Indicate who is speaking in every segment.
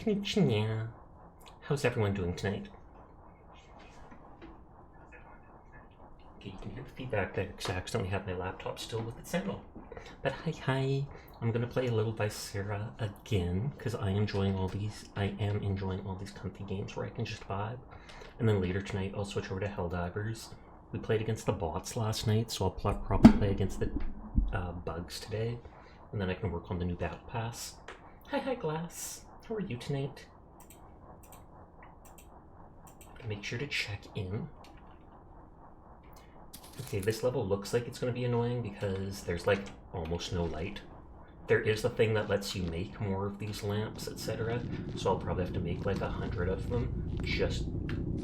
Speaker 1: Konnichiwa. How's everyone doing tonight? Okay, you can hear the feedback there because I accidentally have my laptop still with its sound on. But hi. I'm gonna play a little Viscera again because I am enjoying all these comfy games where I can just vibe. And then later tonight I'll switch over to Helldivers. We played against the bots last night, so I'll probably play against the bugs today, and then I can work on the new battle pass. Hi Glass. How are you tonight? Make sure to check in. Okay, this level looks like it's going to be annoying because there's like almost no light. There is a thing that lets you make more of these lamps, etc. So I'll probably have to make like 100 of them just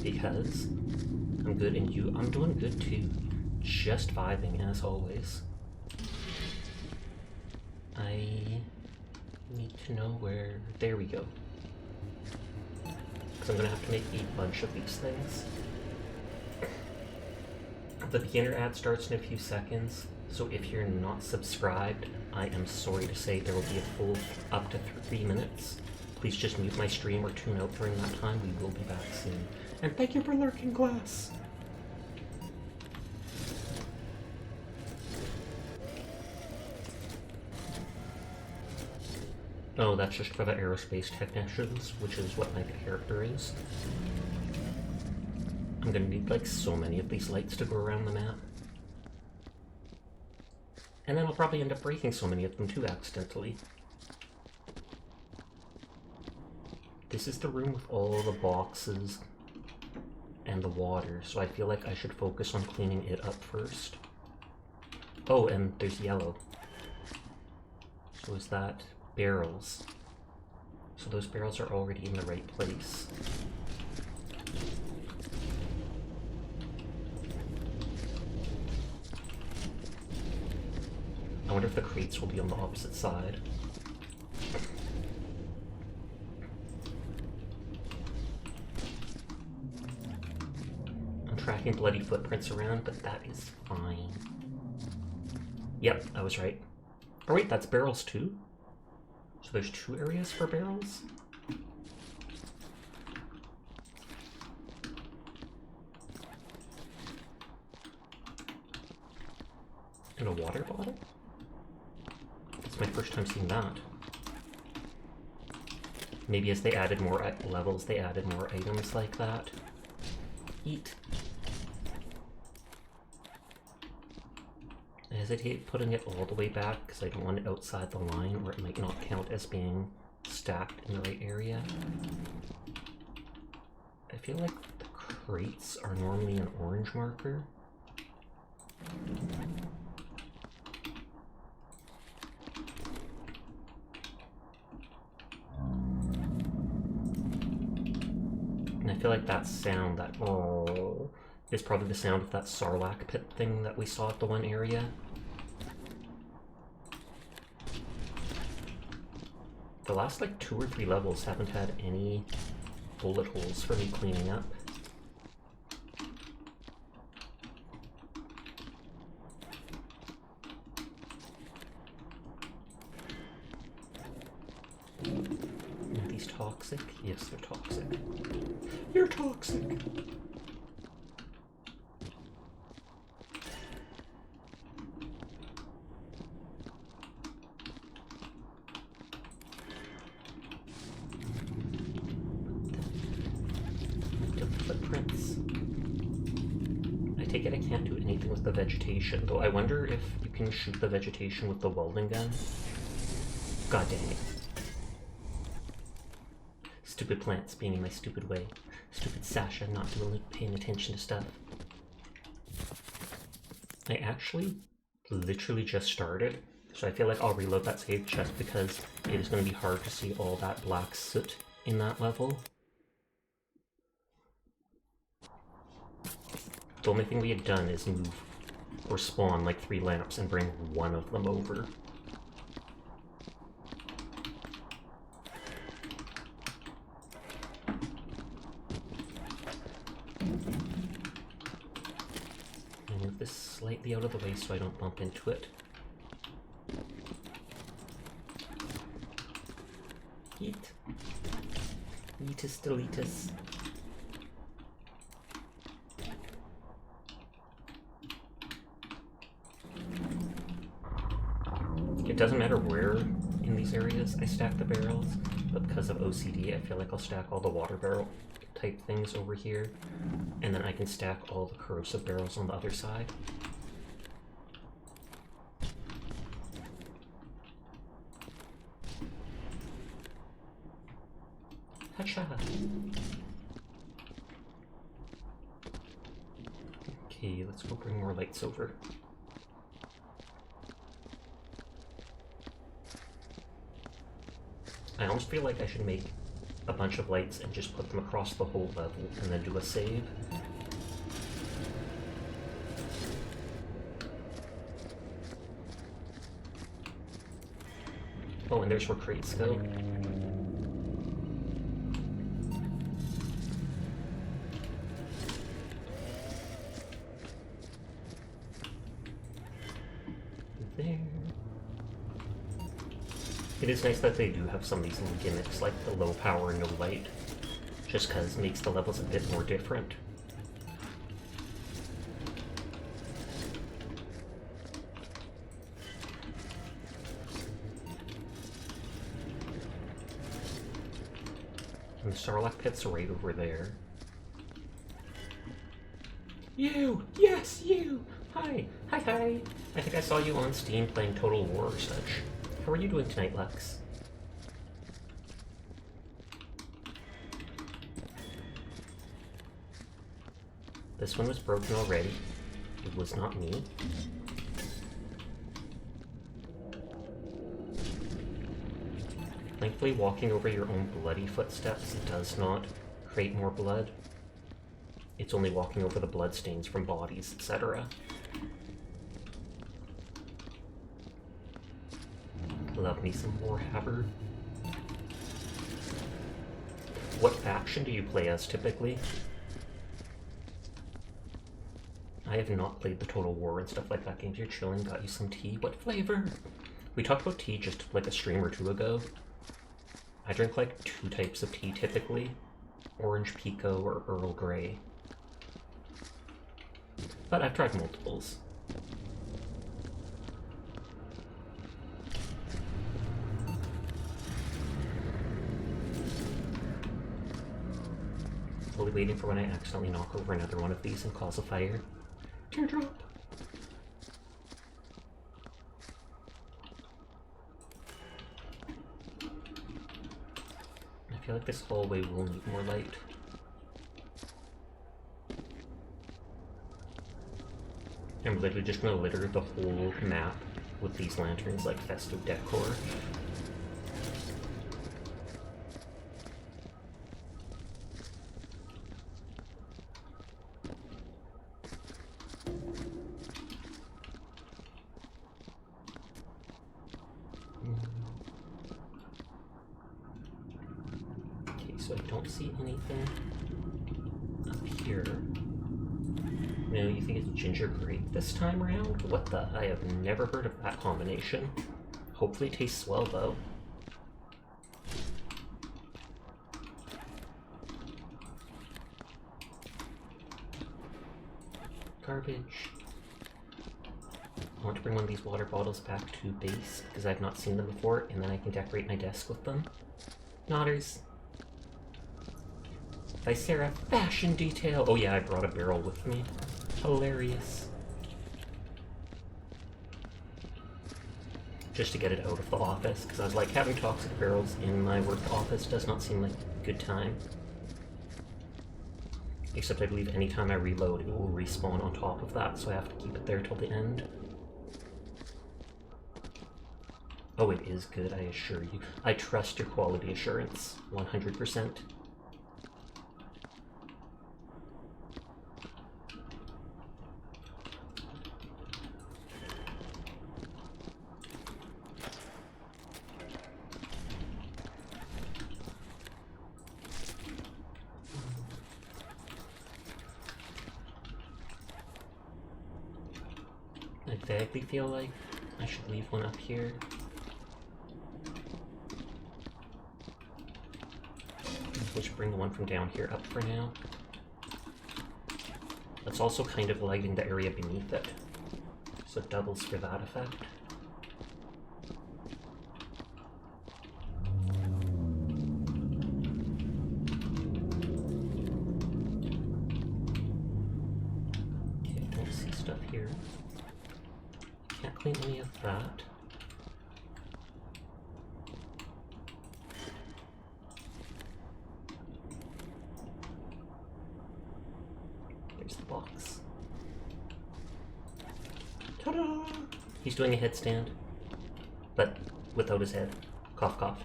Speaker 1: because. I'm good, and I'm doing good too. Just vibing as always. I need to know where... There we go. Because I'm going to have to make a bunch of these things. The beginner ad starts in a few seconds, so if you're not subscribed, I am sorry to say there will be a full up to 3 minutes. Please just mute my stream or tune out during that time. We will be back soon. And thank you for lurking, Glass! Oh, that's just for the aerospace technicians, which is what my character is. I'm gonna need like so many of these lights to go around the map. And then I'll probably end up breaking so many of them too accidentally. This is the room with all the boxes and the water, so I feel like I should focus on cleaning it up first. Oh, and there's yellow. So is that barrels? So those barrels are already in the right place. I wonder if the crates will be on the opposite side. I'm tracking bloody footprints around, but that is fine. Yep, I was right. Oh wait, that's barrels too? So there's 2 areas for barrels? And a water bottle? It's my first time seeing that. Maybe as they added more levels, they added more items like that. Eat. I hesitate putting it all the way back because I don't want it outside the line, or it might not count as being stacked in the right area. I feel like the crates are normally an orange marker. And I feel like that sound, that oh, is probably the sound of that Sarlacc pit thing that we saw at the one area. The last like 2 or 3 levels haven't had any bullet holes for me cleaning up. Are these toxic? Yes, they're toxic. You're toxic! Footprints. I take it I can't do anything with the vegetation, though I wonder if you can shoot the vegetation with the welding gun. God dang it. Stupid plants being in my stupid way. Stupid Sasha not paying attention to stuff. I actually literally just started, so I feel like I'll reload that save just because it is going to be hard to see all that black soot in that level. The only thing we had done is move or spawn like 3 lamps and bring one of them over. I'll move this slightly out of the way so I don't bump into it. Eat. Eatus deletus. It doesn't matter where in these areas I stack the barrels, but because of OCD, I feel like I'll stack all the water barrel type things over here, and then I can stack all the corrosive barrels on the other side. Hacha! Okay, let's go bring more lights over. I almost feel like I should make a bunch of lights and just put them across the whole level and then do a save. Oh, and there's where crates go. There. It is nice that they do have some of these little gimmicks, like the low power, no light, just because it makes the levels a bit more different. And the Sarlacc pit's right over there. You! Yes, you! Hi! Hi, hi! I think I saw you on Steam playing Total War or such. How are you doing tonight, Lux? This one was broken already. It was not me. Thankfully, walking over your own bloody footsteps does not create more blood. It's only walking over the bloodstains from bodies, etc. Love me some Warhammer. What faction do you play as typically? I have not played the Total War and stuff like that. Games you're chilling, got you some tea. What flavor? We talked about tea just like a stream or two ago. I drink like 2 types of tea typically. Orange Pico or Earl Grey. But I've tried multiples. Slowly waiting for when I accidentally knock over another one of these and cause a fire. Teardrop! I feel like this hallway will need more light. I'm literally just gonna litter the whole map with these lanterns like festive decor. Okay, so I don't see anything up here. No, you think it's ginger grape this time around? What the? I have never heard of that combination. Hopefully it tastes well, though. Garbage. I want to bring one of these water bottles back to base, because I've not seen them before, and then I can decorate my desk with them. Nodders. Viscera fashion detail! Oh yeah, I brought a barrel with me. Hilarious. Just to get it out of the office, because I was like, having toxic barrels in my work office does not seem like a good time. Except I believe anytime I reload, it will respawn on top of that, so I have to keep it there till the end. Oh, it is good, I assure you. I trust your quality assurance, 100%. I vaguely feel like I should leave one up here. We should bring the one from down here up for now. That's also kind of lighting the area beneath it, so it doubles for that effect. Okay, I don't see stuff here. Can't clean any of that. There's the box. Ta-da! He's doing a headstand, but without his head. Cough, cough.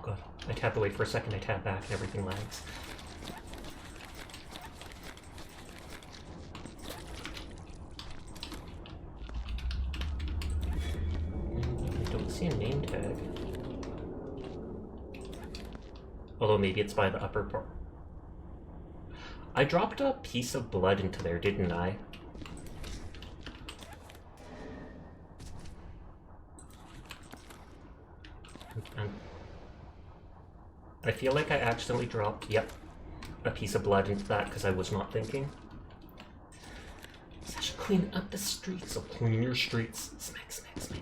Speaker 1: God, I tapped away for a second, I tapped back, and everything lags. A name tag. Although maybe it's by the upper part. I dropped a piece of blood into there, didn't I? I feel like I accidentally dropped, yep, a piece of blood into that because I was not thinking. Sasha, clean up the streets. So clean your streets. Smack, smack, smack.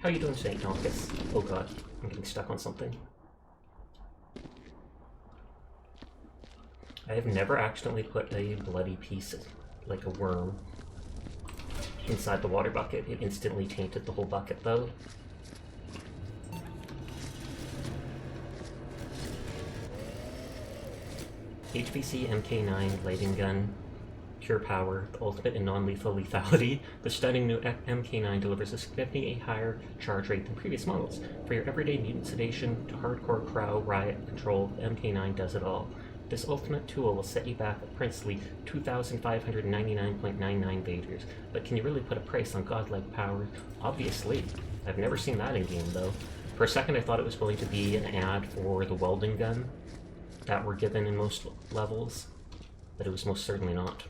Speaker 1: How are you doing today, Tonkus? Oh god, I'm getting stuck on something. I have never accidentally put a bloody piece, like a worm, inside the water bucket. It instantly tainted the whole bucket, though. HVC MK9 lighting gun. Pure power, the ultimate in non-lethal lethality. The stunning new MK9 delivers a significantly higher charge rate than previous models. For your everyday mutant sedation to hardcore crow riot control, the MK9 does it all. This ultimate tool will set you back a princely 2,599.99 Vaders. But can you really put a price on godlike power? Obviously. I've never seen that in game though. For a second I thought it was going to be an ad for the welding gun that were given in most levels, but it was most certainly not.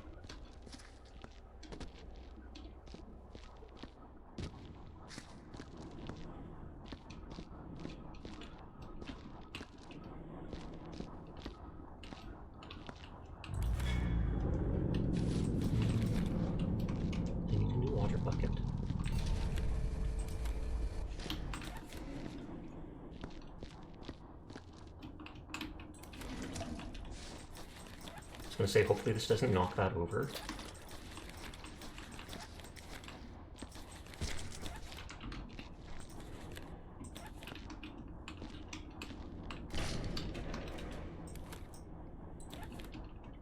Speaker 1: I was going to say, hopefully this doesn't knock that over.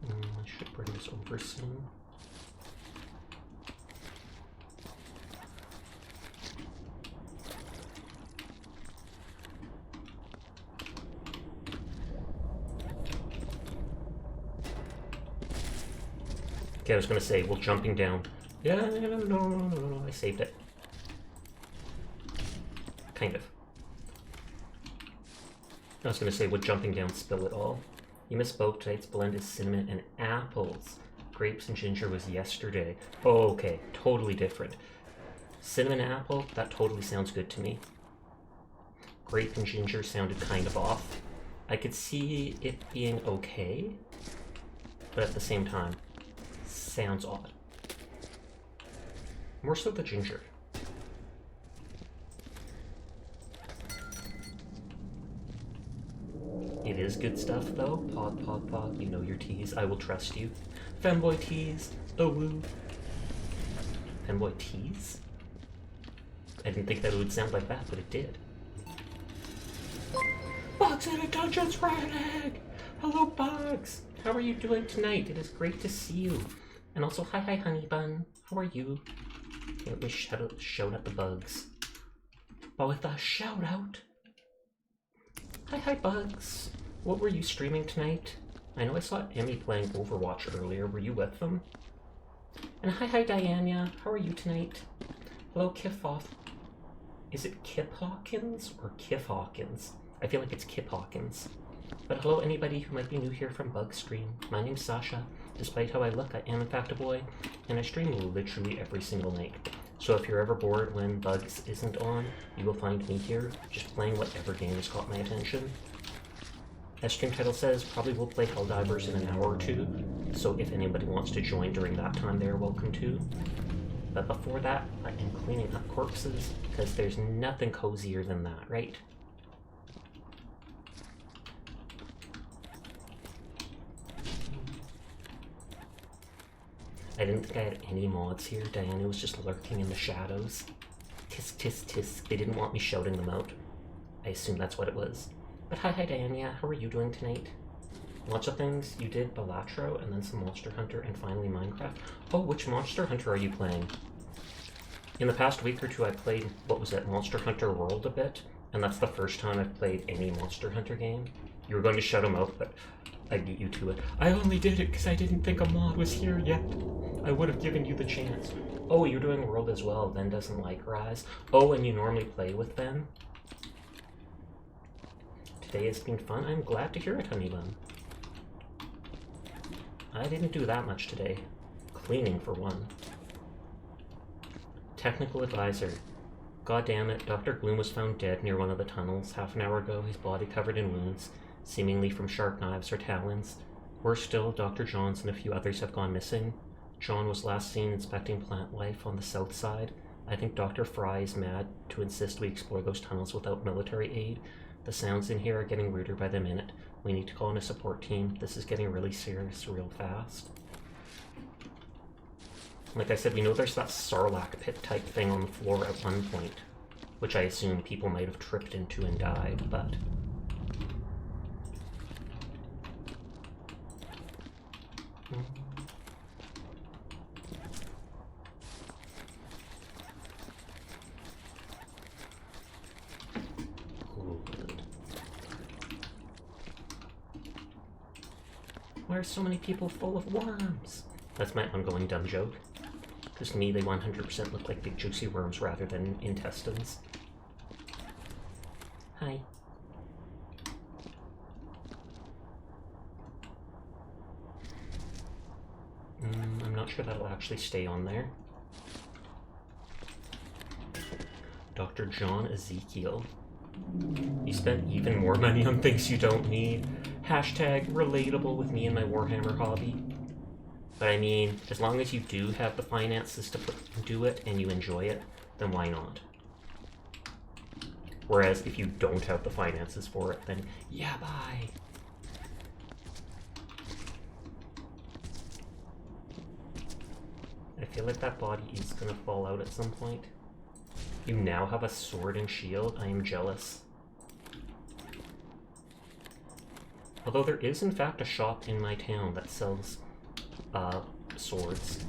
Speaker 1: I should bring this over soon. Okay, I was going to say, well, jumping down. Yeah, no, I saved it. Kind of. I was going to say, would jumping down spill it all? You misspoke. Tonight's blend is cinnamon and apples. Grapes and ginger was yesterday. Oh, okay, totally different. Cinnamon and apple, that totally sounds good to me. Grape and ginger sounded kind of off. I could see it being okay, but at the same time, sounds odd. More so the ginger. It is good stuff though. Pod, you know your teas. I will trust you. Femboy teas. Oh woo. Femboy teas? I didn't think that it would sound like that, but it did. Bugs in a Dungeons Red Egg! Hello, Bugs! How are you doing tonight? It is great to see you. And also, hi, Honey Bun. How are you? Can't we shout at the bugs? But with a shout out. Hi, Bugs. What were you streaming tonight? I know I saw Emmy playing Overwatch earlier. Were you with them? And hi, Diana. How are you tonight? Hello, Kiff-Off. Is it Kip Hawkins or Kiff Hawkins? I feel like it's Kip Hawkins. But hello anybody who might be new here from Bug Stream. My name's Sasha. Despite how I look, I am in fact a boy, and I stream literally every single night. So if you're ever bored when Bugs isn't on, you will find me here, just playing whatever game has caught my attention. As stream title says, probably will play Helldivers in an hour or two, so if anybody wants to join during that time, they are welcome to. But before that, I am cleaning up corpses, because there's nothing cozier than that, right? I didn't think I had any mods here. Diana was just lurking in the shadows. Tisk, tisk, tisk. They didn't want me shouting them out. I assume that's what it was. But hi Diana, how are you doing tonight? Lots of things. You did Balatro, and then some Monster Hunter, and finally Minecraft. Oh, which Monster Hunter are you playing? In the past week or two I played, what was it, Monster Hunter World a bit, and that's the first time I've played any Monster Hunter game. You were going to shut them out, but I beat you to it. I only did it because I didn't think a mod was here yet. I would have given you the chance. Oh, you're doing World as well. Ben doesn't like Rise. Oh, and you normally play with Ben? Today has been fun. I'm glad to hear it, Honeybun. I didn't do that much today. Cleaning, for one. Technical advisor. God damn it, Dr. Gloom was found dead near one of the tunnels half an hour ago, his body covered in wounds, seemingly from sharp knives or talons. Worse still, Dr. Johns and a few others have gone missing. John was last seen inspecting plant life on the south side. I think Dr. Fry is mad to insist we explore those tunnels without military aid. The sounds in here are getting weirder by the minute. We need to call in a support team. This is getting really serious real fast. Like I said, we know there's that Sarlacc pit type thing on the floor at one point, which I assume people might have tripped into and died, but... Why are so many people full of worms? That's my ongoing dumb joke. Because to me, they 100% look like big juicy worms rather than intestines. Hi. I'm not sure that'll actually stay on there. Dr. John Ezekiel. You spent even more money on things you don't need. Hashtag relatable with me and my Warhammer hobby. But I mean, as long as you do have the finances to do it and you enjoy it, then why not? Whereas if you don't have the finances for it, then yeah, bye. I feel like that body is gonna fall out at some point. You now have a sword and shield? I am jealous. Although there is in fact a shop in my town that sells swords.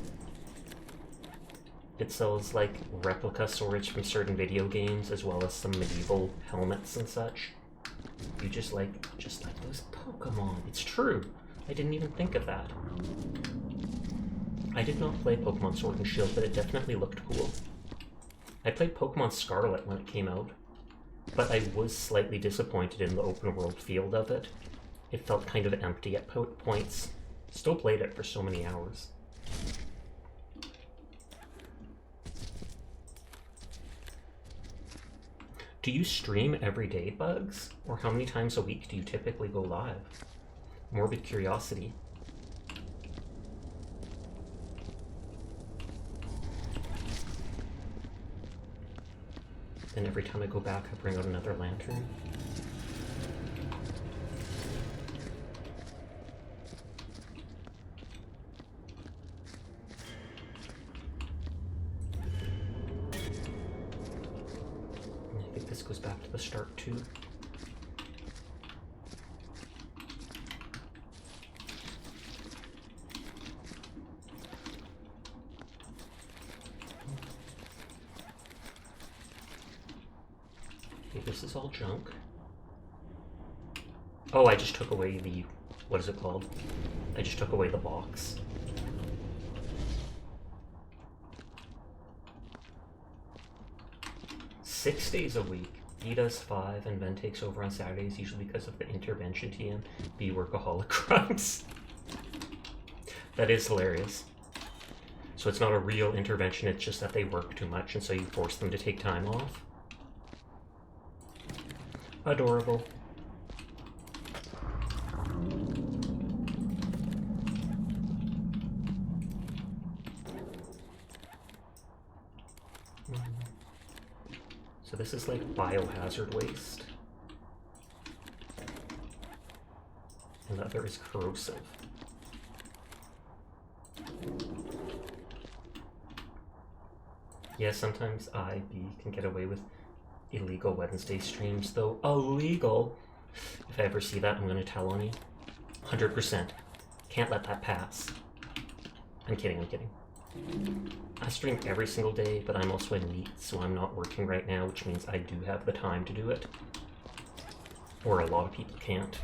Speaker 1: It sells like replica swords from certain video games as well as some medieval helmets and such. You just like those Pokemon. It's true. I didn't even think of that. I did not play Pokemon Sword and Shield, but it definitely looked cool. I played Pokemon Scarlet when it came out, but I was slightly disappointed in the open world field of it. It felt kind of empty at points. Still played it for so many hours. Do you stream every day, Bugs? Or how many times a week do you typically go live? Morbid curiosity. And every time I go back, I bring out another lantern. I think this goes back to the start too. This is all junk. Oh, I just took away the... what is it called? I just took away the box. "6 days a week." B does 5 and Ben takes over on Saturdays, usually because of the intervention TM. B workaholic crimes. That is hilarious. So it's not a real intervention, it's just that they work too much and so you force them to take time off. Adorable. So this is like biohazard waste. And the other is corrosive. Yeah, sometimes B can get away with illegal Wednesday streams, though. Illegal? If I ever see that, I'm gonna tell on you. 100%. Can't let that pass. I'm kidding, I'm kidding. I stream every single day, but I'm also in NEET, so I'm not working right now, which means I do have the time to do it. Or a lot of people can't.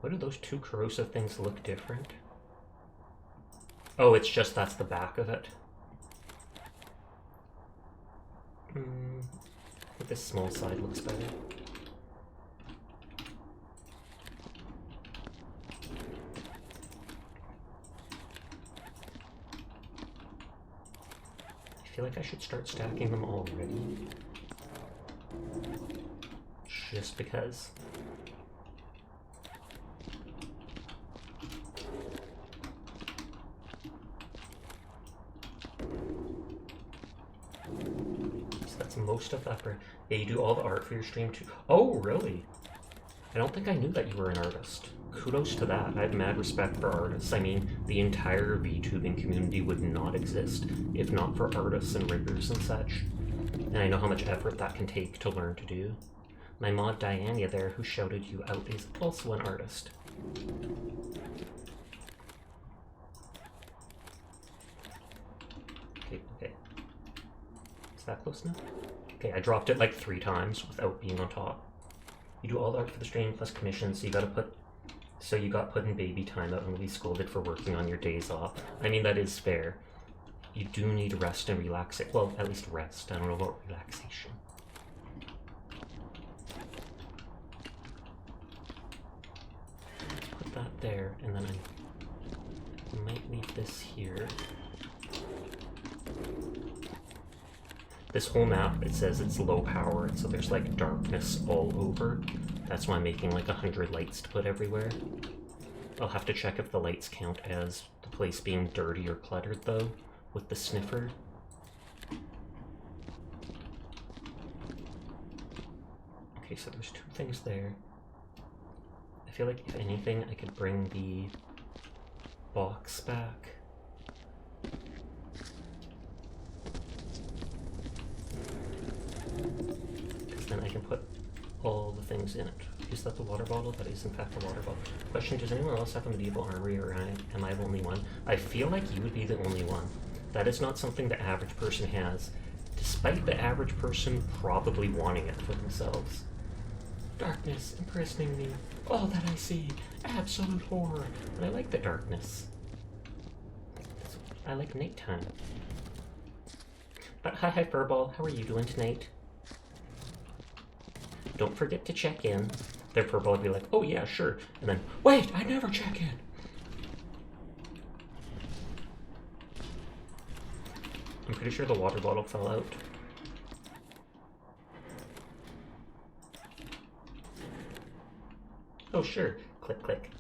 Speaker 1: What do those two corrosive things look different? Oh, it's just that's the back of it. I think this small side looks better. I feel like I should start stacking them already. Just because. Most of that. Yeah, you do all the art for your stream too. Oh, really? I don't think I knew that you were an artist. Kudos to that. I have mad respect for artists. I mean, the entire VTubing community would not exist if not for artists and riggers and such. And I know how much effort that can take to learn to do. My mod Diana there, who shouted you out, is also an artist. Okay. Is that close enough? Okay, I dropped it like 3 times without being on top. You do all the art for the stream plus commissions, so you got put in baby timeout and will be scolded for working on your days off. I mean, that is fair. You do need rest and relaxation. Well, at least rest. I don't know about relaxation. Put that there, and then I might leave this here. This whole map, it says it's low power, so there's like darkness all over. That's why I'm making like 100 lights to put everywhere. I'll have to check if the lights count as the place being dirty or cluttered though, with the sniffer. Okay, so there's 2 things there. I feel like if anything, I could bring the box back. Then I can put all the things in it. Is that the water bottle? That is in fact the water bottle. Question, does anyone else have a medieval armory, or am I the only one? I feel like you would be the only one. That is not something the average person has, despite the average person probably wanting it for themselves. Darkness imprisoning me. All that I see. Absolute horror. But I like the darkness. I like nighttime. But hi Furball, how are you doing tonight? Don't forget to check in. Their purple would be like, oh yeah, sure. And then, wait, I never check in. I'm pretty sure the water bottle fell out. Oh sure, click, click.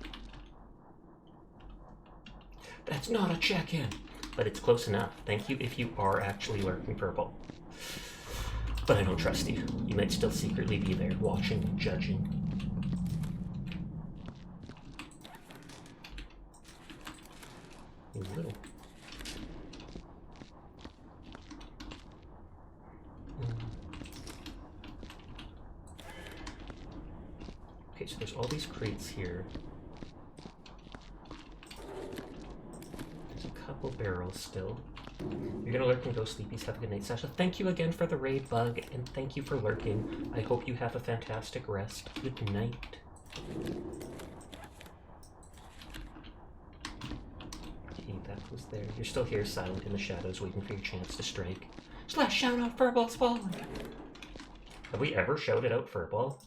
Speaker 1: That's not a check-in, but it's close enough. Thank you if you are actually lurking, purple. But I don't trust you. You might still secretly be there, watching and judging. You little. Okay, so there's all these crates here. There's a couple barrels still. You're gonna lurk and go, sleepies. Have a good night, Sasha. Thank you again for the raid, Bug, and thank you for lurking. I hope you have a fantastic rest. Good night. that was there. You're still here, silent in the shadows, waiting for your chance to strike. Slash shout out Furball's fallen! Have we ever shouted out Furball?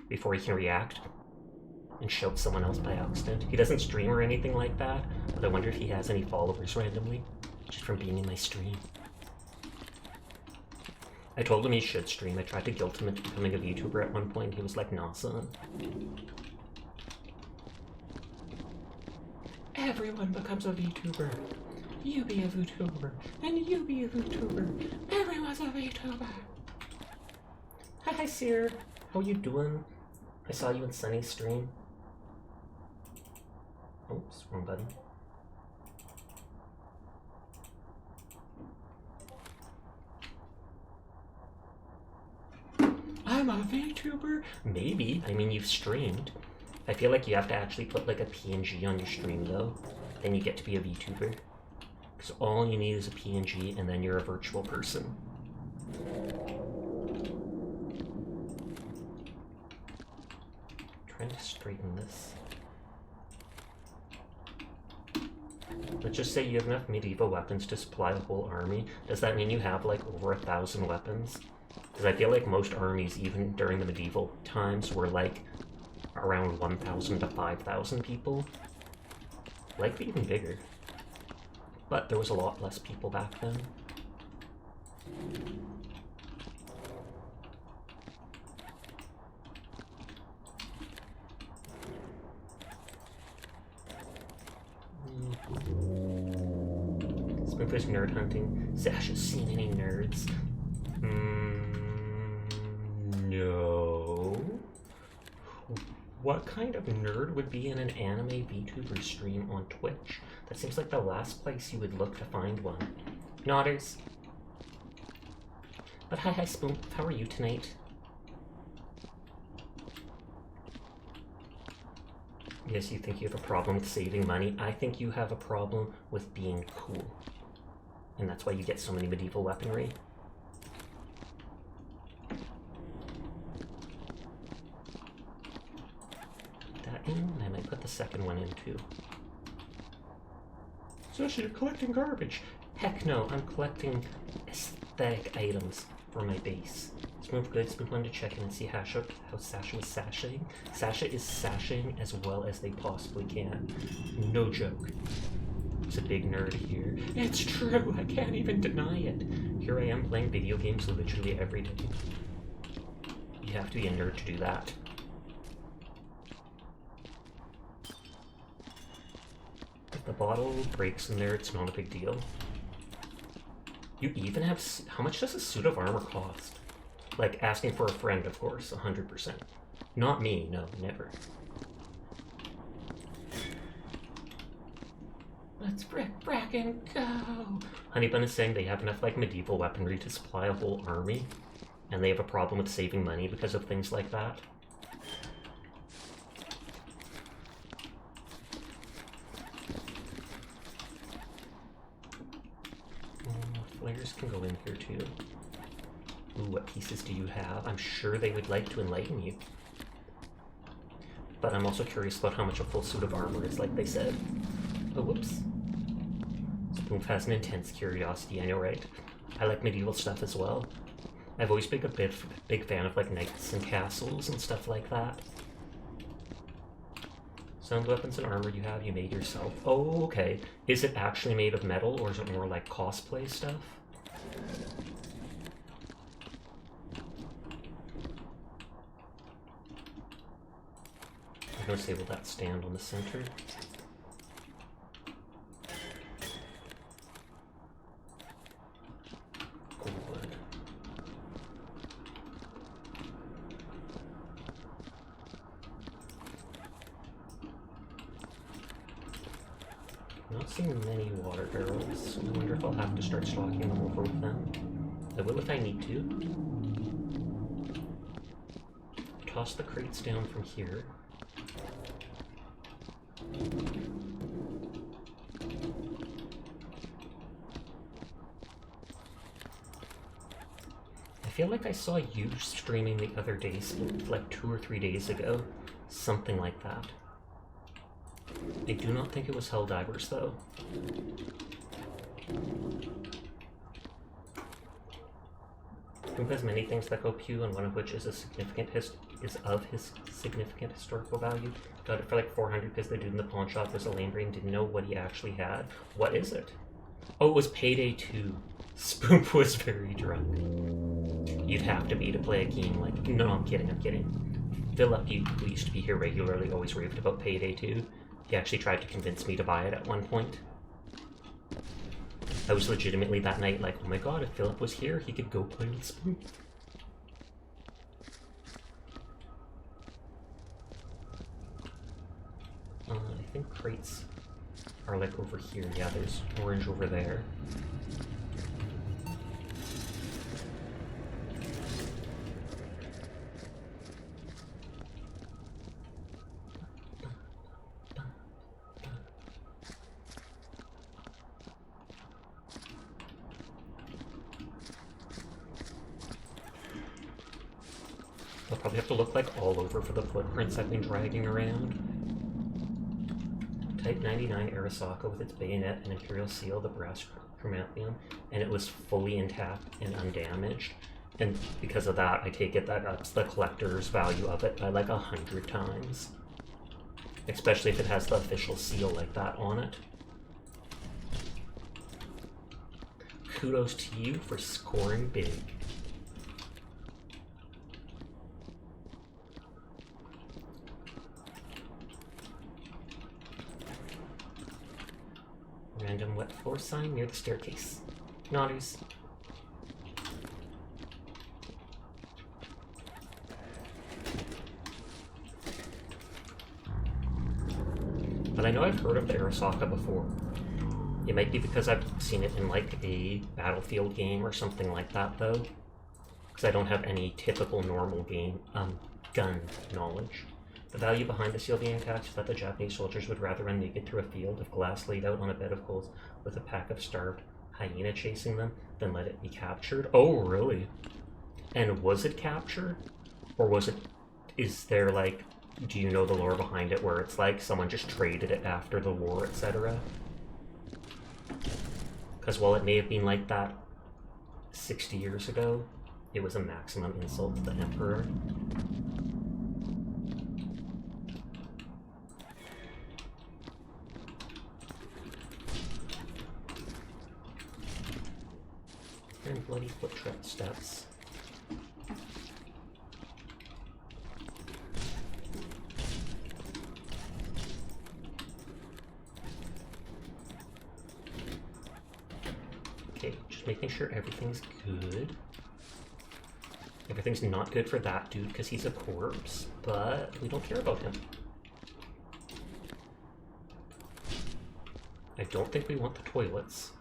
Speaker 1: Before he can react and shout someone else by accident. He doesn't stream or anything like that, but I wonder if he has any followers randomly, just from being in my stream. I told him he should stream. I tried to guilt him into becoming a VTuber at one point. He was like, nah, son. Everyone becomes a VTuber. You be a VTuber, and you be a VTuber. Everyone's a VTuber. Hi, Seer. How you doing? I saw you in Sunny's stream. Oops, wrong button. I'm a VTuber? Maybe. I mean, you've streamed. I feel like you have to actually put like a PNG on your stream though. Then you get to be a VTuber. Because all you need is a PNG and then you're a virtual person. Trying to straighten this. Let's just say you have enough medieval weapons to supply a whole army. Does that mean you have like over 1,000 weapons? Because I feel like most armies, even during the medieval times, were like around 1,000 to 5,000 people. Likely even bigger. But there was a lot less people back then. Spoonfish nerd hunting. Sasha's seen any nerds? No. What kind of nerd would be in an anime VTuber stream on Twitch? That seems like the last place you would look to find one. Nodders. But hi Spoon, how are you tonight? Yes, you think you have a problem with saving money. I think you have a problem with being cool. And that's why you get so many medieval weaponry. And I might put the second one in too. So you're collecting garbage. Heck no, I'm collecting aesthetic items for my base. Smooth good, Smooth wanted to check in and see how Sasha was sashaying. Sasha is sashaying as well as they possibly can. No joke. It's a big nerd here. It's true, I can't even deny it. Here I am playing video games literally every day. You have to be a nerd to do that. If the bottle breaks in there, it's not a big deal. You even have... How much does a suit of armor cost? Like, asking for a friend, of course, 100%. Not me, no, never. Let's frack and go! Honeybun is saying they have enough, like, medieval weaponry to supply a whole army, and they have a problem with saving money because of things like that. Flares can go in here too. Ooh, what pieces do you have? I'm sure they would like to enlighten you. But I'm also curious about how much a full suit of armor is, like they said. Oh, whoops. Spoof has an intense curiosity, I know, right? I like medieval stuff as well. I've always been a big fan of like knights and castles and stuff like that. Sound weapons and armor you made yourself. Oh, okay. Is it actually made of metal, or is it more like cosplay stuff? I'm gonna disable that stand on the center. Wood. Not seeing many water barrels. I wonder if I'll have to start stocking them over with them. I will if I need to. Toss the crates down from here. I feel like I saw you streaming the other day, like 2 or 3 days ago. Something like that. I do not think it was Helldivers, though. Who has many things that go pew, and one of which is of his significant historical value. Got it for like 400 because the dude in the pawn shop was a lame brain, didn't know what he actually had. What is it? Oh, it was Payday 2. Spoop was very drunk. You'd have to be to play a game like... No, I'm kidding. Philip, who used to be here regularly, always raved about Payday 2. He actually tried to convince me to buy it at one point. I was legitimately that night like, oh my god, if Philip was here, he could go play with Spoop. I think crates are like over here. Yeah, there's orange over there. I'll probably have to look like all over for the footprints I've been dragging around. Type 99 Arasaka with its bayonet and imperial seal, the brass chromathium, and it was fully intact and undamaged. And because of that, I take it that ups the collector's value of it by like 100 times. Especially if it has the official seal like that on it. Kudos to you for scoring big. Random wet floor sign near the staircase. Nodders. But I know I've heard of the Arasaka before. It might be because I've seen it in like a Battlefield game or something like that though. Because I don't have any typical normal game gun knowledge. The value behind the seal being intact is that the Japanese soldiers would rather run naked through a field of glass laid out on a bed of coals with a pack of starved hyena chasing them than let it be captured. Oh, really? And was it captured? Or was it... Is there, like... Do you know the lore behind it where it's like someone just traded it after the war, etc.? Because while it may have been like that 60 years ago, it was a maximum insult to the Emperor. And bloody footsteps. Okay, just making sure everything's good. Everything's not good for that dude because he's a corpse, but we don't care about him. I don't think we want the toilets.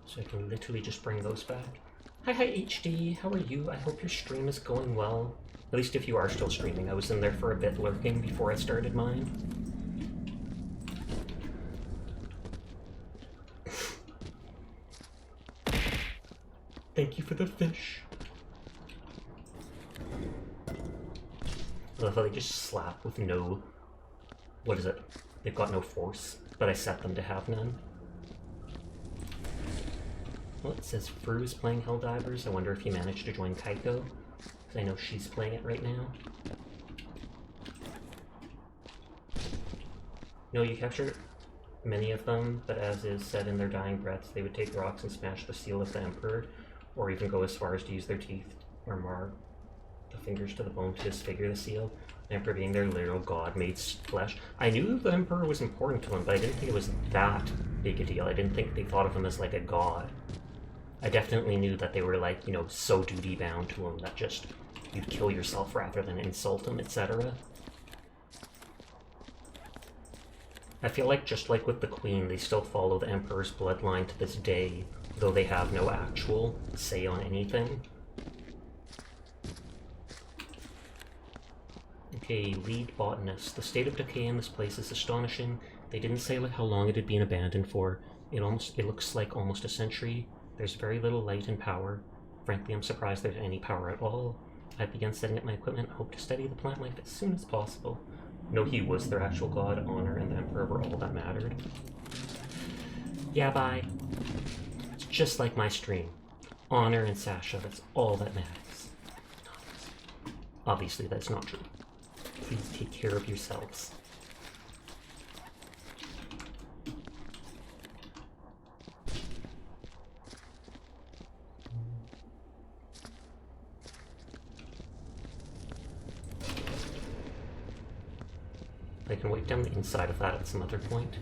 Speaker 1: So I can literally just bring those back. Hi HD, how are you? I hope your stream is going well. At least if you are still streaming. I was in there for a bit lurking before I started mine. Thank you for the fish. I love how they just slap with no... What is it? They've got no force, but I set them to have none. Well, it says Fru is playing Helldivers. I wonder if he managed to join Kaiko, because I know she's playing it right now. No, you capture many of them, but as is said in their dying breaths, they would take rocks and smash the seal of the Emperor, or even go as far as to use their teeth or mar the fingers to the bone to disfigure the seal. The Emperor being their literal god made flesh. I knew the Emperor was important to them, but I didn't think it was that big a deal. I didn't think they thought of him as like a god. I definitely knew that they were like, you know, so duty bound to him that just you'd kill yourself rather than insult him, etc. I feel like just like with the Queen, they still follow the Emperor's bloodline to this day, though they have no actual say on anything. Okay, lead botanist. The state of decay in this place is astonishing. They didn't say like how long it had been abandoned for. It looks like almost a century. There's very little light and power. Frankly, I'm surprised there's any power at all. I began setting up my equipment, hope to study the plant life as soon as possible. No, he was their actual god, honor, and the emperor were all that mattered. Yeah, bye. It's just like my stream. Honor and Sasha, that's all that matters. Obviously, that's not true. Please take care of yourselves. I can wipe down the inside of that at some other point.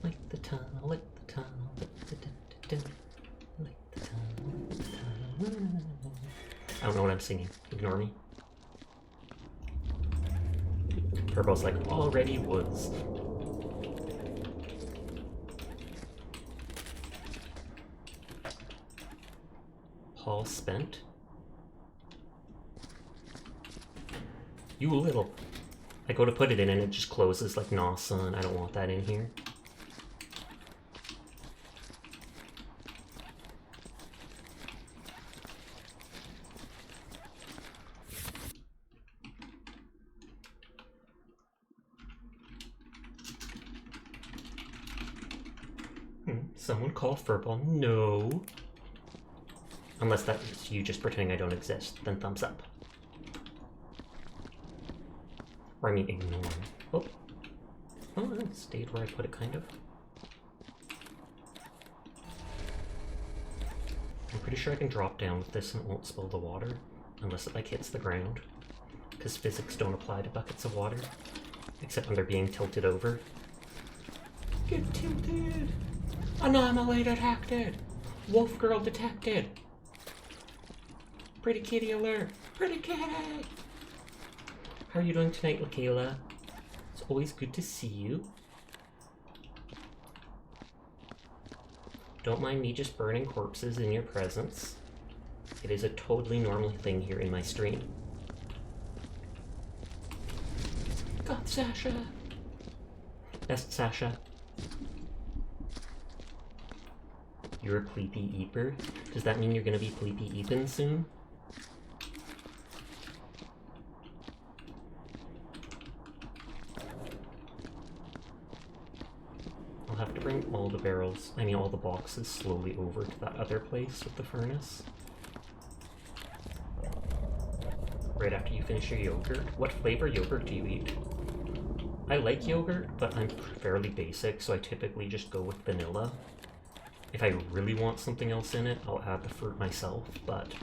Speaker 1: Light the tunnel, light the tunnel, light the tunnel, light the tunnel. I don't know what I'm singing. Ignore me. Turbo's like, already was. Hall spent. You little. I go to put it in and it just closes like, nah, son, I don't want that in here. Someone call Furball. No. Unless that's you just pretending I don't exist, then thumbs up. Or I mean ignore. Oh. Oh, it stayed where I put it, kind of. I'm pretty sure I can drop down with this and it won't spill the water. Unless it like hits the ground. Because physics don't apply to buckets of water. Except when they're being tilted over. Get tilted! Anomaly detected! Wolf girl detected! Pretty kitty alert! Pretty kitty! How are you doing tonight, Lakayla? It's always good to see you. Don't mind me just burning corpses in your presence. It is a totally normal thing here in my stream. God, Sasha! Best Sasha. You're a Pleepy Eaper? Does that mean you're gonna be Pleepy Eaten soon? I'll have to bring all the barrels, I mean all the boxes slowly over to that other place with the furnace. Right after you finish your yogurt. What flavor yogurt do you eat? I like yogurt, but I'm fairly basic, so I typically just go with vanilla. If I really want something else in it, I'll add the fruit myself, but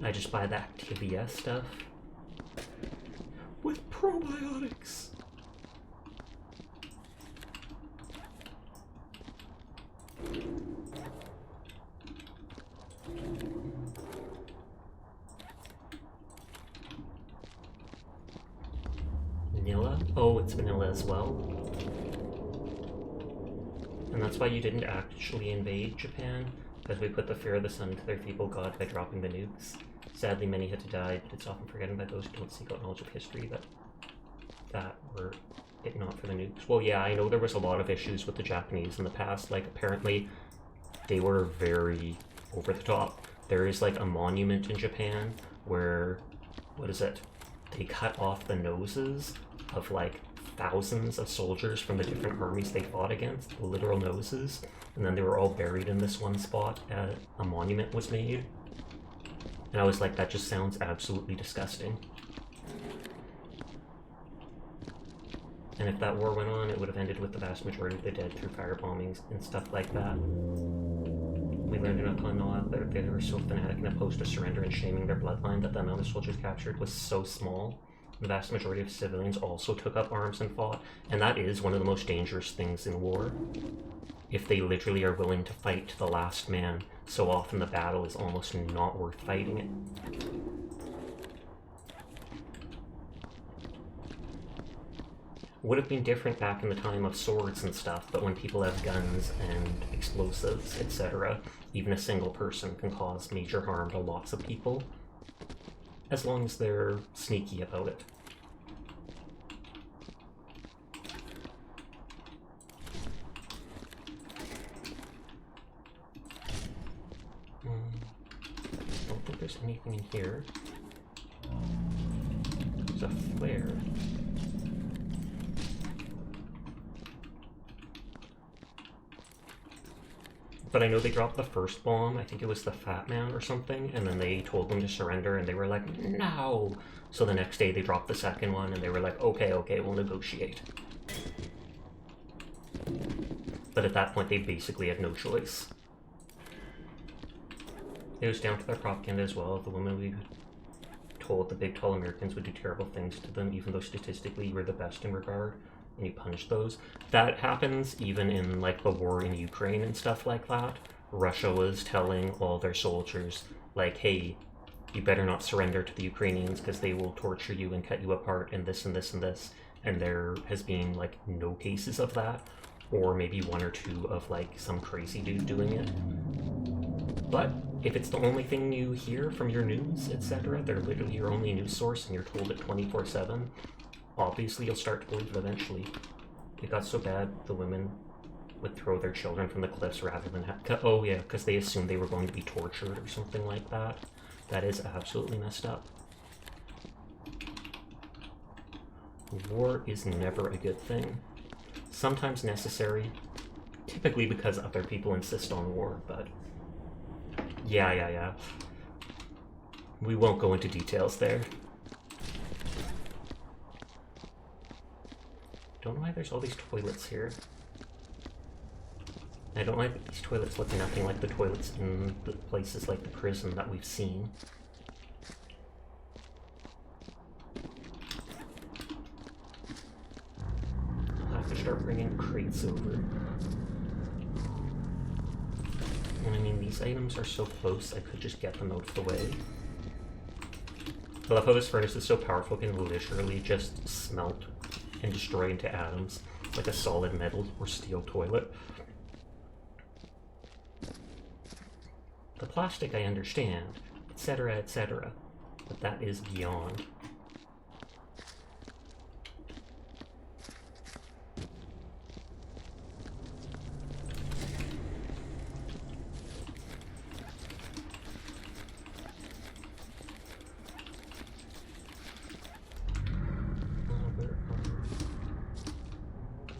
Speaker 1: I just buy the Activia stuff with probiotics. Vanilla? Oh, it's vanilla as well. And that's why you didn't actually invade Japan, because we put the fear of the sun to their feeble god by dropping the nukes. Sadly, many had to die, but it's often forgotten by those who don't seek out knowledge of history that were it not for the nukes. Well, yeah, I know there was a lot of issues with the Japanese in the past. Like, apparently, they were very over the top. There is, like, a monument in Japan where, what is it? They cut off the noses of, like, thousands of soldiers from the different armies they fought against, the literal noses, and then they were all buried in this one spot. A monument was made. And I was like, that just sounds absolutely disgusting. And if that war went on, it would have ended with the vast majority of the dead through fire bombings and stuff like that. We learned in Okinawa that they were so fanatic and opposed to surrender and shaming their bloodline that the amount of soldiers captured was so small. The vast majority of civilians also took up arms and fought, and that is one of the most dangerous things in war. If they literally are willing to fight to the last man, so often the battle is almost not worth fighting it. Would have been different back in the time of swords and stuff, but when people have guns and explosives, etc., even a single person can cause major harm to lots of people. as long as they're sneaky about it. Don't think there's anything in here. There's a flare. But I know they dropped the first bomb, I think it was the Fat Man or something, and then they told them to surrender and they were like, no! So the next day they dropped the second one and they were like, okay, we'll negotiate. But at that point they basically had no choice. It was down to their propaganda as well. The women we told the big tall Americans would do terrible things to them, even though statistically you were the best in regard, and you punish those. That happens even in like the war in Ukraine and stuff like that. Russia was telling all their soldiers, like, hey, you better not surrender to the Ukrainians because they will torture you and cut you apart and this and this and this. And there has been like no cases of that, or maybe one or two of like some crazy dude doing it. But if it's the only thing you hear from your news, etc., they're literally your only news source and you're told it 24/7, obviously you'll start to believe it eventually. It got so bad the women would throw their children from the cliffs rather than oh yeah, because they assumed they were going to be tortured or something like that. That is absolutely messed up. War is never a good thing. Sometimes necessary, typically because other people insist on war, but yeah. We won't go into details there. Don't know why there's all these toilets here. I don't like that these toilets look nothing like the toilets in the places like the prison that we've seen. I'll have to start bringing crates over. I mean, these items are so close, I could just get them out of the way. I love how this furnace is so powerful, it can literally just smelt and destroy into atoms, like a solid metal or steel toilet. The plastic I understand, etc., etc., but that is beyond.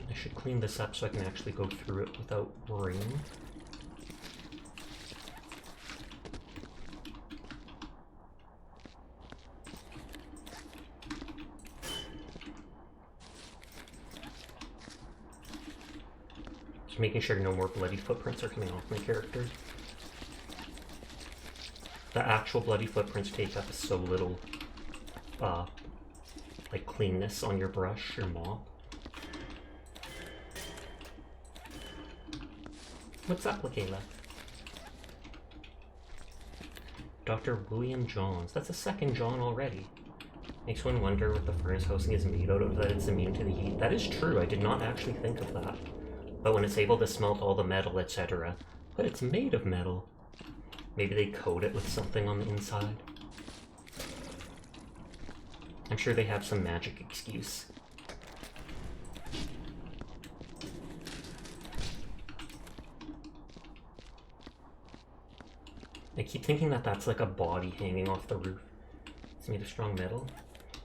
Speaker 1: I should clean this up so I can actually go through it without worrying. Making sure no more bloody footprints are coming off my character. The actual bloody footprints take up so little, like cleanness on your brush or mop. What's up, Lakayla? Dr. William Johns. That's a second John already. Makes one wonder what the furnace housing is made out of, that it's immune to the heat. That is true, I did not actually think of that. But when it's able to smelt all the metal, etc. But it's made of metal. Maybe they coat it with something on the inside. I'm sure they have some magic excuse. I keep thinking that that's like a body hanging off the roof. It's made of strong metal.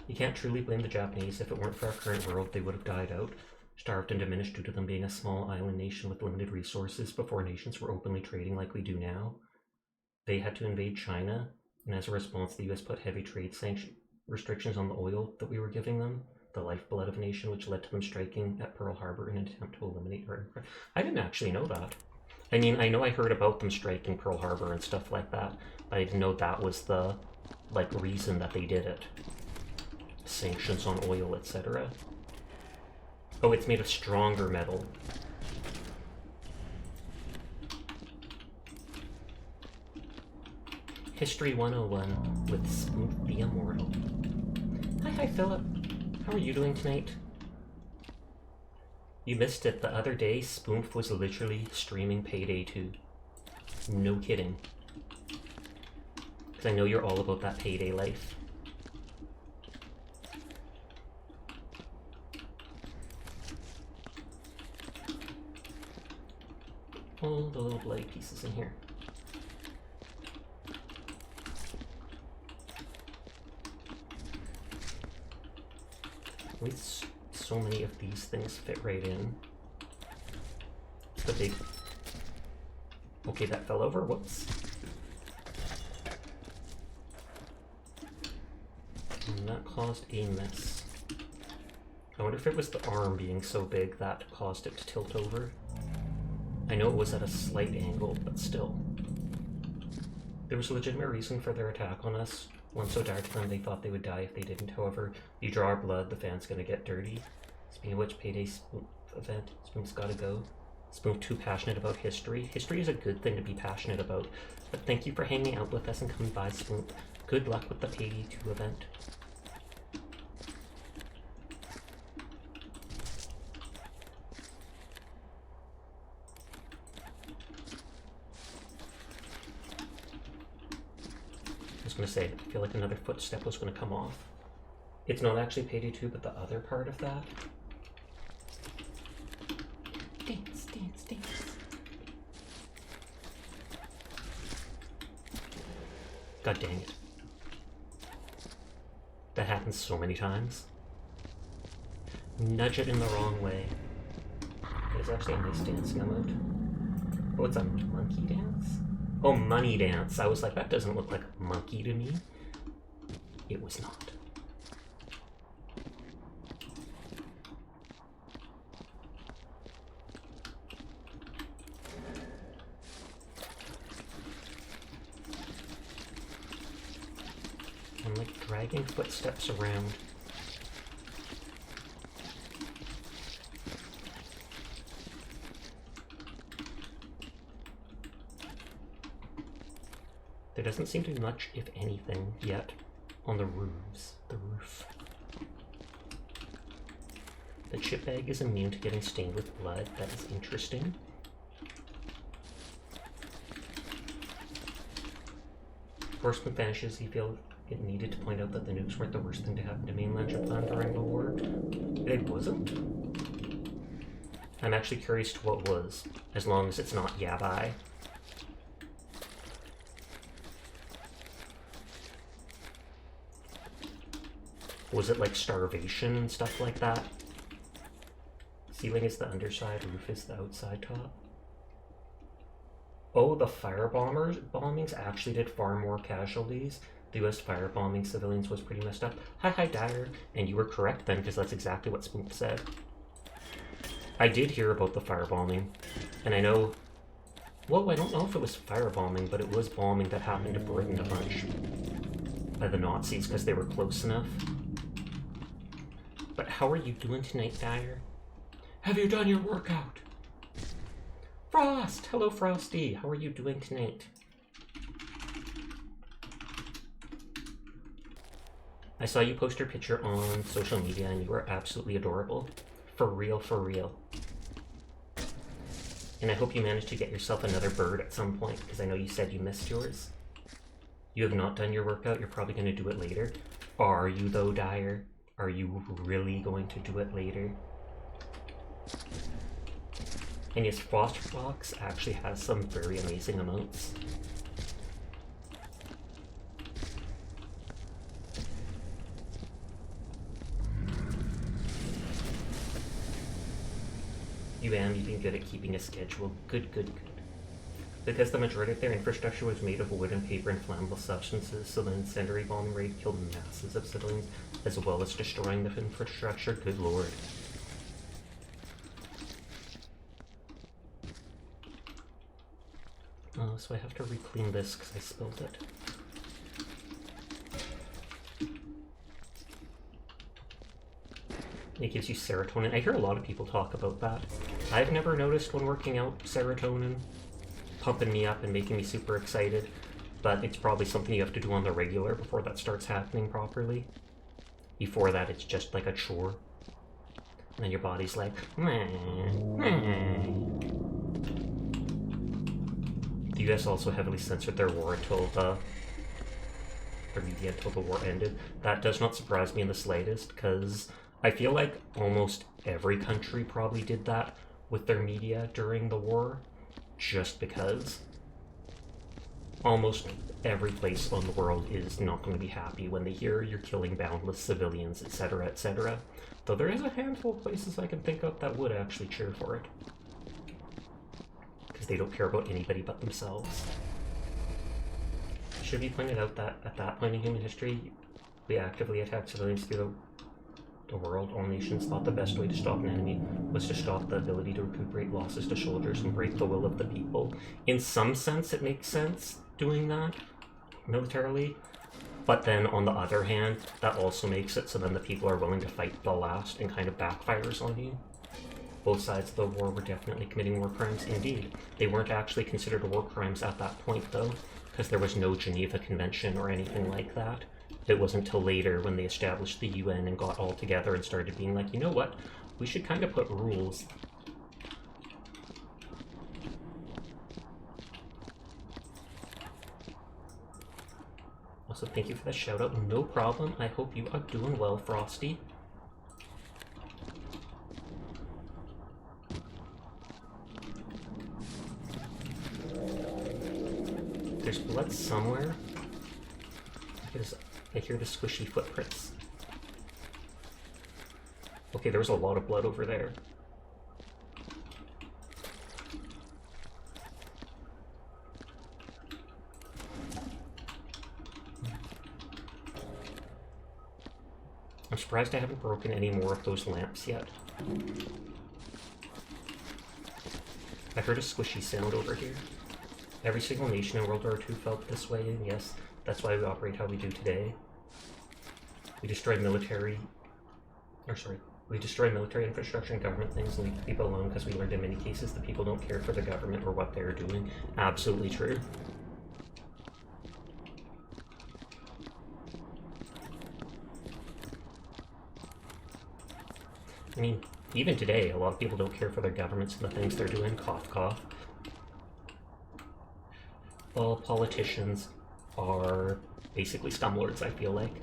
Speaker 1: You can't truly blame the Japanese. If it weren't for our current world, they would have died out. Starved and diminished due to them being a small island nation with limited resources before nations were openly trading like we do now. They had to invade China, and as a response, the US put heavy trade restrictions on the oil that we were giving them, the lifeblood of a nation, which led to them striking at Pearl Harbor in an attempt to eliminate our aircraft. I didn't actually know that. I mean, I know I heard about them striking Pearl Harbor and stuff like that, but I didn't know that was the, like, reason that they did it. Sanctions on oil, etc. Oh, it's made of stronger metal. History 101 with Spoof the Immortal. Hi, Philip. How are you doing tonight? You missed it. The other day, Spoof was literally streaming Payday 2. No kidding. Because I know you're all about that Payday life. all the little blade pieces in here. At least so many of these things fit right in. But they... Okay, that fell over. Whoops. And that caused a mess. I wonder if it was the arm being so big that caused it to tilt over. I know it was at a slight angle, but still. There was a legitimate reason for their attack on us. One so dire to them they thought they would die if they didn't. However, you draw our blood, the fan's gonna get dirty. Speaking of which, payday Spoomp event. Spoomp's gotta go. Spoomp too passionate about history. History is a good thing to be passionate about. But thank you for hanging out with us and coming by, Spoomp. Good luck with the payday 2 event. I was gonna say, I feel like another footstep was gonna come off. It's not actually payday 2, but the other part of that. Dance, dance, dance. God dang it. That happens so many times. Nudge it in the wrong way. There's actually a nice dancing emote. Oh, it's a monkey dance? Oh, money dance. I was like, that doesn't look like a monkey to me. It was not. I'm like dragging footsteps around. There doesn't seem to be much, if anything, yet on the roofs. The roof. The chip bag is immune to getting stained with blood. That is interesting. Horseman vanishes. He feels it needed to point out that the nukes weren't the worst thing to happen to mainland Japan during the war. It wasn't? I'm actually curious to what was, as long as it's not yabai. Was it like starvation and stuff like that? Ceiling is the underside, roof is the outside top. Oh, the bombings actually did far more casualties. The US firebombing civilians was pretty messed up. Hi, Dyer. And you were correct then, because that's exactly what Spoomp said. I did hear about the firebombing. And I know... Well, I don't know if it was firebombing, but it was bombing that happened to Britain a bunch. By the Nazis, because they were close enough. But how are you doing tonight, Dyer? Have you done your workout? Frost! Hello, Frosty. How are you doing tonight? I saw you post your picture on social media and you are absolutely adorable. For real, for real. And I hope you managed to get yourself another bird at some point, because I know you said you missed yours. You have not done your workout, you're probably going to do it later. Are you though, Dyer? Are you really going to do it later? And yes, Frostbox actually has some very amazing emotes. You've been good at keeping a schedule. Good, good, good. Because the majority of their infrastructure was made of wood and paper and flammable substances, so the incendiary bombing raid killed masses of civilians, as well as destroying the infrastructure. Good lord. Oh, so I have to re-clean this because I spilled it. It gives you serotonin. I hear a lot of people talk about that. I've never noticed when working out serotonin pumping me up and making me super excited, but it's probably something you have to do on the regular before that starts happening properly. Before that, it's just like a chore. And then your body's like, meh, meh. The US also heavily censored their war until their media until the war ended. That does not surprise me in the slightest, because I feel like almost every country probably did that with their media during the war. just because almost every place on the world is not going to be happy when they hear you're killing boundless civilians, etc., etc. Though there is a handful of places I can think of that would actually cheer for it. Because they don't care about anybody but themselves. It should be pointed out that at that point in human history, we actively attacked civilians through the world. All nations thought the best way to stop an enemy was to stop the ability to recuperate losses to soldiers and break the will of the people. In some sense, it makes sense doing that militarily, but then on the other hand, that also makes it so then the people are willing to fight the last and kind of backfires on you. Both sides of the war were definitely committing war crimes. Indeed, they weren't actually considered war crimes at that point though, because there was no Geneva Convention or anything like that. It wasn't until later when they established the UN and got all together and started being like, you know what, we should kind of put rules. Also, thank you for the shout out. No problem. I hope you are doing well, Frosty. There's blood somewhere. I hear the squishy footprints. Okay, there was a lot of blood over there. I'm surprised I haven't broken any more of those lamps yet. I heard a squishy sound over here. Every single nation in World War II felt this way, and yes, that's why we operate how we do today. We destroy military infrastructure and government things and leave people alone because we learned in many cases the people don't care for the government or what they're doing. Absolutely true. I mean, even today, a lot of people don't care for their governments and the things they're doing. Cough, cough. All politicians are basically scumlords, I feel like.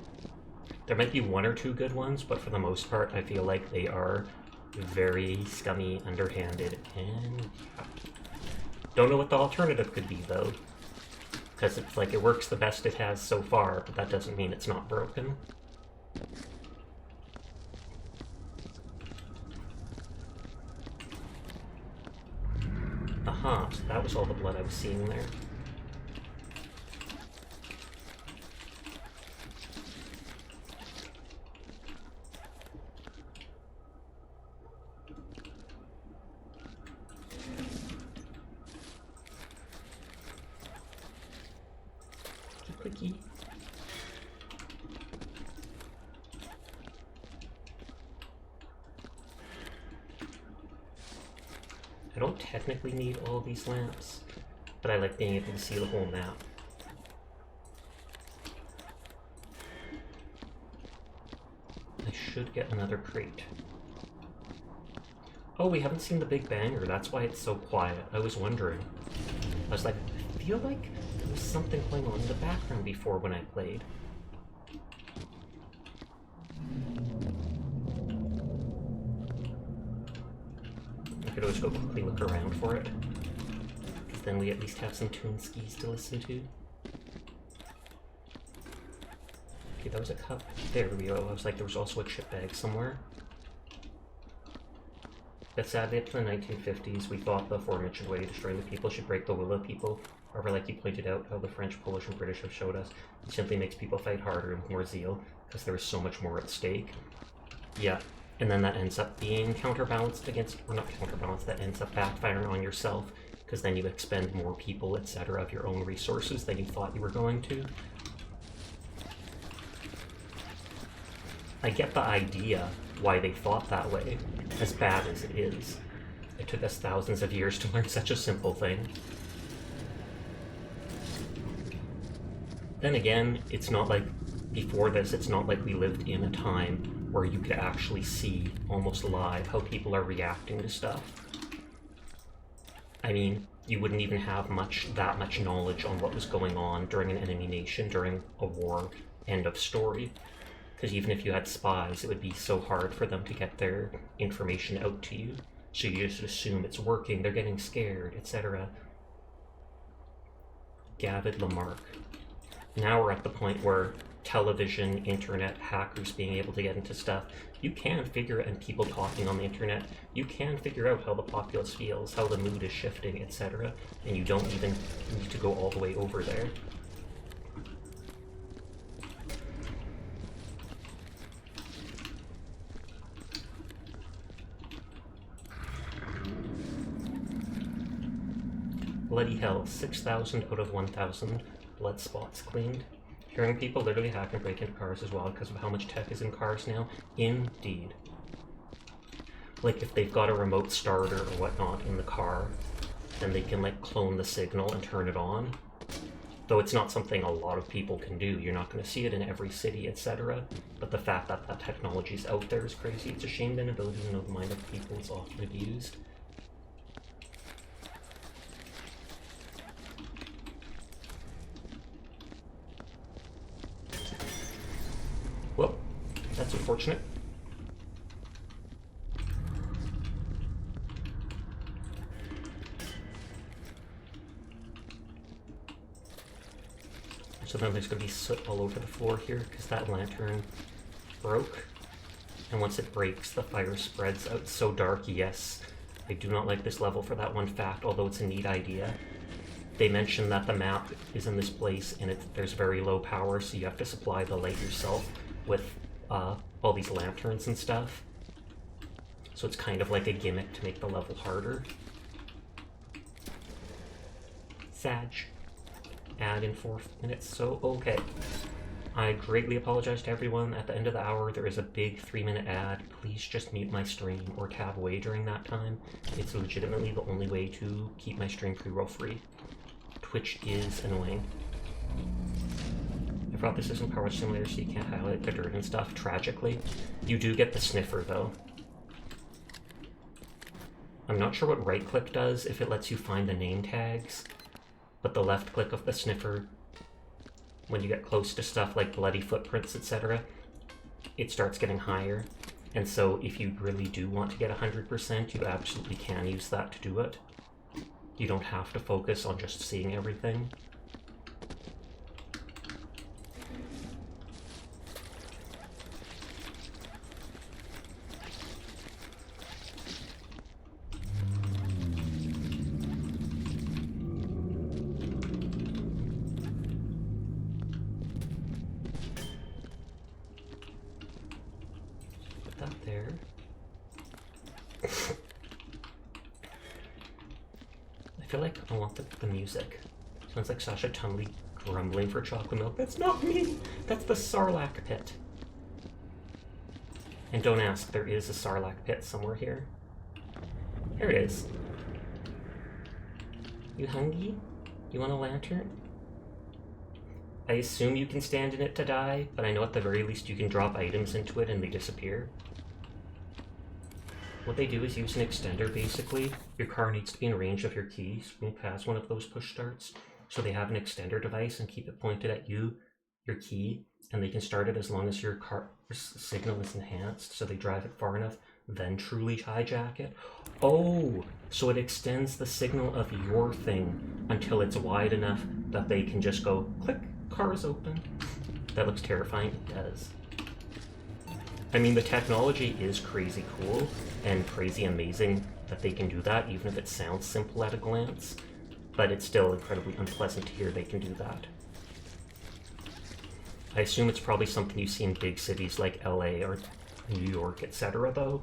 Speaker 1: There might be one or two good ones, but for the most part, I feel like they are very scummy, underhanded, and don't know what the alternative could be, though. Because it's like, it works the best it has so far, but that doesn't mean it's not broken. Aha, so that was all the blood I was seeing there. Clicky. I don't technically need all these lamps, but I like being able to see the whole map. I should get another crate. Oh, we haven't seen the Big Banger, that's why it's so quiet. I was wondering. I was like, I feel like there was something going on in the background before when I played. I could always go quickly look around for it. Because then we at least have some tune skis to listen to. Okay, that was a cup. There we go. I was like, there was also a chip bag somewhere. But sadly, up to the 1950s, we thought the aforementioned way to destroy the people should break the will of people. However, like you pointed out, how the French, Polish, and British have showed us, it simply makes people fight harder and with more zeal, because there is so much more at stake. Yeah, and then that ends up being counterbalanced against, or not counterbalanced, that ends up backfiring on yourself, because then you expend more people, etc., of your own resources than you thought you were going to. I get the idea why they thought that way, as bad as it is. It took us thousands of years to learn such a simple thing. Then again, it's not like, before this, it's not like we lived in a time where you could actually see, almost live, how people are reacting to stuff. I mean, you wouldn't even have that much knowledge on what was going on during an enemy nation, during a war, end of story. Because even if you had spies, it would be so hard for them to get their information out to you. So you just assume it's working, they're getting scared, etc. Gavid Lamarck. Now we're at the point where television, internet, hackers being able to get into stuff, you can figure, and people talking on the internet, you can figure out how the populace feels, how the mood is shifting, etc. And you don't even need to go all the way over there. Bloody hell, 6,000 out of 1,000 blood spots cleaned. Hearing people literally hack and break into cars as well because of how much tech is in cars now. Indeed. Like if they've got a remote starter or whatnot in the car, then they can like clone the signal and turn it on. Though it's not something a lot of people can do. You're not going to see it in every city, etc. But the fact that that technology is out there is crazy. It's a shame the inability to know the mind of people is often abused. Well, that's unfortunate. So then there's going to be soot all over the floor here because that lantern broke. And once it breaks, the fire spreads out so dark. Yes, I do not like this level for that one fact, although it's a neat idea. They mention that the map is in this place and there's very low power, so you have to supply the light yourself with all these lanterns and stuff. So it's kind of like a gimmick to make the level harder. Sag. Add in 4 minutes, so okay. I greatly apologize to everyone. At the end of the hour, there is a big 3-minute ad. Please just mute my stream or tab away during that time. It's legitimately the only way to keep my stream pre-roll free. Twitch is annoying. I forgot this isn't Power Simulator, so you can't highlight the dirt and stuff, tragically. You do get the sniffer, though. I'm not sure what right-click does, if it lets you find the name tags, but the left-click of the sniffer, when you get close to stuff like bloody footprints, etc., it starts getting higher. And so if you really do want to get 100%, you absolutely can use that to do it. You don't have to focus on just seeing everything. Put that there. I feel like I want the music. Sounds like Sasha Tumley grumbling for chocolate milk. That's not me! That's the Sarlacc pit. And don't ask, there is a Sarlacc pit somewhere here. Here it is. You hungry? You want a lantern? I assume you can stand in it to die, but I know at the very least you can drop items into it and they disappear. What they do is use an extender, basically. Your car needs to be in range of your keys. Won't pass one of those push starts. So they have an extender device and keep it pointed at you, your key, and they can start it as long as your car signal is enhanced. So they drive it far enough, then truly hijack it. Oh, so it extends the signal of your thing until it's wide enough that they can just go, click, car is open. That looks terrifying. It does. I mean, the technology is crazy cool and crazy amazing that they can do that, even if it sounds simple at a glance, but it's still incredibly unpleasant to hear they can do that. I assume it's probably something you see in big cities like LA or New York, etc., though.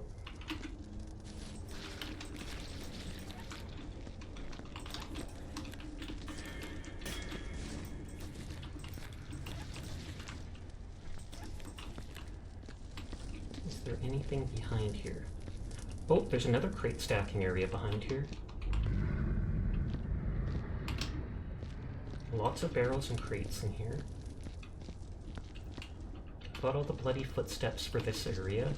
Speaker 1: Is there anything behind here? Oh, there's another crate stacking area behind here. Lots of barrels and crates in here. Got all the bloody footsteps for this area.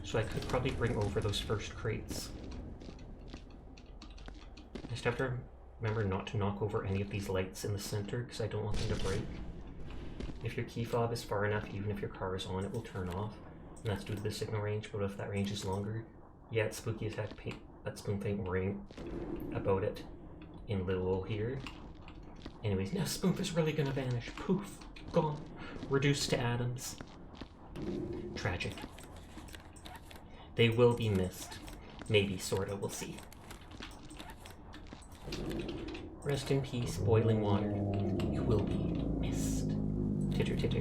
Speaker 1: So I could probably bring over those first crates. I just have to remember not to knock over any of these lights in the center because I don't want them to break. If your key fob is far enough, even if your car is on, it will turn off. And that's due to the signal range, but if that range is longer, yeah, it's spooky as heck. That spoon thing worrying about it in Lil here. Anyways, now Spoof is really gonna vanish. Poof. Gone. Reduced to atoms. Tragic. They will be missed. Maybe, sorta, we'll see. Rest in peace, boiling water. You will be missed. Titter titter.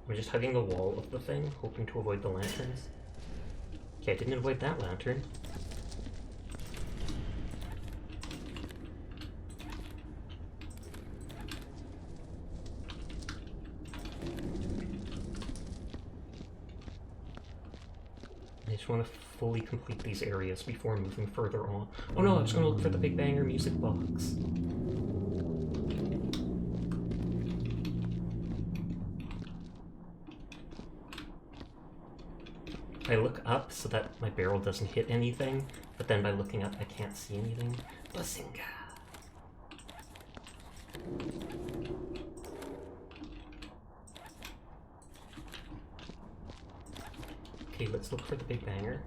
Speaker 1: I'm just hugging the wall of the thing, hoping to avoid the lanterns. Okay, I didn't avoid that lantern. I just want to fully complete these areas before moving further on. Oh no, I was going to look for the Big Banger music box. I look up so that my barrel doesn't hit anything, but then by looking up I can't see anything. Bazinga! Okay, let's look for the Big Banger.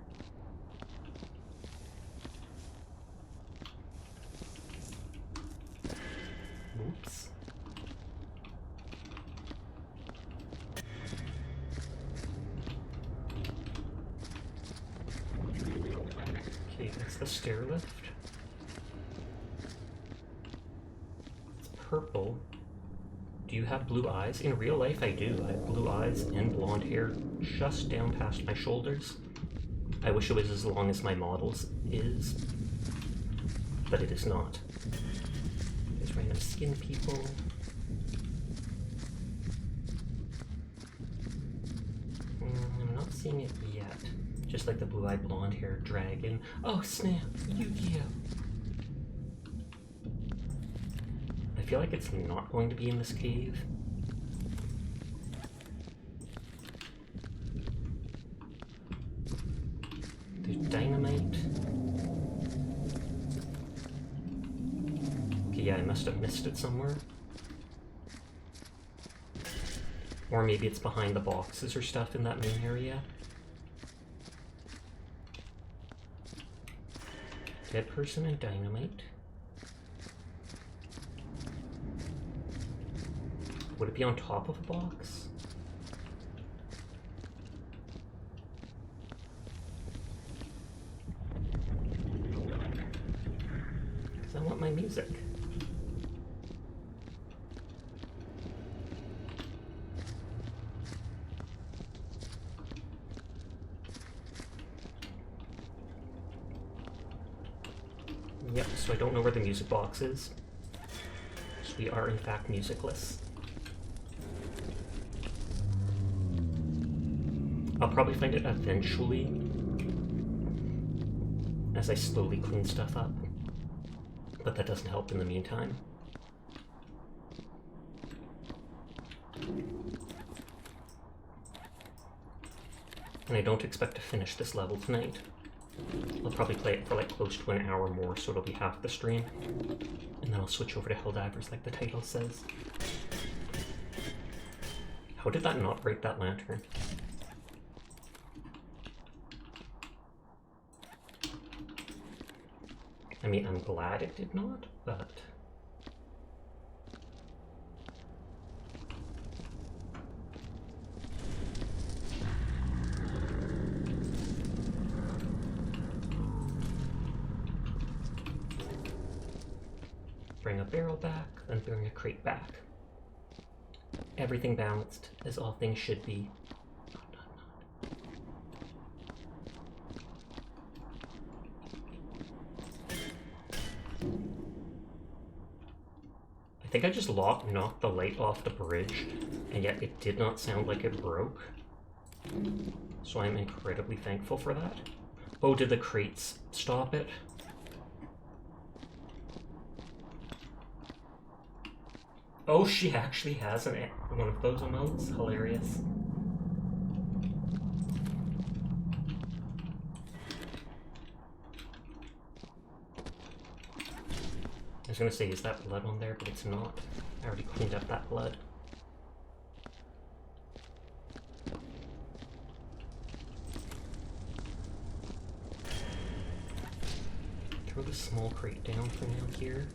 Speaker 1: Oops. Okay, that's the stair lift. It's purple. Do you have blue eyes? In real life, I do. I have blue eyes and blonde hair just down past my shoulders. I wish it was as long as my model's is, but it is not. There's random skin people. I'm not seeing it yet. Just like the blue-eyed blonde-haired dragon. Oh snap! Yu-Gi-Oh! I feel like it's not going to be in this cave. There's dynamite. Okay, yeah, I must have missed it somewhere. Or maybe it's behind the boxes or stuff in that main area. Dead person and dynamite. Would it be on top of a box? Because I want my music. Yep, so I don't know where the music box is. So we are in fact musicless. I'll probably find it eventually, as I slowly clean stuff up, but that doesn't help in the meantime. And I don't expect to finish this level tonight. I'll probably play it for like close to an hour more, so it'll be half the stream. And then I'll switch over to Helldivers like the title says. How did that not break that lantern? I mean, I'm glad it did not, but... Bring a barrel back, then bring a crate back. Everything balanced, as all things should be. I think I just knocked the light off the bridge, and yet it did not sound like it broke. So I'm incredibly thankful for that. Oh, did the crates stop it? Oh, she actually has one of those emotes? Hilarious. I was gonna say, is that blood on there? But it's not. I already cleaned up that blood. throw the small crate down for now here.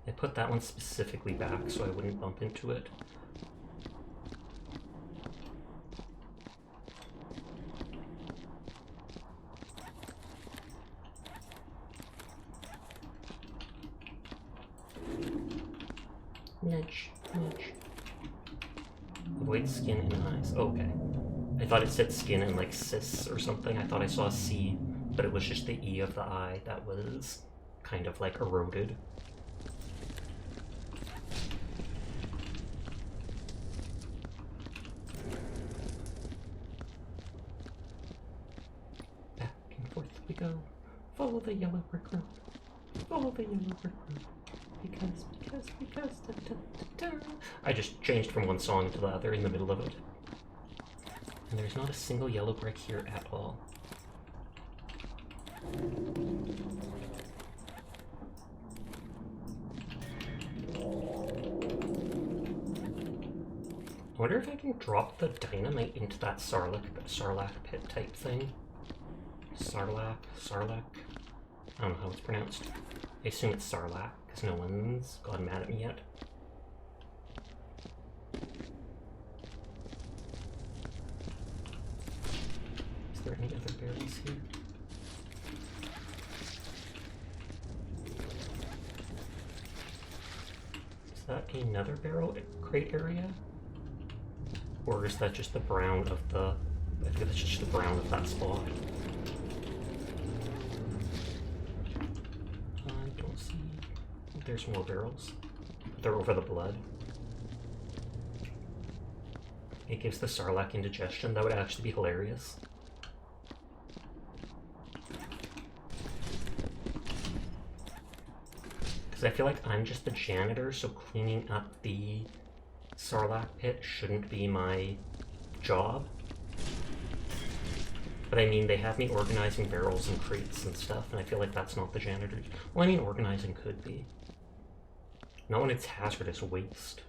Speaker 1: I put that one specifically back so I wouldn't bump into it. Nudge, nudge. Avoid skin and eyes. Oh, okay. I thought it said skin and like cis or something. I thought I saw a C, but it was just the E of the eye that was kind of like eroded. Back and forth we go. Follow the yellow brick road. Follow the yellow brick road. Because, da, da, da. I just changed from one song to the other in the middle of it. And there's not a single yellow brick here at all. I wonder if I can drop the dynamite into that Sarlacc pit type thing. Sarlacc? I don't know how it's pronounced. I assume it's Sarlacc, because no one's gotten mad at me yet. Is there any other berries here? Is that another barrel crate area? Or is that just the brown of the... I think that's just the brown of that spot. I don't see... There's more barrels. They're over the blood. It gives the Sarlacc indigestion. That would actually be hilarious. Because I feel like I'm just the janitor, so cleaning up the Sarlacc pit shouldn't be my job. But I mean, they have me organizing barrels and crates and stuff, and I feel like that's not the janitor's. Well, I mean, organizing could be. Not when it's hazardous waste.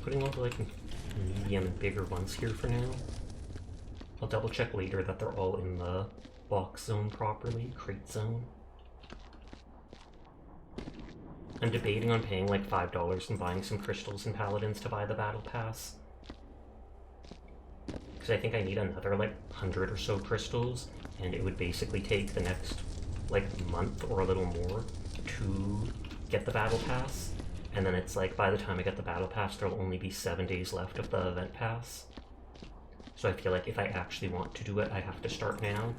Speaker 1: Putting all the like medium and bigger ones here for now. I'll double check later that they're all in the box zone properly, crate zone. I'm debating on paying like $5 and buying some crystals and paladins to buy the battle pass. Because I think I need another like 100 or so crystals, and it would basically take the next like month or a little more to get the battle pass. And then it's like, by the time I get the battle pass, there'll only be 7 days left of the event pass. So I feel like if I actually want to do it, I have to start now.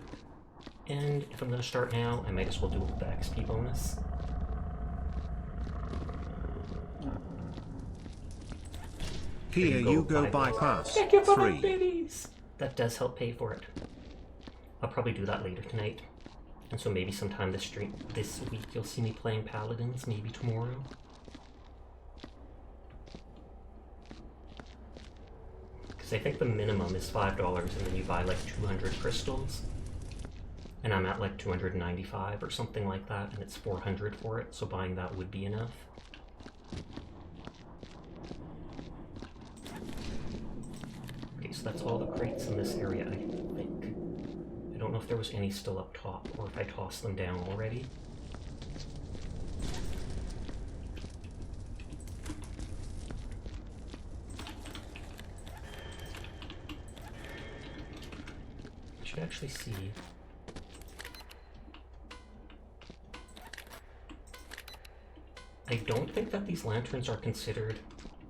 Speaker 1: And if I'm going to start now, I might as well do it with the XP bonus.
Speaker 2: Here you go bypass.
Speaker 1: Thank you for
Speaker 2: 3.
Speaker 1: my babies! That does help pay for it. I'll probably do that later tonight. And so maybe sometime this week you'll see me playing paladins, maybe tomorrow. I think the minimum is $5, and then you buy like 200 crystals. And I'm at like 295 or something like that, and it's 400 for it, so buying that would be enough. Okay, so that's all the crates in this area, I think. I don't know if there was any still up top, or if I tossed them down already. Actually see. I don't think that these lanterns are considered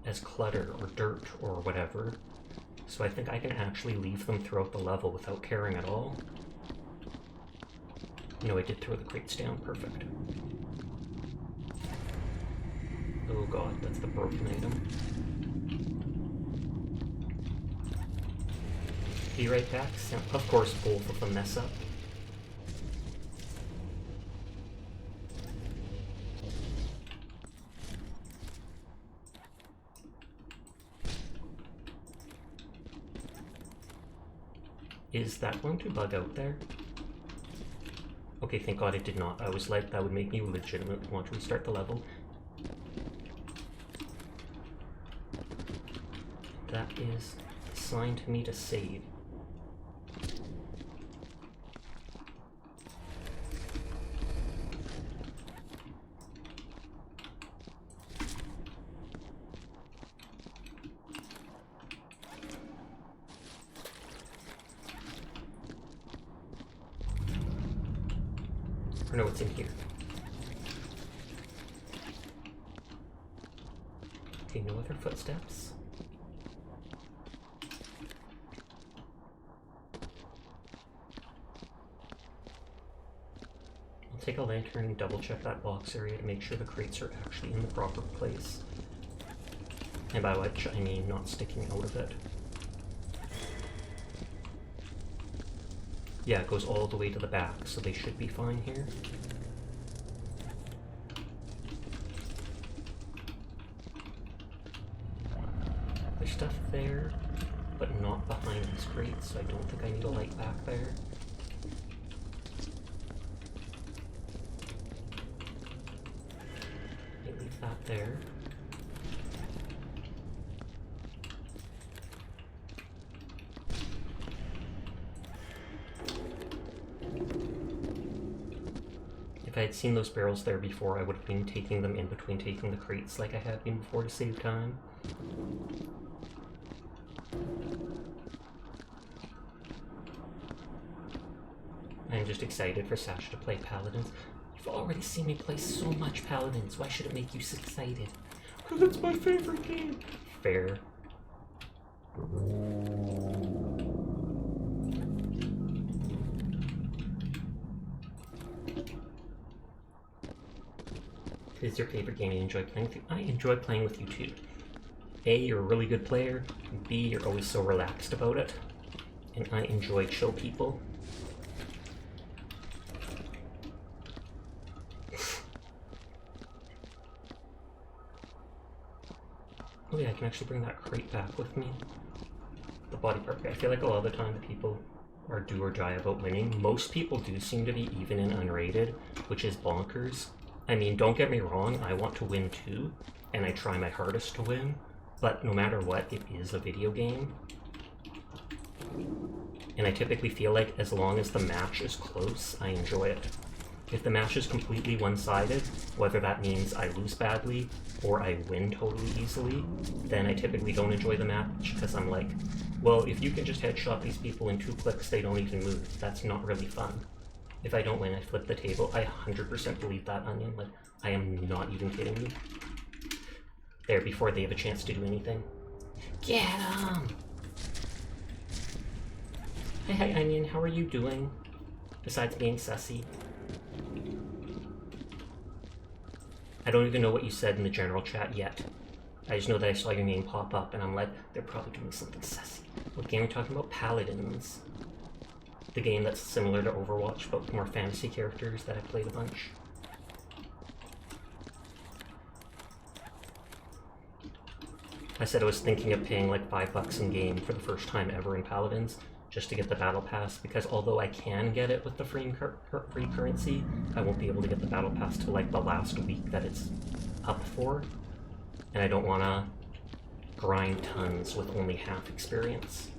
Speaker 1: as clutter or dirt or whatever, so I think I can actually leave them throughout the level without caring at all. No, I did throw the crates down. Perfect. Oh god, that's the broken item. Be right back. Of course, both of them mess up. Is that going to bug out there? Okay, thank God it did not. I was like, that would make me legitimately want to restart the level. That is a sign to me to save. Or no, it's in here. Okay, no other footsteps. I'll take a lantern and double check that box area to make sure the crates are actually in the proper place. And by which I mean not sticking out of it. Yeah, it goes all the way to the back, so they should be fine here. There's stuff there, but not behind these crates, so I don't think I need a light back there. I'll leave that there. If I had seen those barrels there before, I would have been taking them in between taking the crates like I had been before to save time. I'm just excited for Sasha to play Paladins. You've already seen me play so much Paladins. Why should it make you so excited? Because it's my favorite game. Fair. Is your favorite game you enjoy playing with you? I enjoy playing with you too. A, you're a really good player. B, you're always so relaxed about it. And I enjoy chill people. Oh yeah, I can actually bring that crate back with me. The body part. I feel like a lot of the time the people are do or die about winning. Most people do seem to be even and unrated, which is bonkers. I mean, don't get me wrong, I want to win too, and I try my hardest to win, but no matter what, it is a video game. And I typically feel like as long as the match is close, I enjoy it. If the match is completely one-sided, whether that means I lose badly or I win totally easily, then I typically don't enjoy the match because I'm like, well, if you can just headshot these people in 2 clicks, they don't even move. That's not really fun. If I don't win, I flip the table. I 100% believe that, Onion. Like, I am not even kidding you. There, before they have a chance to do anything. Get 'em! Hey, hi, Onion. How are you doing? Besides being sussy. I don't even know what you said in the general chat yet. I just know that I saw your name pop up, and I'm like, they're probably doing something sussy. What game are we talking about? Paladins. The game that's similar to Overwatch, but with more fantasy characters that I played a bunch. I said I was thinking of paying like $5 in game for the first time ever in Paladins, just to get the battle pass, because although I can get it with the free currency, I won't be able to get the battle pass till like the last week that it's up for, and I don't want to grind tons with only half experience.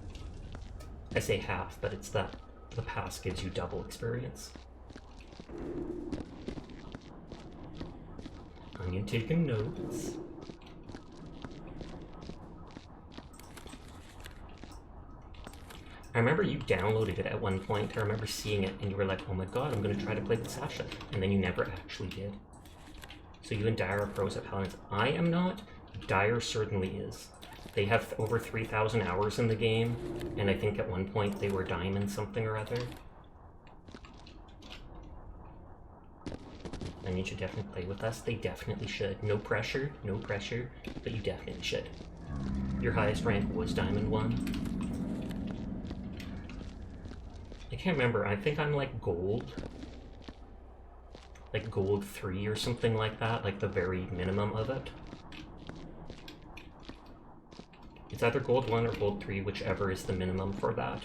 Speaker 1: I say half, but it's that the pass gives you double experience. Onion taking notes. I remember you downloaded it at one point. I remember seeing it and you were like, oh my god, I'm going to try to play with Sasha. And then you never actually did. So you and Dyer are pros at Paladins. I am not. Dyer certainly is. They have over 3,000 hours in the game, and I think at one point they were diamond something or other. And you should definitely play with us. They definitely should. No pressure, but you definitely should. Your highest rank was Diamond 1. I can't remember. I think I'm like gold. Like gold 3 or something like that, like the very minimum of it. It's either gold 1 or gold 3, whichever is the minimum for that.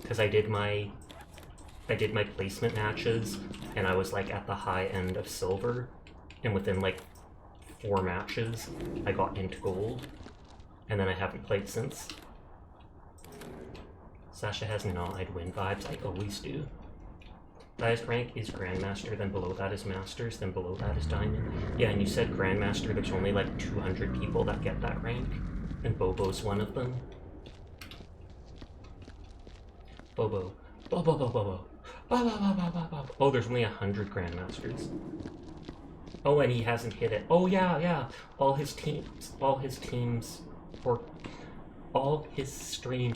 Speaker 1: Because I did my placement matches, and I was like at the high end of silver, and within like 4 matches, I got into gold, and then I haven't played since. Sasha has not, I'd win vibes, I always do. Highest rank is Grandmaster, then below that is Masters, then below that is Diamond. Yeah, and you said Grandmaster, there's only like 200 people that get that rank, and Bobo's one of them. Bobo. Bobo, Bobo, Bobo. Bobo, Bobo, Bobo, Bobo. Oh, there's only 100 Grandmasters. Oh, and he hasn't hit it. Oh, yeah. All his streams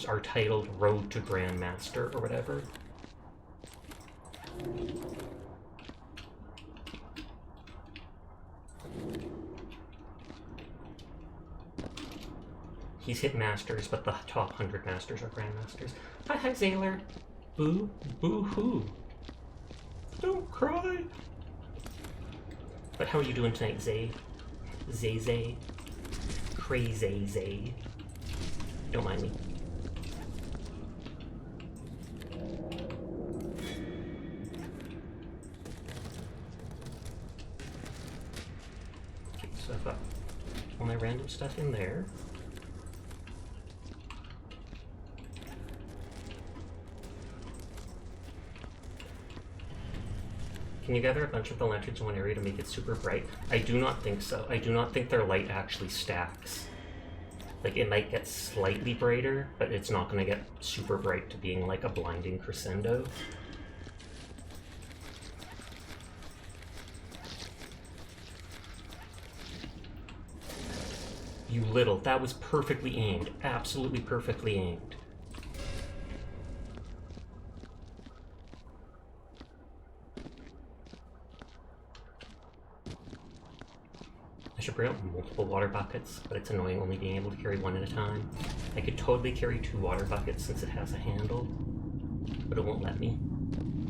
Speaker 1: are titled Road to Grandmaster or whatever. He's hit Masters, but the top 100 Masters are Grandmasters. Hi, Zaylor. Boo-hoo. Don't cry. But how are you doing tonight, Zay? Zay. Crazy Zay. Don't mind me. Okay, so I've got all my random stuff in there. Can you gather a bunch of the lanterns in one area to make it super bright? I do not think so. I do not think their light actually stacks. Like, it might get slightly brighter, but it's not going to get super bright to being like a blinding crescendo. You little. That was perfectly aimed. Absolutely perfectly aimed. I should bring out multiple water buckets, but it's annoying only being able to carry one at a time. I could totally carry 2 water buckets since it has a handle, but it won't let me.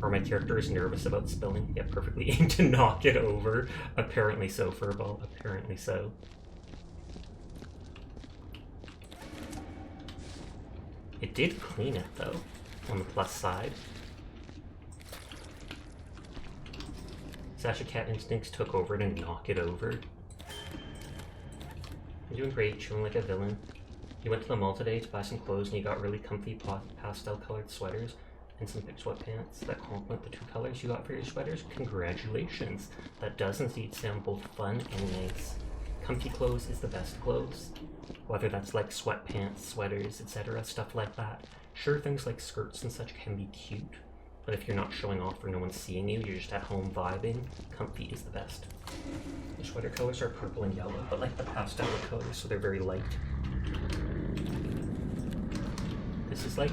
Speaker 1: Or my character is nervous about spilling. Yeah, perfectly aimed to knock it over. Apparently so, Furball. Apparently so. It did clean it, though, on the plus side. Sasha Cat Instincts took over to knock it over. You're doing great, chewing like a villain. You went to the mall today to buy some clothes and you got really comfy pastel-colored sweaters and some big sweatpants that complement the 2 colors you got for your sweaters. Congratulations! That does indeed sound both fun and nice. Comfy clothes is the best clothes. Whether that's like sweatpants, sweaters, etc., stuff like that. Sure, things like skirts and such can be cute, but if you're not showing off or no one's seeing you, you're just at home vibing, comfy is the best. The sweater colors are purple and yellow, but like the pastel colors, so they're very light. This is like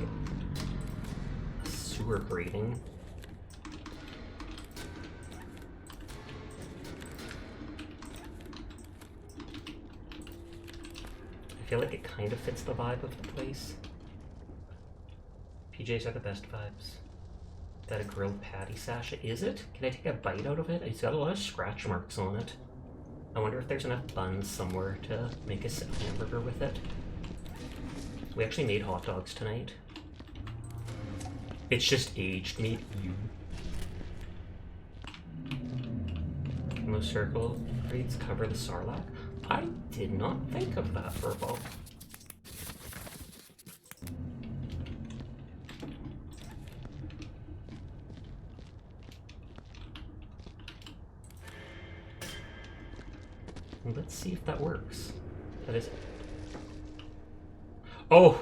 Speaker 1: a sewer grating. I feel like it kind of fits the vibe of the place. PJs are the best vibes. That a grilled patty, Sasha? Is it? Can I take a bite out of it? It's got a lot of scratch marks on it. I wonder if there's enough buns somewhere to make a hamburger with it. We actually made hot dogs tonight. It's just aged meat. And those circle grades cover the sarlacc. I did not think of that, Furball. Let's see if that works. That is... Oh!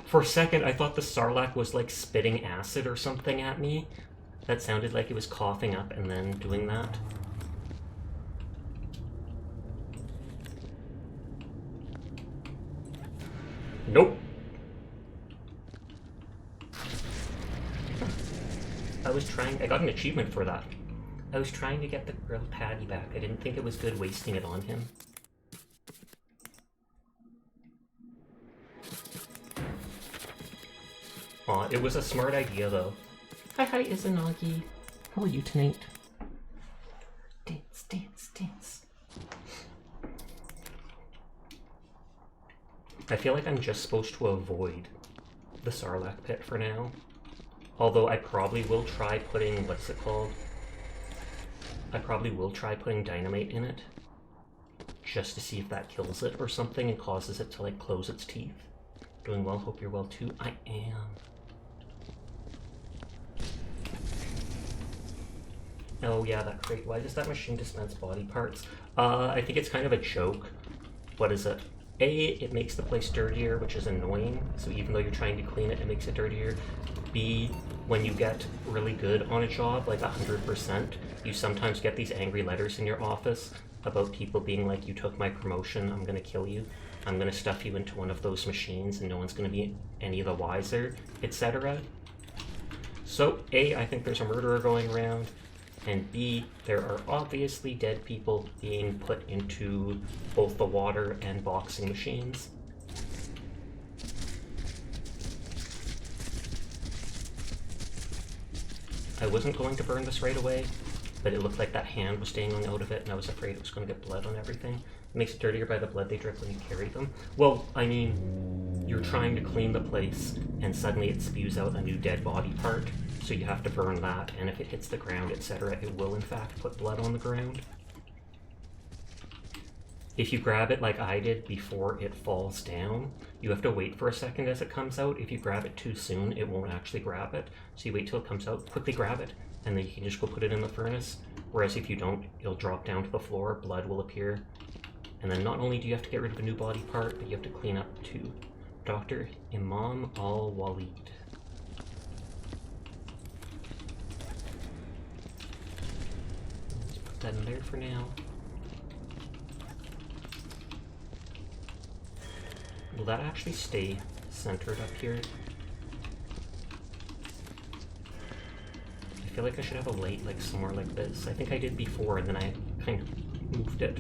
Speaker 1: For a second, I thought the sarlacc was like spitting acid or something at me. That sounded like it was coughing up and then doing that. Nope. I got an achievement for that. I was trying to get the grilled patty back. I didn't think it was good wasting it on him. Aw, it was a smart idea though. Hi, Izanagi. How are you tonight? Dance. I feel like I'm just supposed to avoid the Sarlacc pit for now. Although I probably will try putting, what's it called? I probably will try putting dynamite in it. Just to see if that kills it or something and causes it to like close its teeth. Doing well, hope you're well too. I am. Oh yeah, that crate. Why does that machine dispense body parts? I think it's kind of a joke. What is it? A, it makes the place dirtier, which is annoying. So even though you're trying to clean it, it makes it dirtier. B, when you get really good on a job, like 100%, you sometimes get these angry letters in your office about people being like, you took my promotion, I'm gonna kill you. I'm gonna stuff you into one of those machines and no one's gonna be any the wiser, etc. So A, I think there's a murderer going around. And B, there are obviously dead people being put into both the water and boxing machines. I wasn't going to burn this right away, but it looked like that hand was dangling out of it, and I was afraid it was going to get blood on everything. It makes it dirtier by the blood they drip when you carry them. Well, I mean, you're trying to clean the place, and suddenly it spews out a new dead body part. So you have to burn that, and if it hits the ground, etc., it will in fact put blood on the ground. If you grab it like I did before it falls down, you have to wait for a second as it comes out. If you grab it too soon, it won't actually grab it. So you wait till it comes out, quickly grab it, and then you can just go put it in the furnace. Whereas if you don't, it'll drop down to the floor, blood will appear. And then not only do you have to get rid of a new body part, but you have to clean up too. Dr. Imam Al-Walid. That in there for now. Will that actually stay centered up here? I feel like I should have a light like somewhere like this. I think I did before and then I kind of moved it.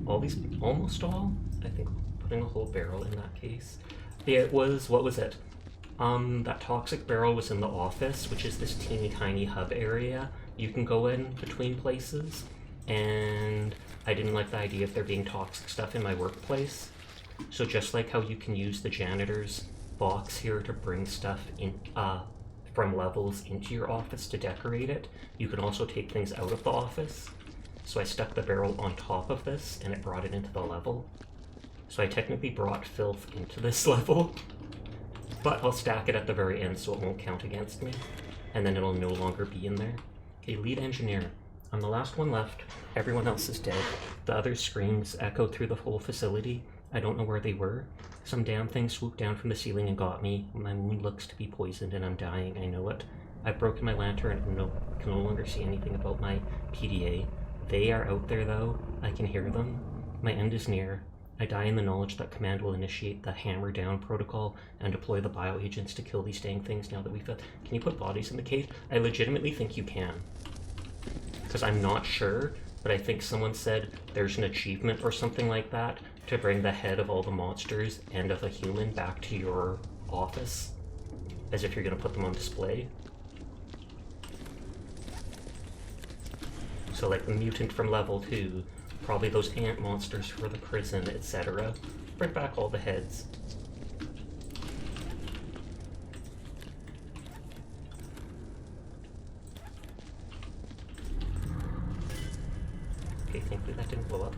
Speaker 1: All these, almost all? I think putting a whole barrel in that case. Yeah, it was, what was it? That toxic barrel was in the office, which is this teeny tiny hub area you can go in between places, and I didn't like the idea of there being toxic stuff in my workplace. So just like how you can use the janitor's box here to bring stuff in from levels into your office to decorate it, you can also take things out of the office. So I stuck the barrel on top of this, and it brought it into the level. So I technically brought filth into this level. But I'll stack it at the very end so it won't count against me, and then it'll no longer be in there. Okay, lead engineer. I'm the last one left. Everyone else is dead. The other screams echoed through the whole facility. I don't know where they were. Some damn thing swooped down from the ceiling and got me. My wound looks to be poisoned and I'm dying, I know it. I've broken my lantern and can no longer see anything about my PDA. They are out there though. I can hear them. My end is near. I die in the knowledge that Command will initiate the hammer down protocol and deploy the bioagents to kill these dang things now that we've got... Can you put bodies in the cave? I legitimately think you can. Because I'm not sure, but I think someone said there's an achievement or something like that to bring the head of all the monsters and of a human back to your office, as if you're going to put them on display. So like the mutant from level 2, probably those ant monsters for the prison, etc. Bring back all the heads. Okay, thankfully that didn't blow up.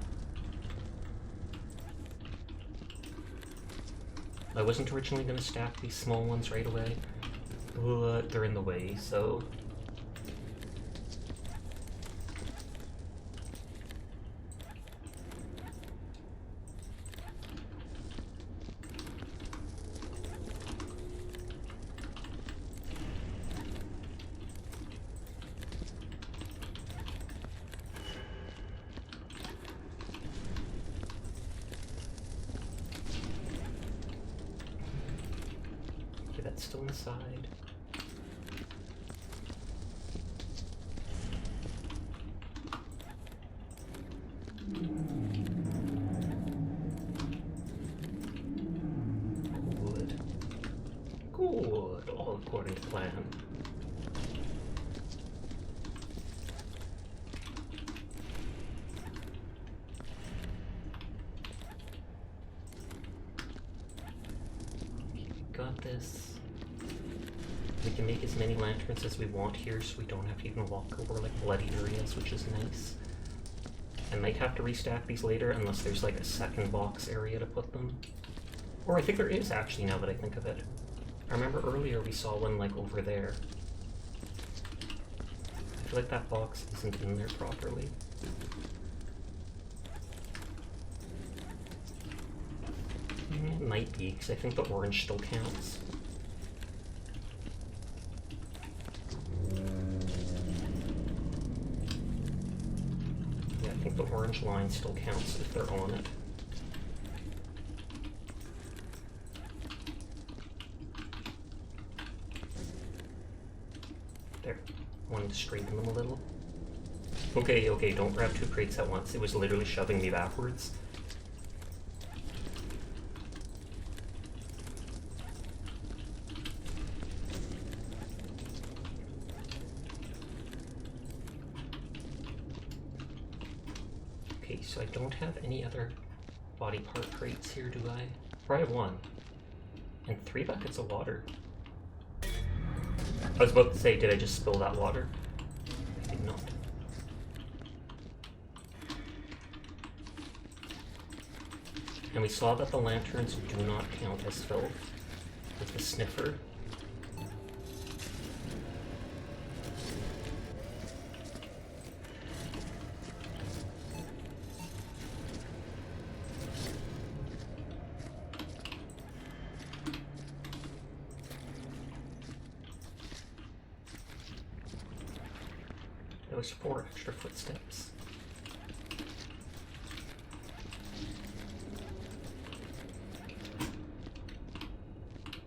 Speaker 1: I wasn't originally going to stack these small ones right away, but they're in the way, so... That's still inside. Good. Good. All according to plan. got this. We can make as many lanterns as we want here, so we don't have to even walk over like bloody areas, which is nice. I might have to restack these later unless there's like a second box area to put them. Or I think there is actually, now that I think of it. I remember earlier we saw one like over there. I feel like that box isn't in there properly. It might be, because I think the orange still counts. Yeah, I think the orange line still counts if they're on it. There. Wanted to straighten them a little. Okay, okay, don't grab 2 crates at once. It was literally shoving me backwards. Okay, so I don't have any other body part crates here, do I? Or I have 1. And 3 buckets of water. I was about to say, did I just spill that water? I did not. And we saw that the lanterns do not count as filled with the sniffer. Those 4 extra footsteps.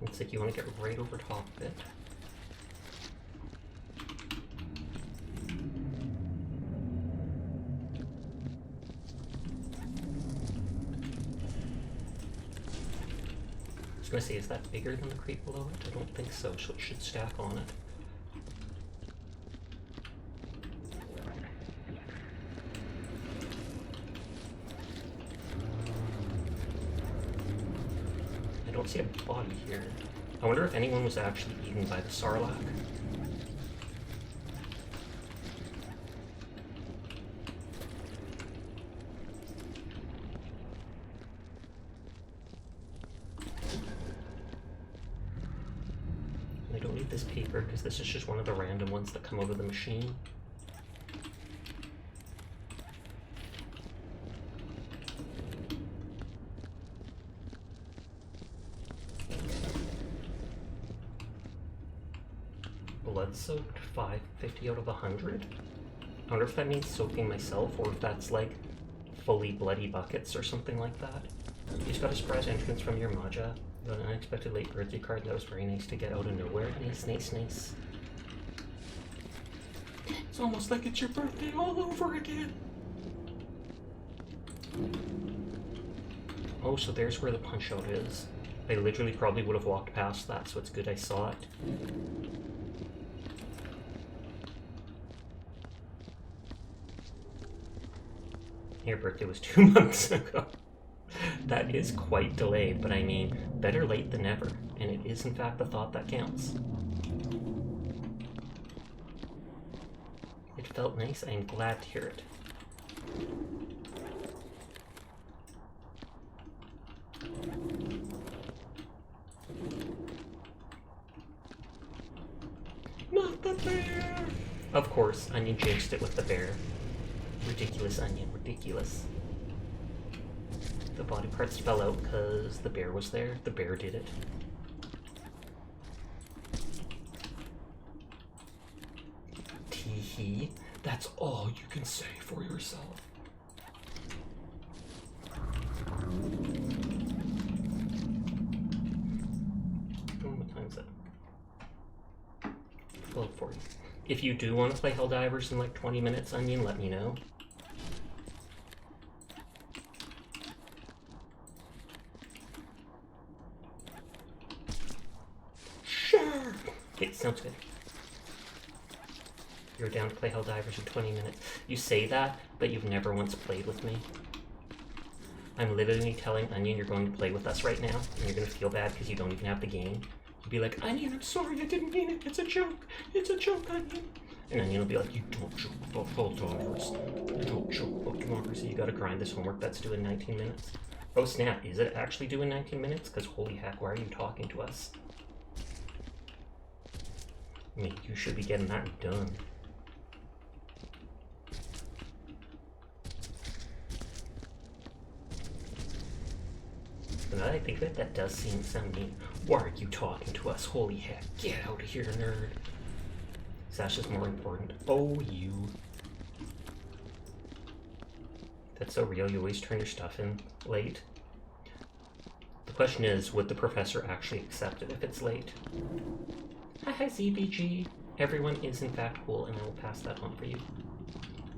Speaker 1: Looks like you want to get right over top of it. I was going to say, is that bigger than the crate below it? I don't think so, so it should stack on it. I don't see a body here. I wonder if anyone was actually eaten by the sarlacc. I don't need this paper because this is just one of the random ones that come out of the machine. Blood soaked 550 out of 100. I wonder if that means soaking myself or if that's like fully bloody buckets or something like that. You just got a surprise entrance from your Maja. You got an unexpected late birthday card that was very nice to get out of nowhere. Nice, nice, nice. It's almost like it's your birthday all over again. Oh, so there's where the punch out is. I literally probably would have walked past that, so it's good I saw it. Your birthday was 2 months ago. That is quite delayed, but I mean, better late than never. And it is in fact the thought that counts. It felt nice. I am glad to hear it. Not the bear! Of course, Onion jinxed it with the bear. Ridiculous, Onion, ridiculous. The body parts fell out because the bear was there. The bear did it. Tee-hee. That's all you can say for yourself. What time is it? 12:40. If you do want to play Helldivers in like 20 minutes, Onion, let me know. Sure! Okay, sounds good. You're down to play Helldivers in 20 minutes. You say that, but you've never once played with me. I'm literally telling Onion you're going to play with us right now, and you're going to feel bad because you don't even have the game. You'll be like, Onion, I'm sorry, I didn't mean it. It's a joke. It's a joke, Onion. And Onion will be like, you don't joke about Helldivers. You don't joke about democracy. You gotta grind this homework that's due in 19 minutes. Oh snap, is it actually due in 19 minutes? Because holy heck, why are you talking to us? I mean, you should be getting that done. Now that I think of it, that does sound mean. Why are you talking to us? Holy heck, get out of here, nerd. That's just more important. Oh, you. That's so real, you always turn your stuff in late. The question is, would the professor actually accept it if it's late? Hi, ZBG. Everyone is in fact cool, and I will pass that on for you.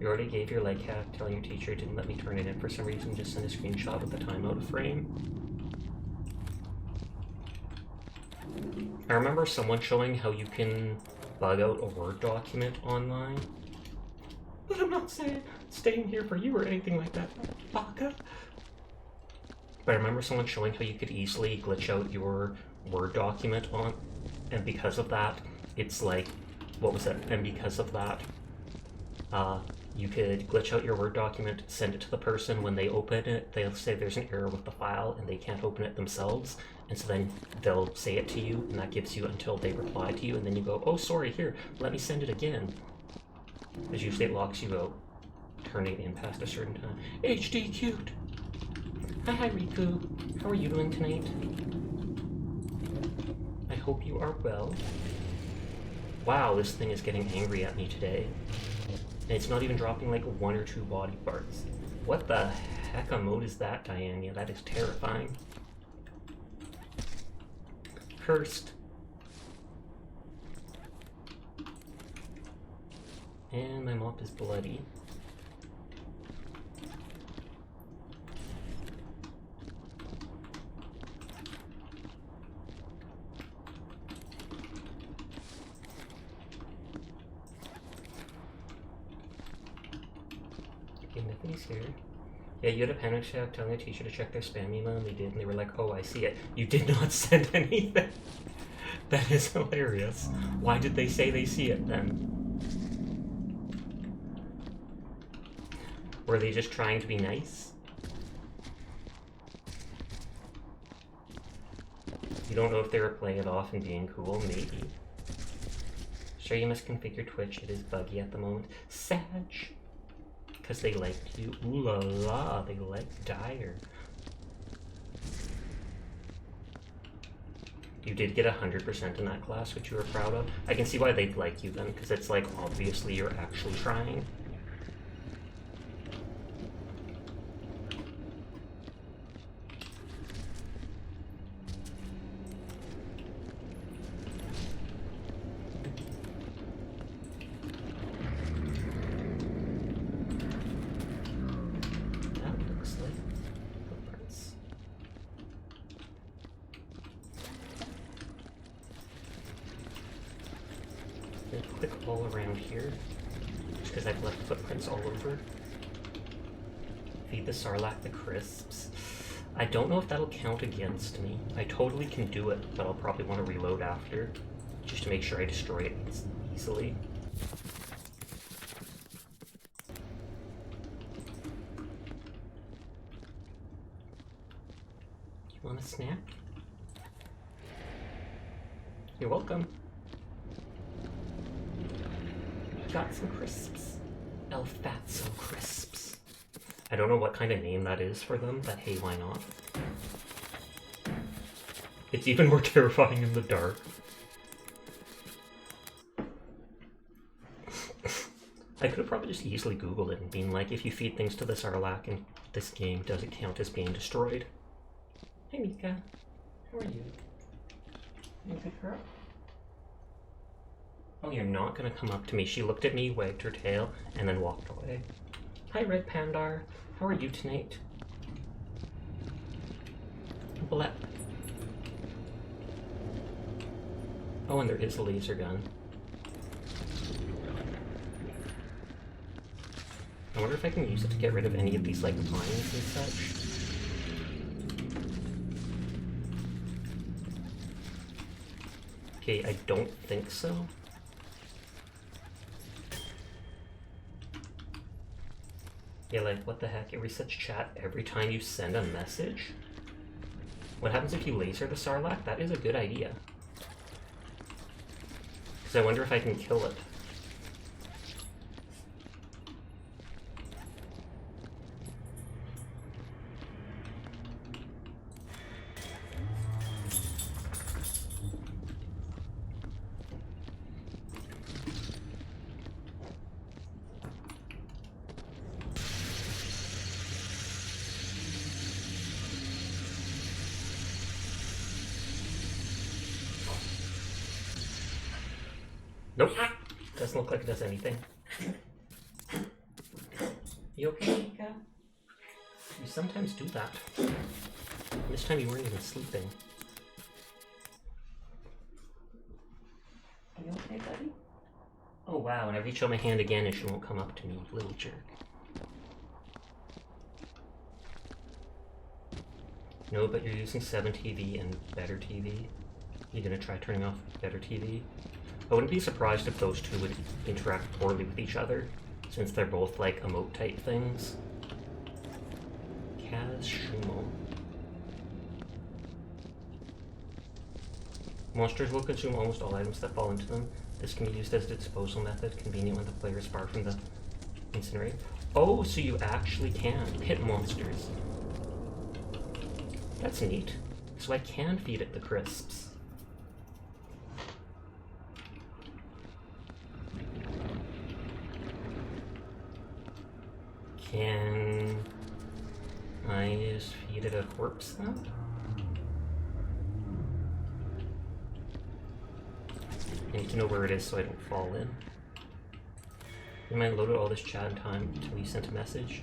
Speaker 1: You already gave your leg hack, telling your teacher it didn't let me turn it in for some reason, just send a screenshot with the time out of frame. I remember someone showing how you can bug out a Word document online. But I'm not staying here for you or anything like that, baka. But I remember someone showing how you could easily glitch out your Word document on, and because of that, it's like, what was it? And because of that, you could glitch out your Word document, send it to the person. When they open it, they'll say there's an error with the file and they can't open it themselves. And so then they'll say it to you, and that gives you until they reply to you, and then you go, oh, sorry, here, let me send it again. Because usually it locks you out, turning in past a certain time. HD cute! Hi, Riku. How are you doing tonight? I hope you are well. Wow, this thing is getting angry at me today. And it's not even dropping like 1 or 2 body parts. What the heck a mode is that, Diana? That is terrifying. Cursed. And my mop is bloody. Okay, nothing's here. Yeah, you had a panic attack telling the teacher to check their spam email, and they did, and they were like, oh, I see it. You did not send anything. That is hilarious. Why did they say they see it then? Were they just trying to be nice? You don't know if they were playing it off and being cool? Maybe. Sure, you must configure Twitch. It is buggy at the moment. Sag! Because they liked you. Ooh la la, they like Dyer. You did get 100% in that class, which you were proud of. I can see why they'd like you then, because it's like, obviously you're actually trying. Click all around here, because I've left footprints all over. Feed the Sarlacc the crisps. I don't know if that'll count against me. I totally can do it, but I'll probably want to reload after, just to make sure I destroy it easily. You want a snack? You're welcome. Got some crisps. El Fatso crisps. I don't know what kind of name that is for them, but hey, why not? It's even more terrifying in the dark. I could have probably just easily Googled it and been like, if you feed things to the Sarlacc in this game, does it count as being destroyed? Hey Mika, how are you? You a good girl? Oh, you're not gonna come up to me. She looked at me, wagged her tail, and then walked away. Hi, Red Pandar. How are you tonight? Blep. Oh, and there is a laser gun. I wonder if I can use it to get rid of any of these, like, mines and such. Okay, I don't think so. Yeah, like, what the heck? It resets chat every time you send a message? What happens if you laser the Sarlacc? That is a good idea. Because I wonder if I can kill it. Nope. Doesn't look like it does anything. You okay, Mika? You sometimes do that. This time you weren't even sleeping. Are you okay, buddy? Oh wow, and I reach out my hand again and she won't come up to me, little jerk. No, but you're using 7TV and Better TV. You gonna try turning off Better TV? I wouldn't be surprised if those two would interact poorly with each other, since they're both like emote type things. Kaz Shumo. Monsters will consume almost all items that fall into them. This can be used as a disposal method, convenient when the player is far from the incinerator. Oh, so you actually can hit monsters. That's neat. So I can feed it the crisps. Can I just feed it a corpse then? I need to know where it is so I don't fall in. You might load all this chat in time until you sent a message.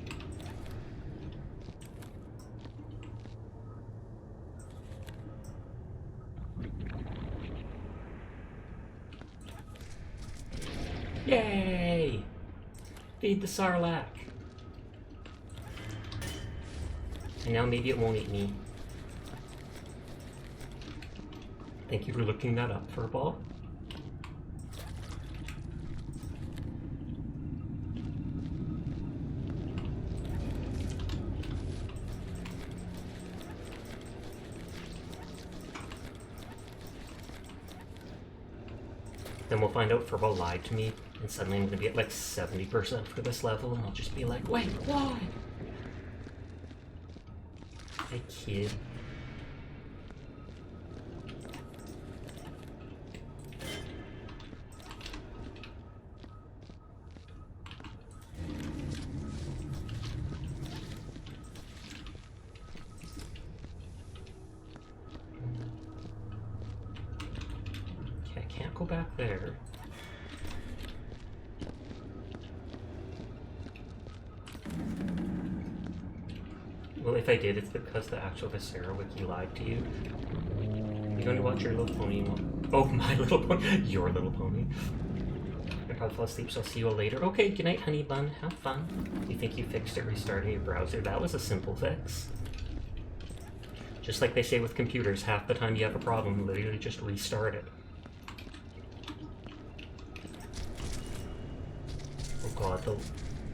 Speaker 1: Yay! Feed the Sarlacc! And now maybe it won't eat me. Thank you for looking that up, Furball. Then we'll find out Furball lied to me, and suddenly I'm gonna be at like 70% for this level, and I'll just be like, wait, why? Hey, kid. Okay, I can't go back there. Well, if I did, it's because the actual Viscera wiki lied to you. You're going to watch Your Little Pony. Oh, My Little Pony. Your Little Pony. I probably fall asleep, so I'll see you all later. Okay, good night, honey bun. Have fun. You think you fixed it restarting your browser? That was a simple fix. Just like they say with computers, half the time you have a problem, literally just restart it. Oh god,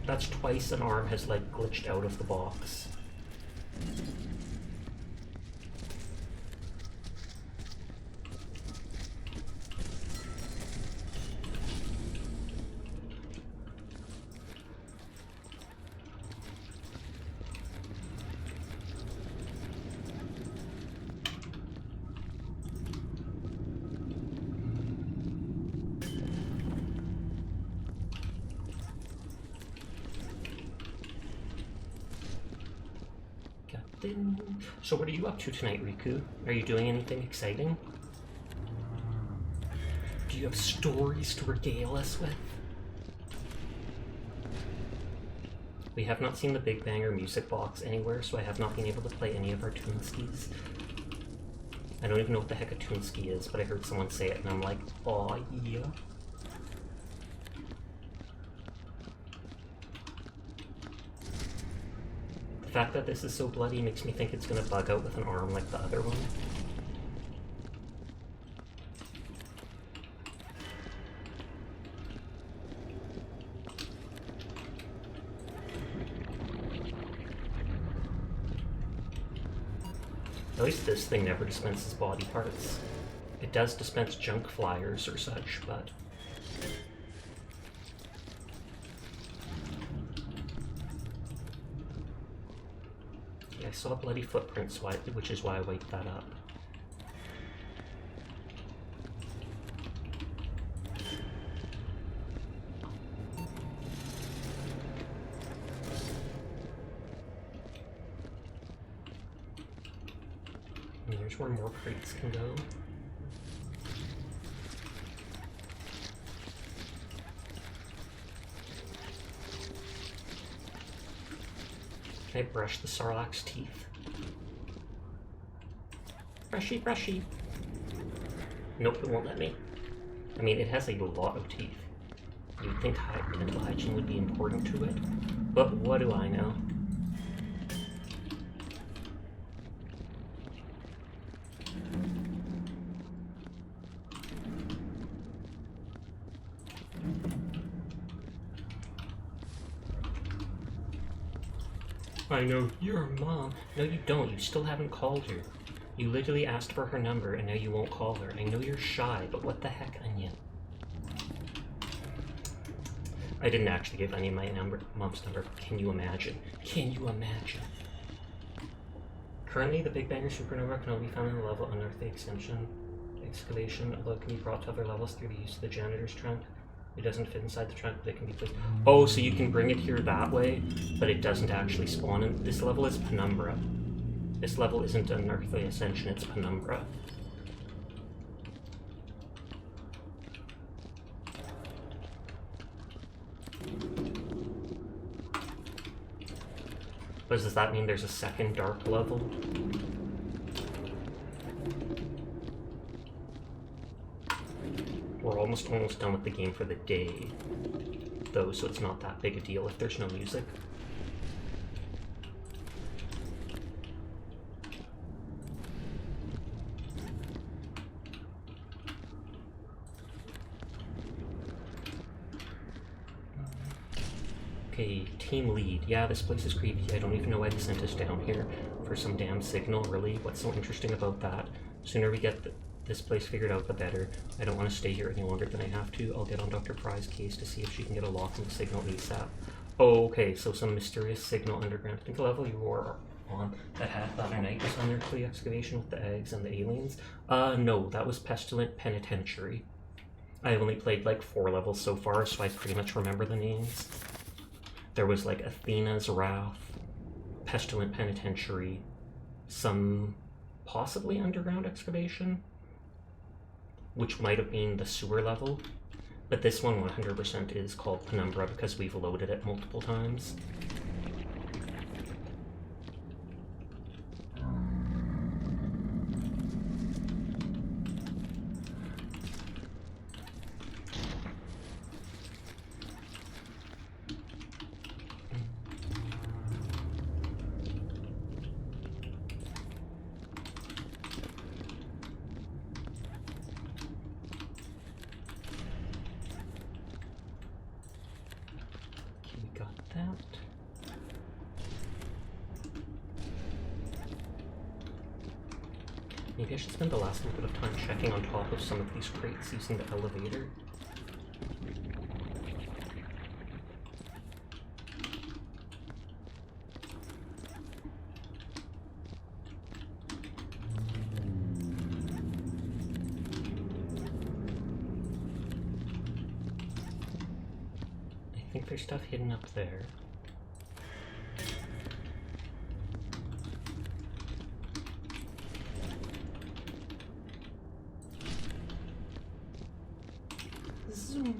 Speaker 1: that's twice an arm has like glitched out of the box. So what are you up to tonight, Riku? Are you doing anything exciting? Do you have stories to regale us with? We have not seen the Big Banger music box anywhere, so I have not been able to play any of our Toonskis. I don't even know what the heck a Toonski is, but I heard someone say it and I'm like, aw, yeah. The fact that this is so bloody makes me think it's gonna bug out with an arm like the other one. At least this thing never dispenses body parts. It does dispense junk flyers or such, but... Yeah, I saw bloody footprints, which is why I wiped that up. And here's where more crates can go. Can I brush the Sarlacc's teeth? Brushy, brushy. Nope, it won't let me. I mean, it has a lot of teeth. You'd think dental hygiene would be important to it, but what do I know? I know your mom. No, you don't. You still haven't called her. You literally asked for her number, and now you won't call her. I know you're shy, but what the heck, Onion? I didn't actually give Onion my mom's number. Can you imagine? Can you imagine? Currently, the Big Banger Supernova can only be found in the level unearthed extension excavation, although it can be brought to other levels through the use of the janitor's trunk. It doesn't fit inside the trunk, but it can be placed. Oh, so you can bring it here that way, but it doesn't actually spawn in. This level is Penumbra. This level isn't Unearthly Ascension, it's Penumbra. But does that mean there's a second dark level? We're almost done with the game for the day, though, so it's not that big a deal if there's no music. Okay, team lead. Yeah, this place is creepy. I don't even know why they sent us down here for some damn signal, really. What's so interesting about that? The sooner we get this place figured out, the better. I don't want to stay here any longer than I have to. I'll get on Dr. Pry's case to see if she can get a lock on the signal ASAP. Oh, okay, so some mysterious signal underground. I think the level you were on that had the other night was unearthly excavation with the eggs and the aliens. No, that was Pestilent Penitentiary. I only played like 4 levels so far, so I pretty much remember the names. There was like Athena's Wrath, Pestilent Penitentiary, some possibly underground excavation, which might have been the sewer level, but this one 100% is called Penumbra because we've loaded it multiple times. Maybe I should spend the last little bit of time checking on top of some of these crates using the elevator. I think there's stuff hidden up there. Zoom.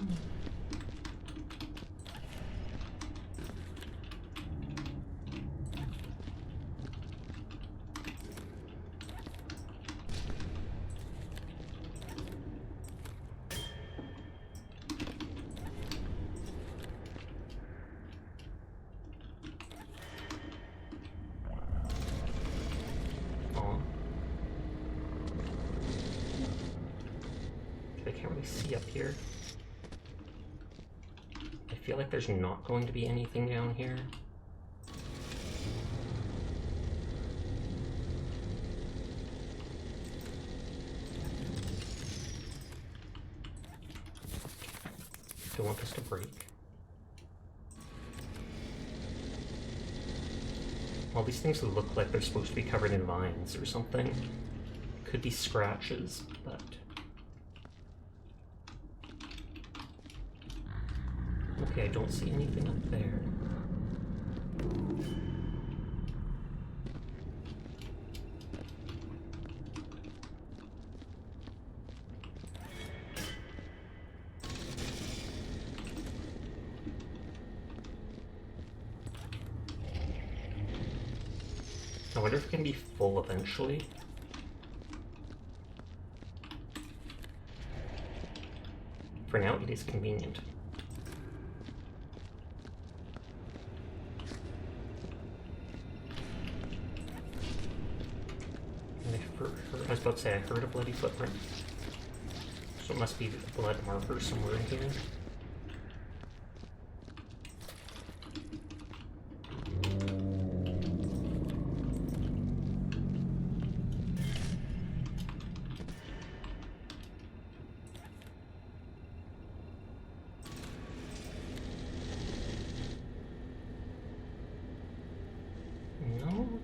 Speaker 1: I can't really see up here. I feel like there's not going to be anything down here. do I want this to break? All these things look like they're supposed to be covered in vines or something. Could be scratches, but... Okay, I don't see anything up there. I wonder if it can be full eventually. For now, it is convenient. And I was about to say, I heard a bloody footprint. So it must be a blood marker somewhere in here.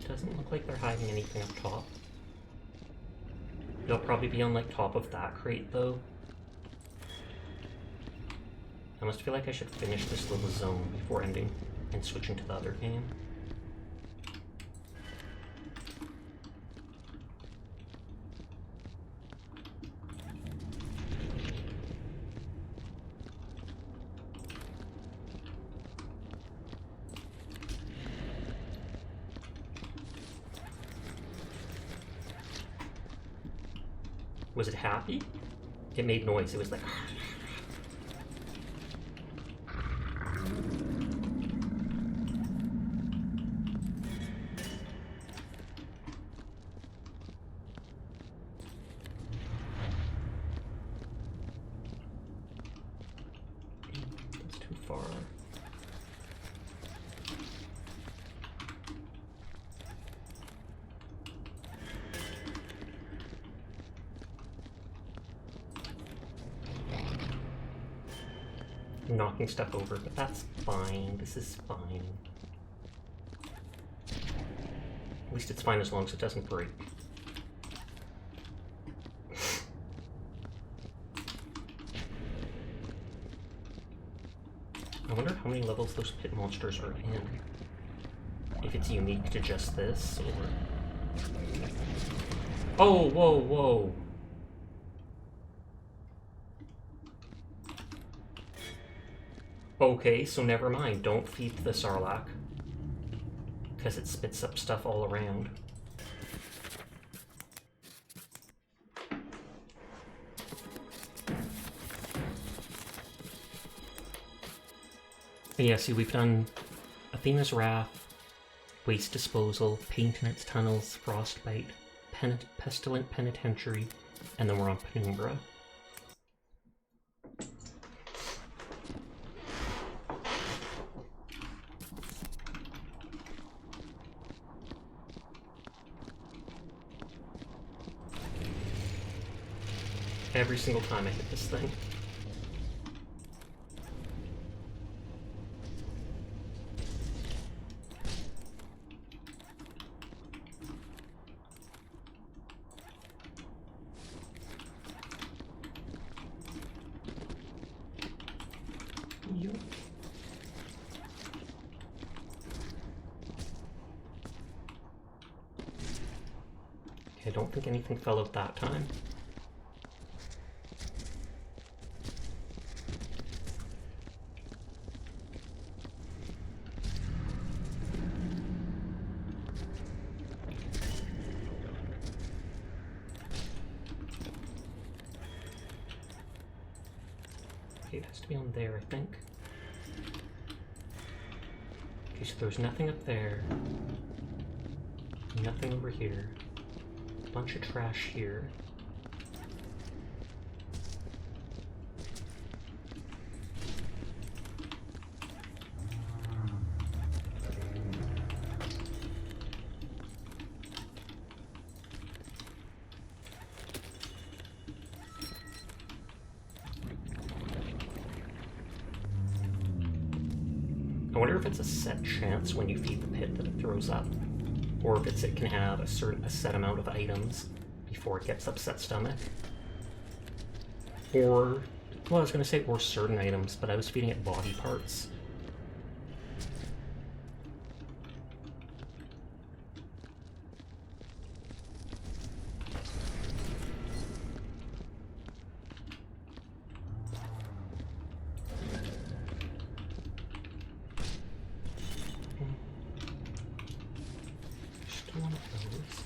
Speaker 1: Doesn't look like they're hiding anything up top. They'll probably be on like top of that crate though. I must feel like I should finish this little zone before ending and switching to the other game. Was it happy? It made noise. It was like... That's too far. Knocking stuff over, but that's fine. This is fine. At least it's fine as long as it doesn't break. I wonder how many levels those pit monsters are in. If it's unique to just this, or... Oh, whoa, whoa! Okay, so never mind. Don't feed the Sarlacc. Because it spits up stuff all around. And yeah, see, we've done Athena's Wrath, Waste Disposal, Paint in its Tunnels, Frostbite, Pestilent Penitentiary, and then we're on Penumbra. Every single time I hit this thing. Yep. Okay, I don't think anything fell out that time. It has to be on there, I think. Okay, so there's nothing up there. Nothing over here. A bunch of trash here. if it's a set chance when you feed the pit that it throws up, or if it can have a set amount of items before it gets upset stomach. Or, well, I was gonna say or certain items, but I was feeding it body parts. Still one of those.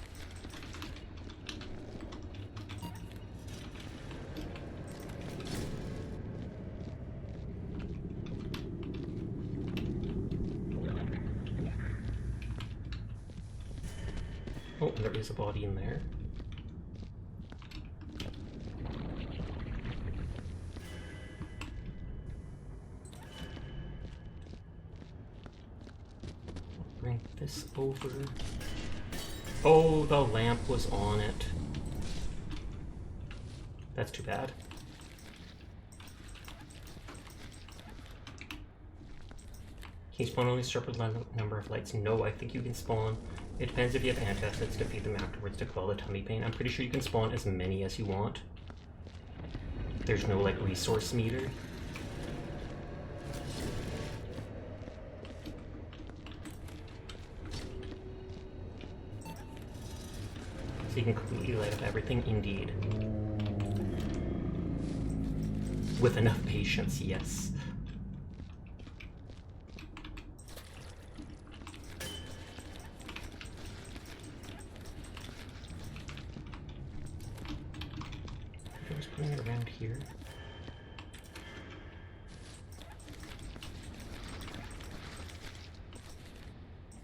Speaker 1: Oh, and there is a body in there. Bring this over. Oh, the lamp was on it. That's too bad. Can you spawn only a certain number of lights? No, I think you can spawn. It depends if you have antacids to feed them afterwards to quell the tummy pain. I'm pretty sure you can spawn as many as you want. There's no, like, resource meter. So you can completely light up everything, indeed. With enough patience, yes. I'm just putting it around here.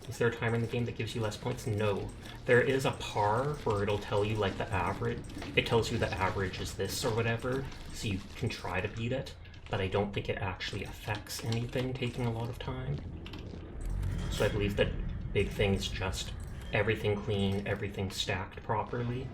Speaker 1: Is there a timer in the game that gives you less points? No. There is a par where it'll tell you, like, the average. It tells you the average is this or whatever, so you can try to beat it, but I don't think it actually affects anything taking a lot of time. So I believe that big thing is just everything clean, everything stacked properly.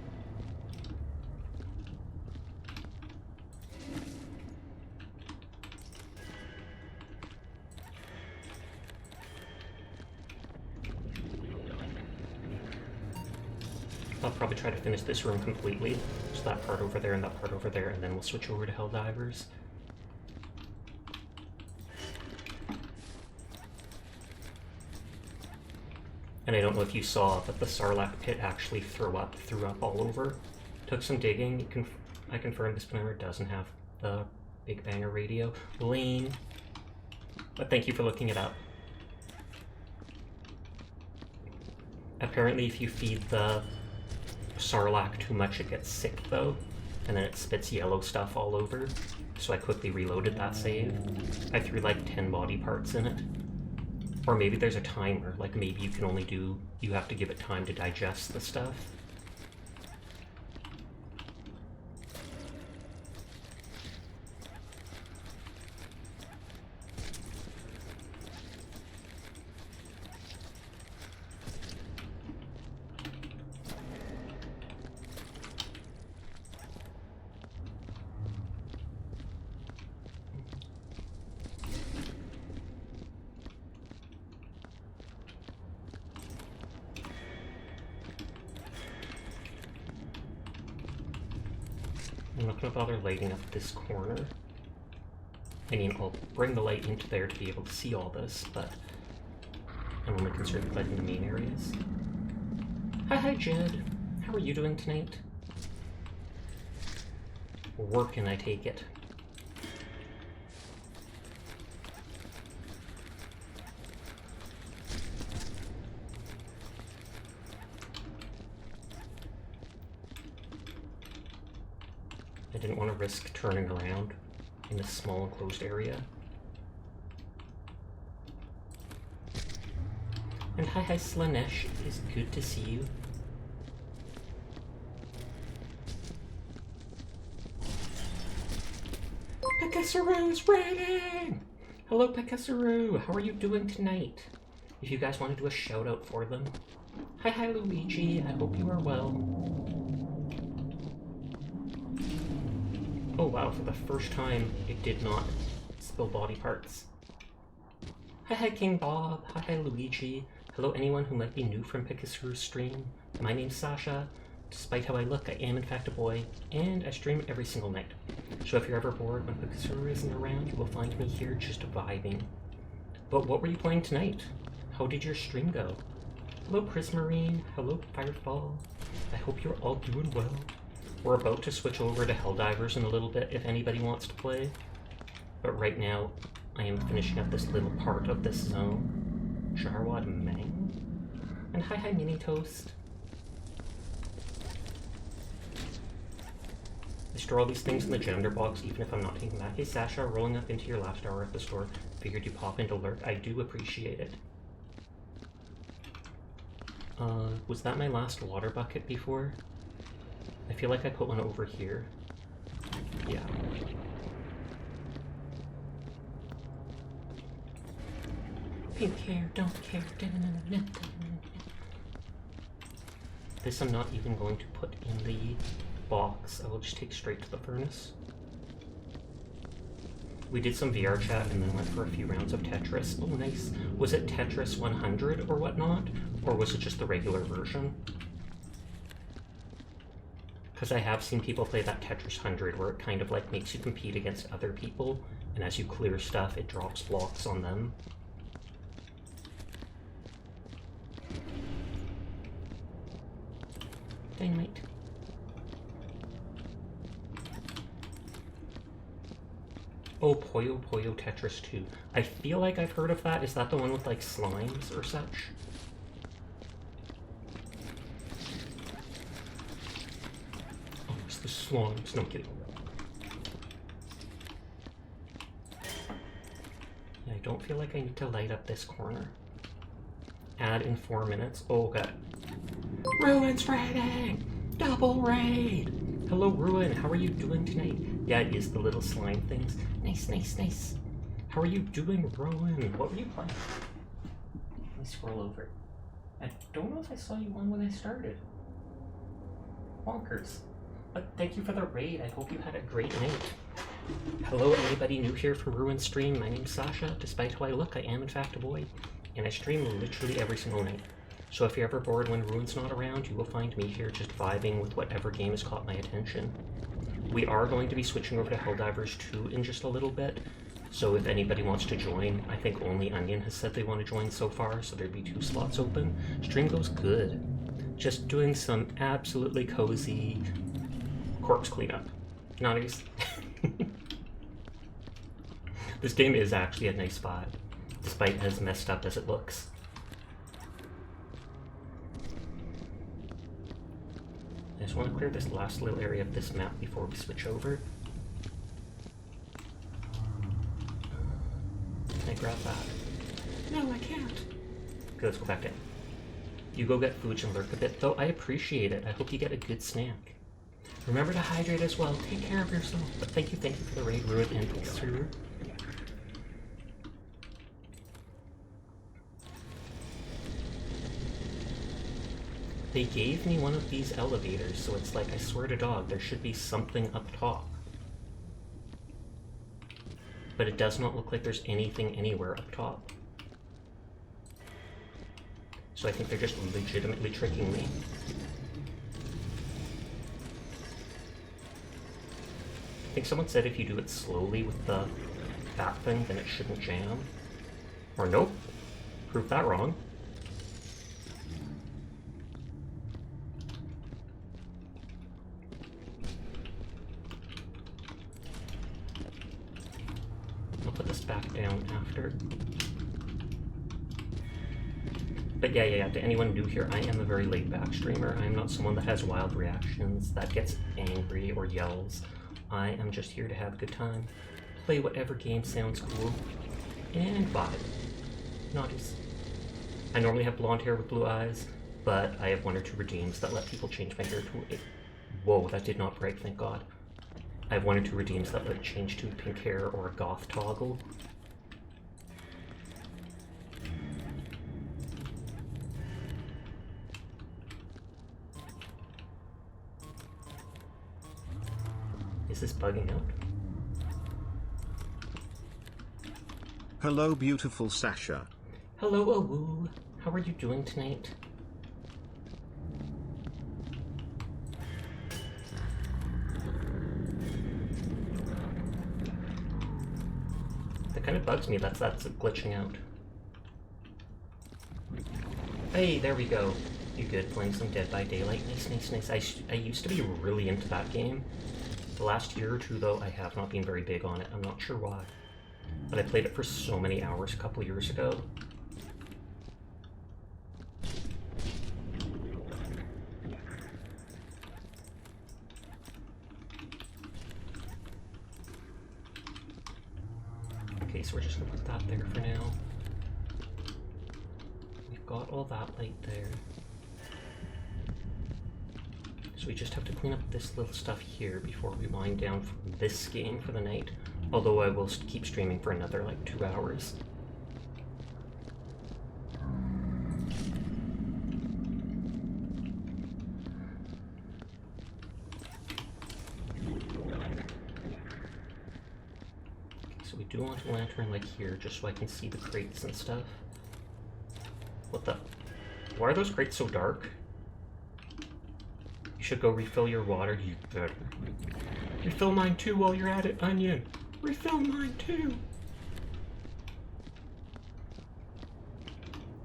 Speaker 1: I'll probably try to finish this room completely. So that part over there and that part over there, and then we'll switch over to Helldivers. And I don't know if you saw, but the Sarlacc pit actually threw up all over. Took some digging. I confirmed this planner doesn't have the Big Banger radio. Lame. But thank you for looking it up. Apparently if you feed the Sarlacc too much, it gets sick though, and then it spits yellow stuff all over. So I quickly reloaded that save. I threw like 10 body parts in it. Or maybe there's a timer, like maybe you can only do, you have to give it time to digest the stuff. I'm not going to bother lighting up this corner. I mean, I'll bring the light into there to be able to see all this, but I'm only concerned with lighting the main areas. Hi, Jed. How are you doing tonight? Working, I take it. I didn't want to risk turning around in this small enclosed area. And hi Slanesh, it is good to see you. Pekasaru's raiding! Hello Pekasaru, how are you doing tonight? If you guys want to do a shout out for them. Hi Luigi, I hope you are well. Oh wow, for the first time, it did not spill body parts. Hi King Bob, hi Luigi. Hello anyone who might be new from Pikasuru's stream. My name's Sasha. Despite how I look, I am in fact a boy, and I stream every single night. So if you're ever bored when Pikasuru isn't around, you will find me here just vibing. But what were you playing tonight? How did your stream go? Hello Prismarine, hello Firefall. I hope you're all doing well. We're about to switch over to Helldivers in a little bit if anybody wants to play. But right now, I am finishing up this little part of this zone. Jarwad Mang? And hi Mini Toast. I store all these things in the gender box even if I'm not taking them back. Hey Sasha, rolling up into your last hour at the store. Figured you pop in to lurk. I do appreciate it. Was that my last water bucket before? I feel like I put one over here. Yeah. Pink hair, don't care. This I'm not even going to put in the box. I will just take straight to the furnace. We did some VR chat and then went for a few rounds of Tetris. Oh, nice. Was it Tetris 100 or whatnot? Or was it just the regular version? Because I have seen people play that Tetris 100 where it kind of like makes you compete against other people, and as you clear stuff, it drops blocks on them. Dynamite. Oh, Puyo Puyo Tetris 2. I feel like I've heard of that. Is that the one with like slimes or such? Oh, it's the slimes. No, I'm kidding. Yeah, I don't feel like I need to light up this corner. Add in 4 minutes. Oh, God. Ruin's raiding! Double raid! Hello, Ruin. How are you doing tonight? Yeah, it is the little slime things. Nice, nice, nice. How are you doing, Rowan? What were you playing? Let me scroll over. I don't know if I saw you on when I started. Bonkers. But thank you for the raid. I hope you had a great night. Hello, anybody new here from Ruin's stream? My name's Sasha. Despite how I look, I am in fact a boy. And I stream literally every single night. So if you're ever bored when Ruin's not around, you will find me here just vibing with whatever game has caught my attention. We are going to be switching over to Helldivers 2 in just a little bit, so if anybody wants to join, I think only Onion has said they want to join so far, so there'd be 2 slots open. Stream goes good. Just doing some absolutely cozy corpse cleanup. Nice. This game is actually a nice vibe, despite as messed up as it looks. I just want to clear this last little area of this map before we switch over. Can I grab that? No, I can't. Okay, let's go back in. You go get food and lurk a bit, though I appreciate it. I hope you get a good snack. Remember to hydrate as well. Take care of yourself. But thank you for the raid, Ruin and Pixar. They gave me one of these elevators, so it's like, I swear to God, there should be something up top. But it does not look like there's anything anywhere up top. So I think they're just legitimately tricking me. I think someone said if you do it slowly with the that thing, then it shouldn't jam. Or nope, proved that wrong. I'll put this back down after. But yeah, to anyone new here, I am a very laid-back streamer. I am not someone that has wild reactions, that gets angry or yells. I am just here to have a good time, play whatever game sounds cool, and vibe. Nice. I normally have blonde hair with blue eyes, but I have 1 or 2 redeems that let people change my hair to a... Whoa, that did not break, thank God. I have 1 or 2 redeems that let it change to pink hair or a goth toggle. Is this bugging out?
Speaker 2: Hello, beautiful Sasha.
Speaker 1: Hello, Awoo. How are you doing tonight? That kind of bugs me. That's glitching out. Hey, there we go. You good? Playing some Dead by Daylight. Nice, nice, nice. I used to be really into that game. The last year or two, though, I have not been very big on it. I'm not sure why. But I played it for so many hours a couple years ago. Okay, so we're just gonna put that there for now. We've got all that light there. So we just have to clean up this little stuff here before we wind down from this game for the night. Although I will keep streaming for another like 2 hours. So we do want a lantern like here just so I can see the crates and stuff. What the? Why are those crates so dark? You should go refill your water, you better. Refill mine too while you're at it, Onion. Refill mine too.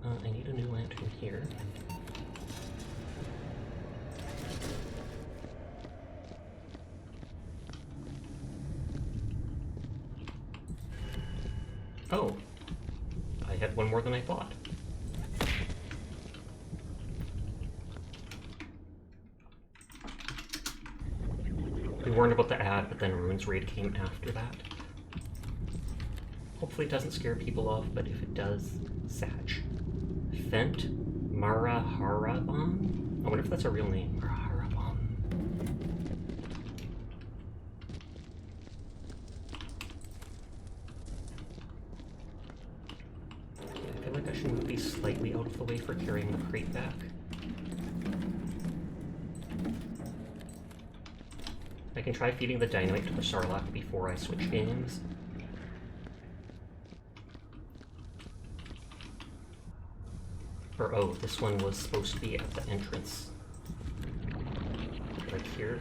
Speaker 1: I need a new lantern here. Oh, I had one more than I thought. We warned about the ad, but then Ruins Raid came after that. Hopefully it doesn't scare people off, but if it does, Satch. Fent Maraharaban? I wonder if that's a real name. Maraharaban. I feel like I should move these slightly out of the way for carrying the crate back. I can try feeding the dynamite to the Sarlacc before I switch games. Or, oh, this one was supposed to be at the entrance. Right here.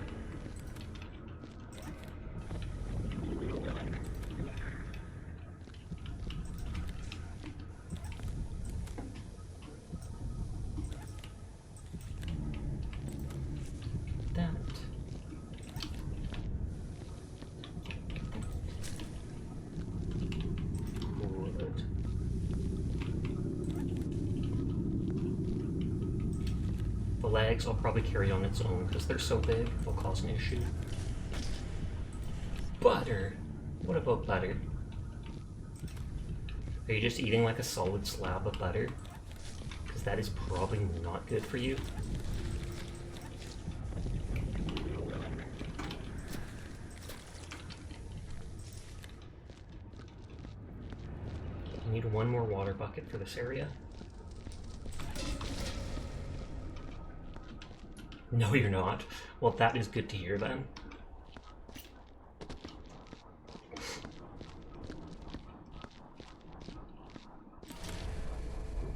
Speaker 1: That. Good. The legs I'll probably carry on its own because they're so big, they'll cause an issue. Butter! What about butter? Are you just eating like a solid slab of butter? Because that is probably not good for you. I need one more water bucket for this area. No, you're not. Well, that is good to hear then.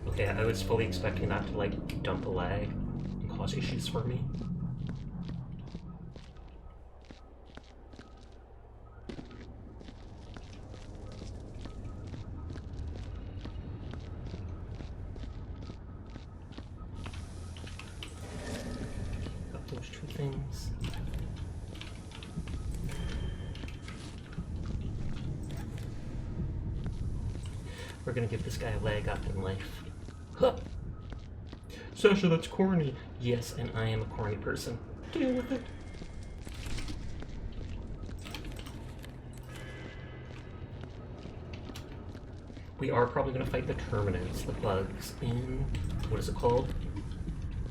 Speaker 1: Okay, I was fully expecting that to, like, dump a lag and cause issues for me. Things. We're gonna give this guy a leg up in life. Huh. Sasha, that's corny. Yes, and I am a corny person. Deal with it. We are probably gonna fight the Terminants, the bugs, in, what is it called?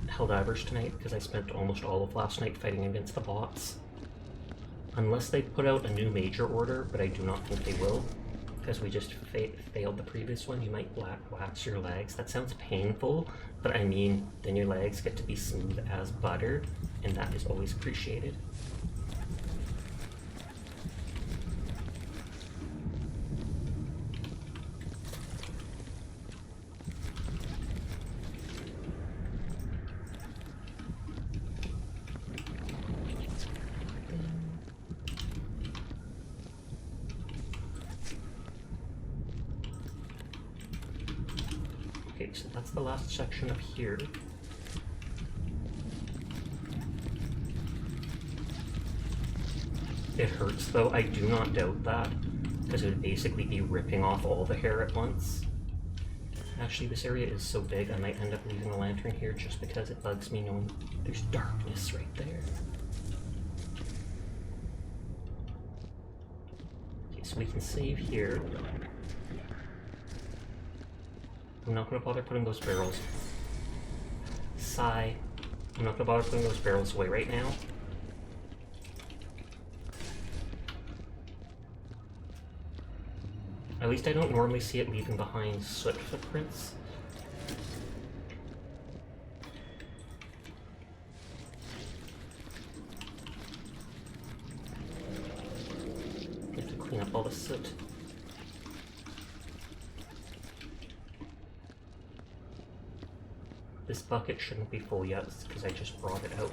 Speaker 1: Helldivers tonight, because I spent almost all of last night fighting against the bots. Unless they put out a new major order, but I do not think they will, because we just failed the previous one. You might wax your legs. That sounds painful, but I mean, then your legs get to be smooth as butter, and that is always appreciated. Okay, so that's the last section up here. It hurts though, I do not doubt that, because it would basically be ripping off all the hair at once. Actually, this area is so big, I might end up leaving the lantern here just because it bugs me knowing there's darkness right there. Okay, so we can save here. I'm not going to bother putting those barrels. Sigh. I'm not going to bother putting those barrels away right now. At least I don't normally see it leaving behind soot footprints. I have to clean up all the soot. This bucket shouldn't be full yet because I just brought it out.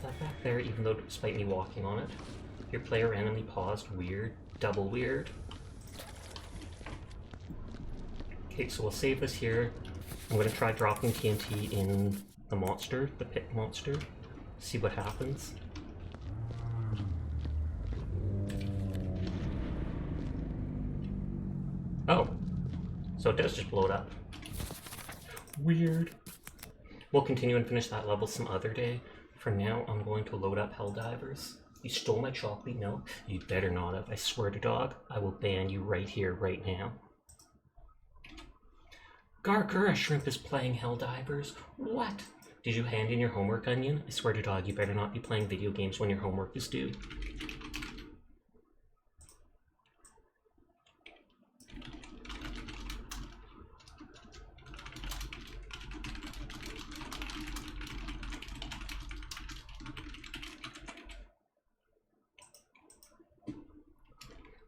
Speaker 1: That back there, even though despite me walking on it, your player randomly paused. Weird. Double weird. Okay, so we'll save this here. I'm going to try dropping TNT in the monster, the pit monster, see what happens. Oh, so it does just blow it up. Weird. We'll continue and finish that level some other day. For now, I'm going to load up Helldivers. You stole my chocolate milk? You better not have. I swear to dog, I will ban you right here, right now. Gargura Shrimp is playing Helldivers. What? Did you hand in your homework, Onion? I swear to dog, you better not be playing video games when your homework is due.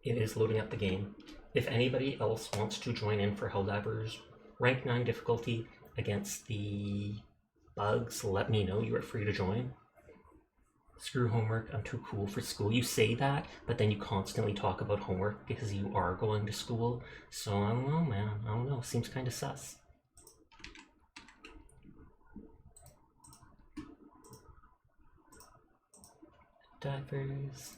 Speaker 1: It is loading up the game. If anybody else wants to join in for Helldivers, rank 9 difficulty against the bugs, let me know. You are free to join. Screw homework, I'm too cool for school. You say that, but then you constantly talk about homework because you are going to school. So I don't know, man. I don't know. Seems kind of sus. Divers.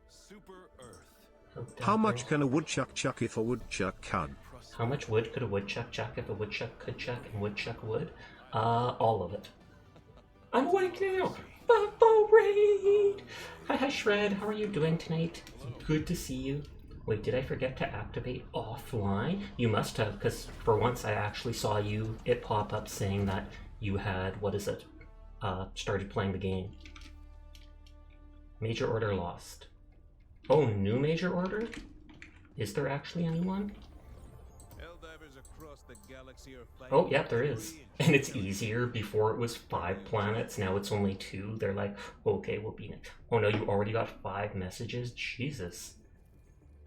Speaker 3: Super Earth.
Speaker 2: How much can a woodchuck chuck if a woodchuck can?
Speaker 1: How much wood could a woodchuck chuck if a woodchuck could chuck and woodchuck would? All of it. I'm awake now! Buffalo Raid! Hi Shred, how are you doing tonight? Good to see you. Wait, did I forget to activate offline? You must have, because for once I actually saw it pop up saying that you had, started playing the game. Major order lost. Oh, new major order? Is there actually anyone?
Speaker 3: Helldivers across the galaxy are fighting.
Speaker 1: Oh, yeah, there is. And it's easier. Before it was 5 planets, now it's only 2. They're like, okay, we'll beat it. Oh no, you already got 5 messages? Jesus.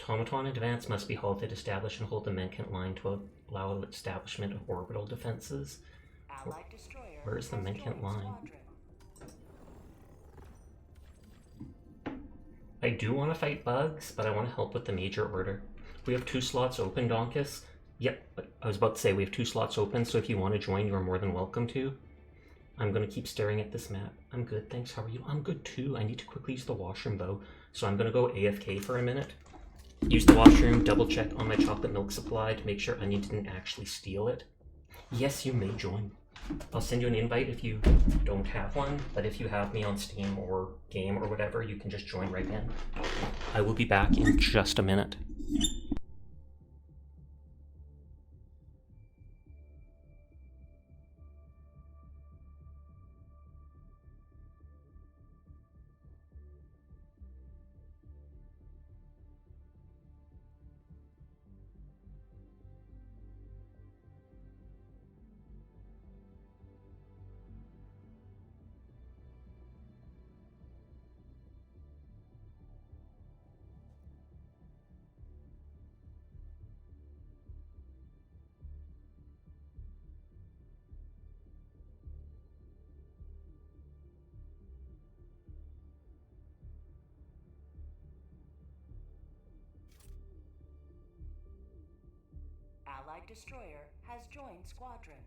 Speaker 1: Automaton Advance must be halted, establish and hold the Menkent line to allow establishment of orbital defenses. Where's the Menkent line? I do want to fight bugs, but I want to help with the major order. We have 2 slots open, Donkus. Yep, I was about to say we have 2 slots open, so if you want to join, you are more than welcome to. I'm going to keep staring at this map. I'm good, thanks. How are you? I'm good too. I need to quickly use the washroom though, so I'm going to go AFK for a minute. Use the washroom, double check on my chocolate milk supply to make sure Onion didn't actually steal it. Yes, you may join. I'll send you an invite if you don't have one, but if you have me on Steam or Game or whatever, you can just join right in. I will be back in just a minute.
Speaker 4: Allied destroyer has joined squadron.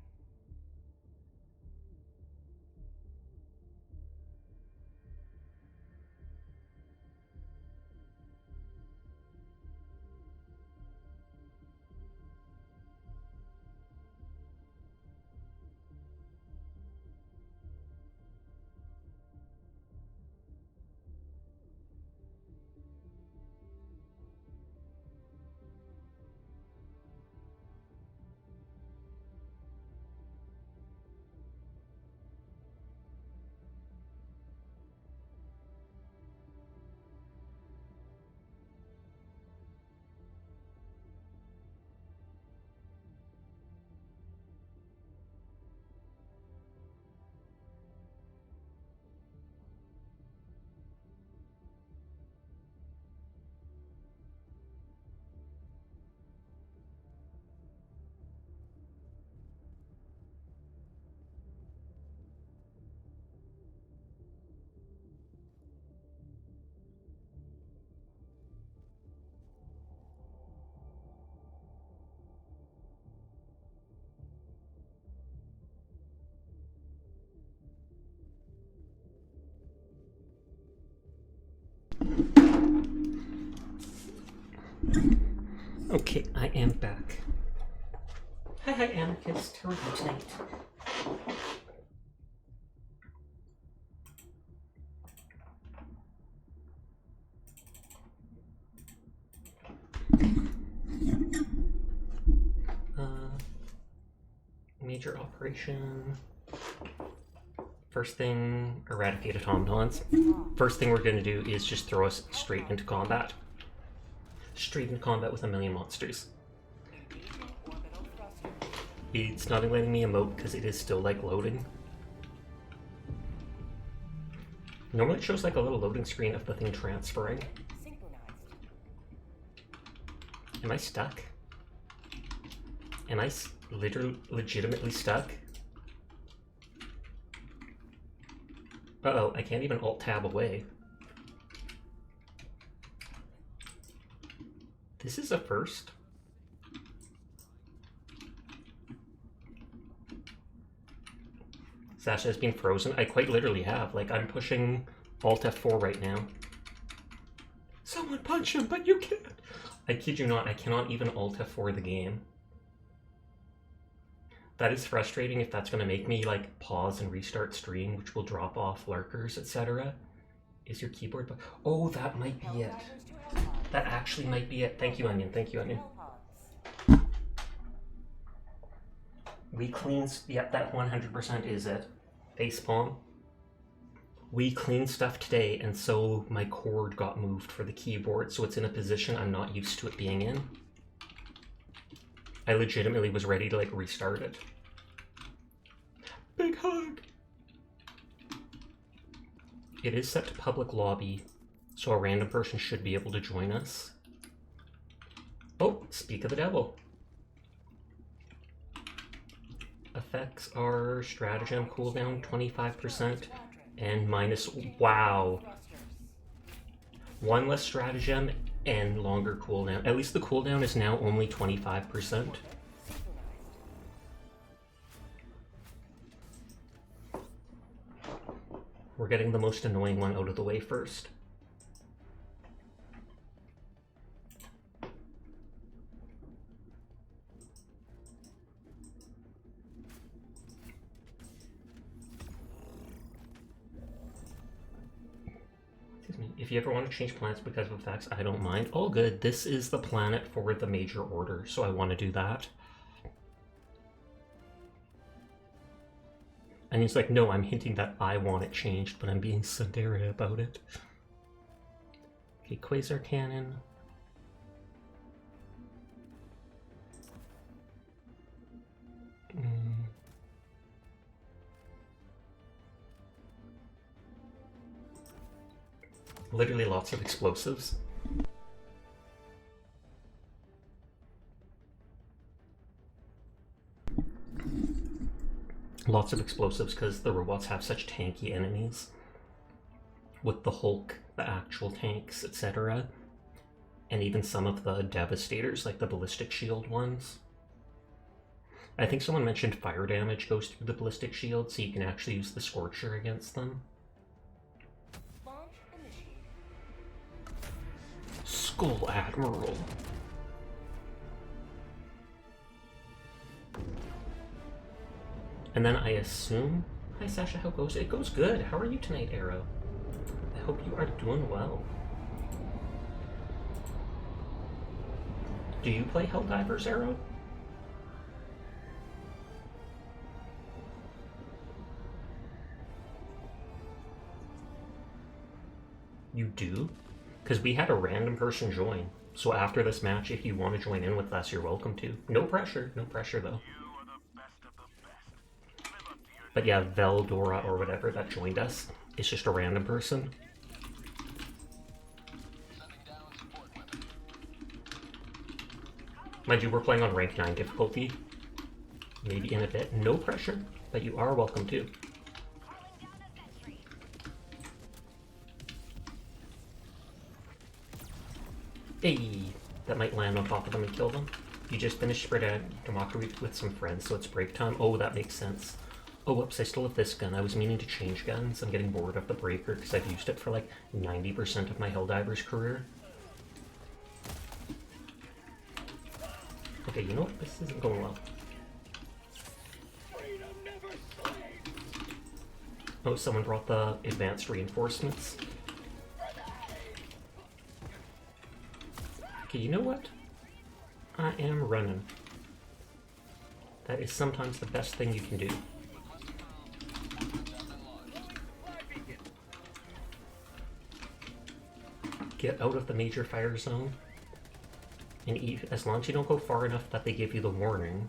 Speaker 1: Okay, I am back. Hi, Anarchist. How are you tonight? Major operation. First thing, eradicate automatons. First thing we're going to do is just throw us straight into combat. Straight into combat with a million monsters. It's not letting me emote because it is still like loading. Normally it shows like a little loading screen of the thing transferring. Am I stuck? Am I legitimately stuck? Uh-oh, I can't even Alt-Tab away. This is a first. Sasha has been frozen. I quite literally have. Like, I'm pushing Alt F4 right now. Someone punch him, but you can't. I kid you not, I cannot even Alt F4 the game. That is frustrating if that's going to make me, like, pause and restart stream, which will drop off lurkers, etc. Is your keyboard... Oh, that might be it. That actually might be it. Thank you, Onion. Thank you, Onion. We cleaned... Yep, that 100% is it. Facepalm. We cleaned stuff today, and so my cord got moved for the keyboard, so it's in a position I'm not used to it being in. I legitimately was ready to, like, restart it. Big hug! It is set to public lobby, so a random person should be able to join us. Oh, speak of the devil. Effects are stratagem cooldown 25% and minus... Wow. One less stratagem and longer cooldown. At least the cooldown is now only 25%. We're getting the most annoying one out of the way first. If you ever want to change planets because of effects, I don't mind. All good. This is the planet for the major order, so I want to do that. And he's like, no, I'm hinting that I want it changed, but I'm being tsundere about it. Okay, Quasar Cannon. Literally lots of explosives. Lots of explosives because the robots have such tanky enemies. With the Hulk, the actual tanks, etc. And even some of the Devastators, like the ballistic shield ones. I think someone mentioned fire damage goes through the ballistic shield, so you can actually use the Scorcher against them.
Speaker 4: Launch initiated.
Speaker 1: Skull Admiral. And then I assume... Hi Sasha, how goes it? It goes good. How are you tonight, Arrow? I hope you are doing well. Do you play Helldivers, Arrow? You do? Because we had a random person join. So after this match, if you want to join in with us, you're welcome to. No pressure though. But yeah, Veldora or whatever that joined us, it's just a random person. Mind you, we're playing on rank 9 difficulty. Maybe in a bit. No pressure, but you are welcome to. Hey, that might land on top of them and kill them. You just finished spread out democracy with some friends, so it's break time. Oh, that makes sense. Oh, whoops, I still have this gun. I was meaning to change guns. I'm getting bored of the breaker because I've used it for like 90% of my Helldivers career. Okay, you know what? This isn't going well. Oh, someone brought the advanced reinforcements. Okay, you know what? I am running. That is sometimes the best thing you can do. Get out of the major fire zone. And as long as you don't go far enough that they give you the warning.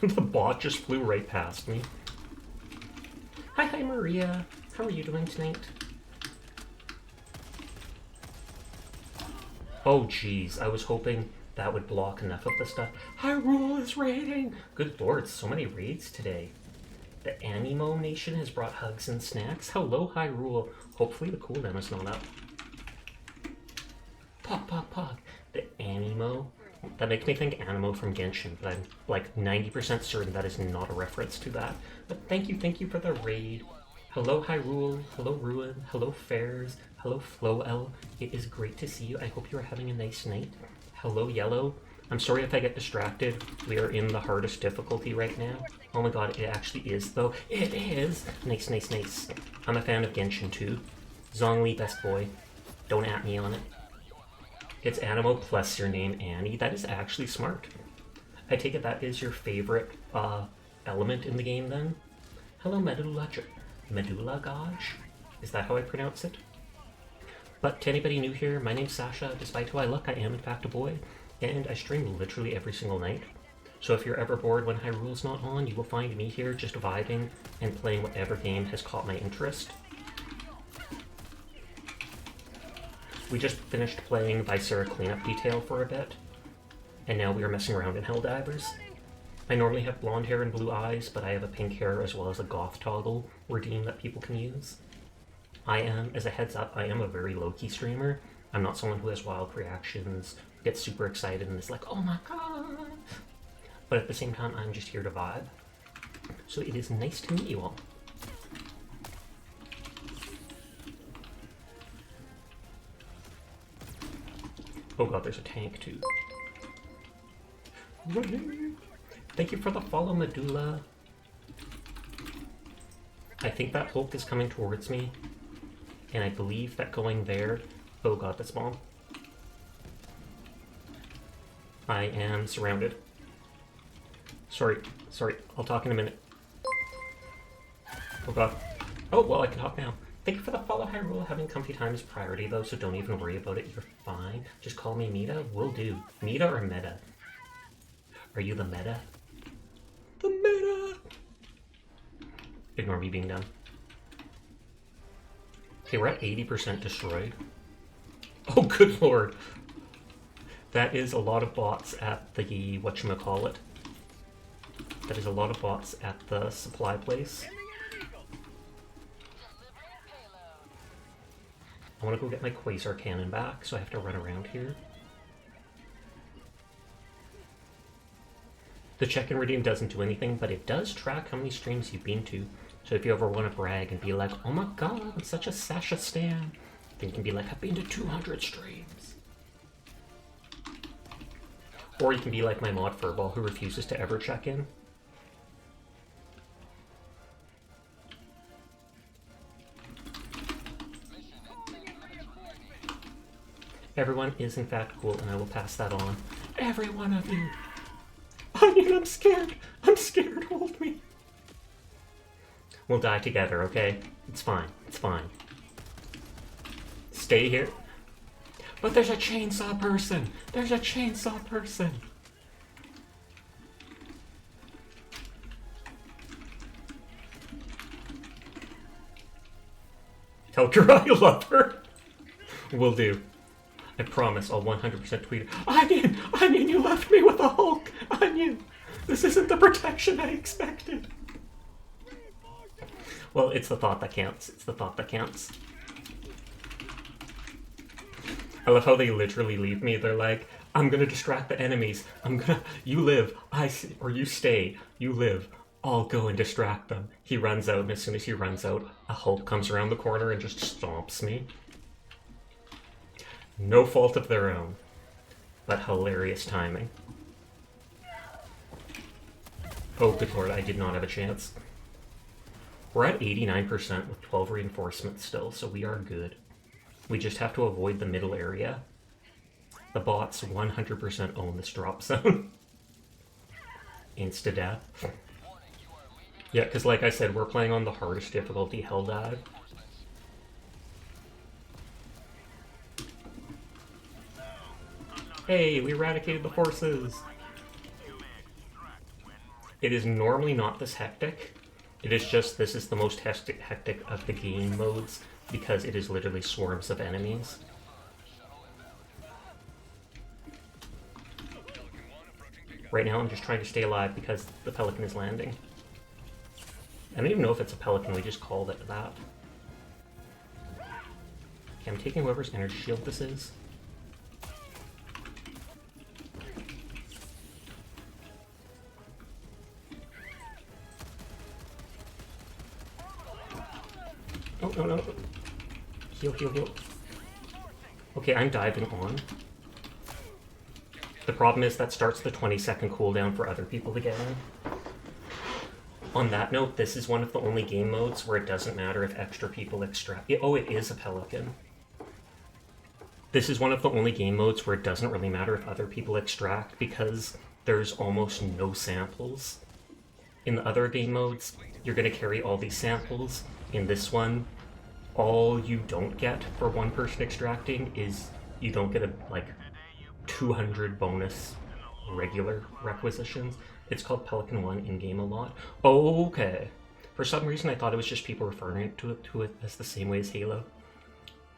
Speaker 1: The bot just flew right past me. Hi Maria. How are you doing tonight? Oh geez, I was hoping that would block enough of the stuff. Hyrule is raiding! Good lord, so many raids today. The Animo Nation has brought hugs and snacks. Hello, Hyrule. Hopefully the cooldown is not up. Pog. The Animo. That makes me think Animo from Genshin, but I'm like 90% certain that is not a reference to that. But thank you for the raid. Hello Hyrule, hello Ruin, hello Fairs, hello Floel. It is great to see you. I hope you are having a nice night. Hello Yellow. I'm sorry if I get distracted. We are in the hardest difficulty right now. Oh my god, it actually is though. It is! Nice. I'm a fan of Genshin too. Zhongli, best boy. Don't at me on it. It's Animo plus your name Annie. That is actually smart. I take it that is your favorite element in the game then? Hello Medulla Gauge? Is that how I pronounce it? But to anybody new here, my name's Sasha. Despite who I look, I am in fact a boy. And I stream literally every single night. So if you're ever bored when Hyrule's not on, you will find me here just vibing and playing whatever game has caught my interest. We just finished playing Viscera Cleanup detail for a bit, and now we are messing around in Helldivers. I normally have blonde hair and blue eyes, but I have a pink hair as well as a goth toggle redeem that people can use. As a heads up, I am a very low-key streamer. I'm not someone who has wild reactions, gets super excited, and is like, oh my god! But at the same time, I'm just here to vibe. So it is nice to meet you all. Oh god, there's a tank too. Thank you for the follow, Medulla. I think that Hulk is coming towards me. And I believe that going there... Oh god, that's bomb. I am surrounded. Sorry, I'll talk in a minute. Oh god. Oh, well, I can talk now. Thank you for the follow, Hyrule. Having comfy time is priority, though, so don't even worry about it. You're fine. Just call me Meta. Will do. Meta or Meta? Are you the Meta? The Meta! Ignore me being done. Okay, we're at 80% destroyed. Oh, good lord. That is a lot of bots at the whatchamacallit. but there's a lot of bots at the supply place. I want to go get my Quasar Cannon back, so I have to run around here. The check and redeem doesn't do anything, but it does track how many streams you've been to. So if you ever want to brag and be like, oh my god, I'm such a Sasha stan, then you can be like, I've been to 200 streams. Or you can be like my mod Furball, who refuses to ever check in. Everyone is in fact cool, and I will pass that on. Every one of you! Onion, I'm scared! I'm scared, hold me! We'll die together, okay? It's fine, it's fine. Stay here. But there's a chainsaw person! There's a chainsaw person! Tell Kira I love her! Will do. I promise I'll 100% tweet her. Onion! Onion, you left me with a Hulk! Onion! This isn't the protection I expected! Well, it's the thought that counts. It's the thought that counts. I love how they literally leave me. They're like, I'm gonna distract the enemies. You live, or you stay. You live. I'll go and distract them. He runs out, and as soon as he runs out, a Hulk comes around the corner and just stomps me. No fault of their own, but hilarious timing. Oh, good lord, I did not have a chance. We're at 89% with 12 reinforcements still, so we are good. We just have to avoid the middle area. The bots 100% own this drop zone. Insta-death. Yeah, because like I said, we're playing on the hardest difficulty, Helldive. Hey, we eradicated the forces! It is normally not this hectic. It is just, this is the most hectic of the game modes, because it is literally swarms of enemies. Right now I'm just trying to stay alive because the Pelican is landing. I don't even know if it's a Pelican, we just called it that. Okay, I'm taking whoever's energy shield this is. Oh, no, no. Heal, heal, heal. Okay, I'm diving on. The problem is that starts the 20-second cooldown for other people to get in. On that note, this is one of the only game modes where it doesn't matter if extra people extract. Oh, it is a Pelican. This is one of the only game modes where it doesn't really matter if other people extract because there's almost no samples. In the other game modes, you're going to carry all these samples. In this one, all you don't get for one person extracting is you don't get 200 bonus regular requisitions. It's called Pelican 1 in-game a lot. Okay. For some reason I thought it was just people referring to it as the same way as Halo.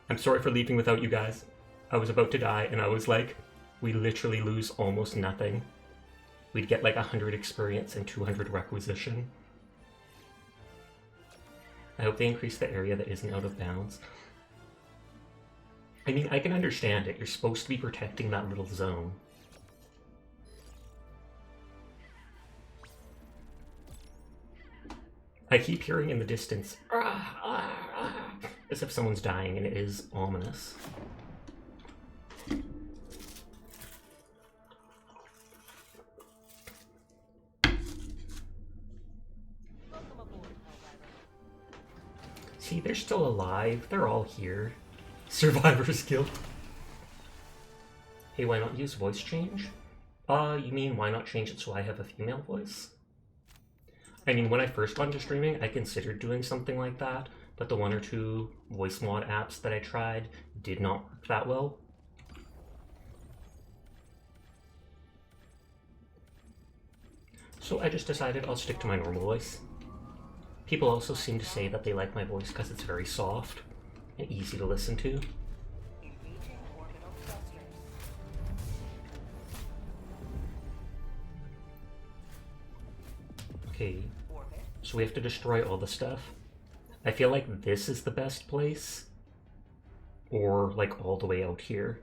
Speaker 1: I'm sorry for leaving without you guys. I was about to die and I was like, we literally lose almost nothing. We'd get 100 experience and 200 requisition. I hope they increase the area that isn't out of bounds. I mean, I can understand it. You're supposed to be protecting that little zone. I keep hearing in the distance, as if someone's dying, and it is ominous. See, they're still alive. They're all here. Survivor's Guild. Hey, why not use voice change? You mean why not change it so I have a female voice? I mean, when I first got into streaming, I considered doing something like that, but the 1 or 2 voice mod apps that I tried did not work that well. So I just decided I'll stick to my normal voice. People also seem to say that they like my voice because it's very soft and easy to listen to.
Speaker 4: Engaging orbital thrusters.
Speaker 1: Okay,
Speaker 4: Orbit.
Speaker 1: so we have to destroy all the stuff. I feel like this is the best place, or like all the way out here.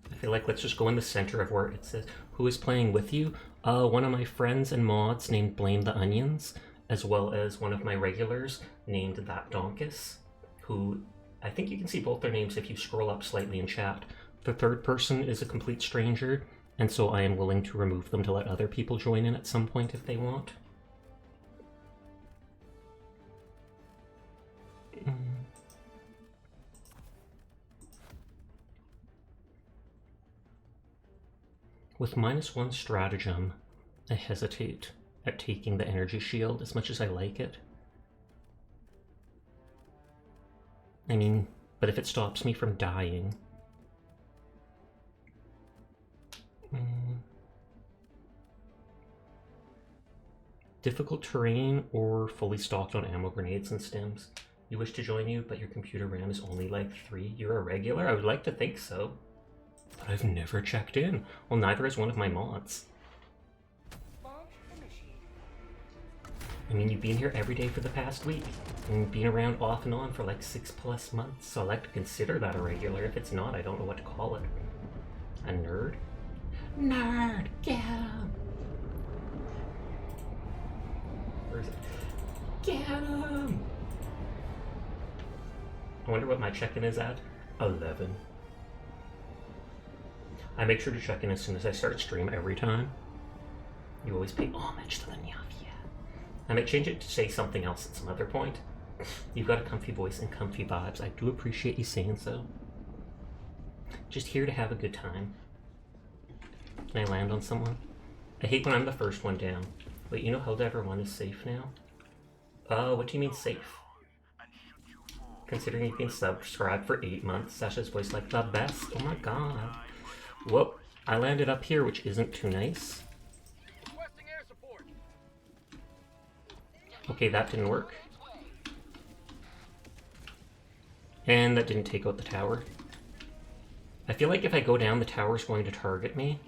Speaker 1: I feel like let's just go in the center of where it says, who is playing with you? One of my friends and mods named Blame the Onions, as well as one of my regulars named That Donkus, who I think you can see both their names if you scroll up slightly in chat. The third person is a complete stranger, and so I am willing to remove them to let other people join in at some point if they want. With -1 stratagem, I hesitate at taking the energy shield as much as I like it. I mean, but if it stops me from dying... Difficult terrain or fully stocked on ammo, grenades, and stims. You wish to join you, but your computer RAM is only like 3. You're a regular? I would like to think so. But I've never checked in. Well, neither is one of my mods.
Speaker 4: Launch initiated.
Speaker 1: I mean, you've been here every day for the past week. And you've been around off and on for like 6+ months, so I like to consider that a regular. If it's not, I don't know what to call it. A nerd? Nerd! Get him! Where is it? Get him! I wonder what my check-in is at. 11. I make sure to check in as soon as I start stream every time. You always pay homage to the Nyafia. I might change it to say something else at some other point. You've got a comfy voice and comfy vibes. I do appreciate you saying so. Just here to have a good time. Can I land on someone? I hate when I'm the first one down. Wait, you know Helldiver 1 is safe now? What do you mean safe? Considering you've been subscribed for 8 months, Sasha's voice like the best. Oh my god. Whoop, I landed up here, which isn't too nice. Okay, that didn't work. And that didn't take out the tower. I feel like if I go down, the tower's going to target me.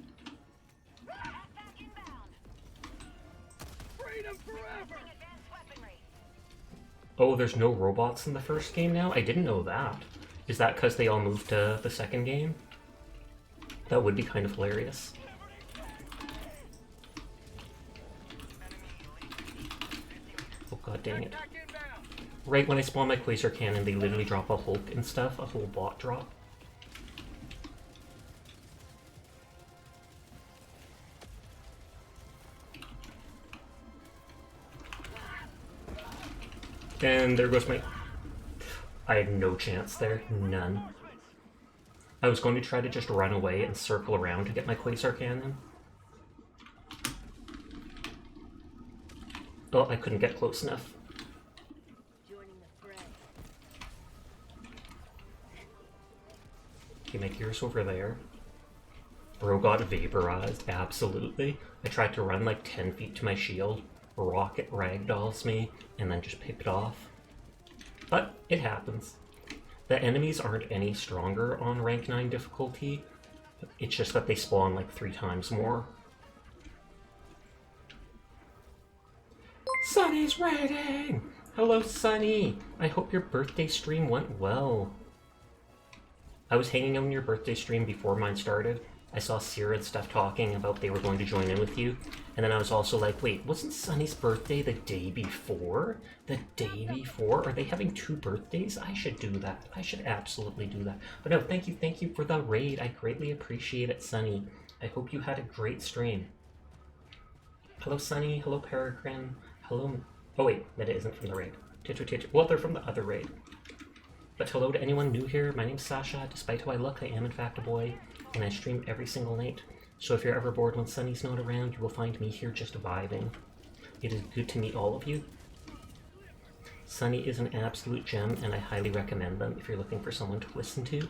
Speaker 1: Oh, there's no robots in the first game now? I didn't know that. Is that because they all moved to the second game? That would be kind of hilarious. Oh god dang it. Right when I spawn my Quasar Cannon, they literally drop a Hulk and stuff, a whole bot drop. And there goes my... I had no chance there. None. I was going to try to just run away and circle around to get my Quasar Cannon. Oh, I couldn't get close enough. Okay, my gear's over there. Bro got vaporized, absolutely. I tried to run like 10 feet to my shield. Rocket ragdolls me, and then just pick it off. But it happens. The enemies aren't any stronger on rank 9 difficulty. It's just that they spawn like 3 times more. Sunny's raiding! Hello, Sunny! I hope your birthday stream went well. I was hanging out on your birthday stream before mine started. I saw Sierra and stuff talking about they were going to join in with you. And then I was also like, wait, wasn't Sunny's birthday the day before? The day before? Are they having 2 birthdays? I should do that. I should absolutely do that. But no, thank you for the raid. I greatly appreciate it, Sunny. I hope you had a great stream. Hello, Sunny. Hello, Peregrine. Hello... Oh, wait, that isn't from the raid. Well, they're from the other raid. But hello to anyone new here. My name's Sasha. Despite how I look, I am in fact a boy. And I stream every single night. So if you're ever bored when Sunny's not around, you will find me here just vibing. It is good to meet all of you. Sunny is an absolute gem, and I highly recommend them if you're looking for someone to listen to.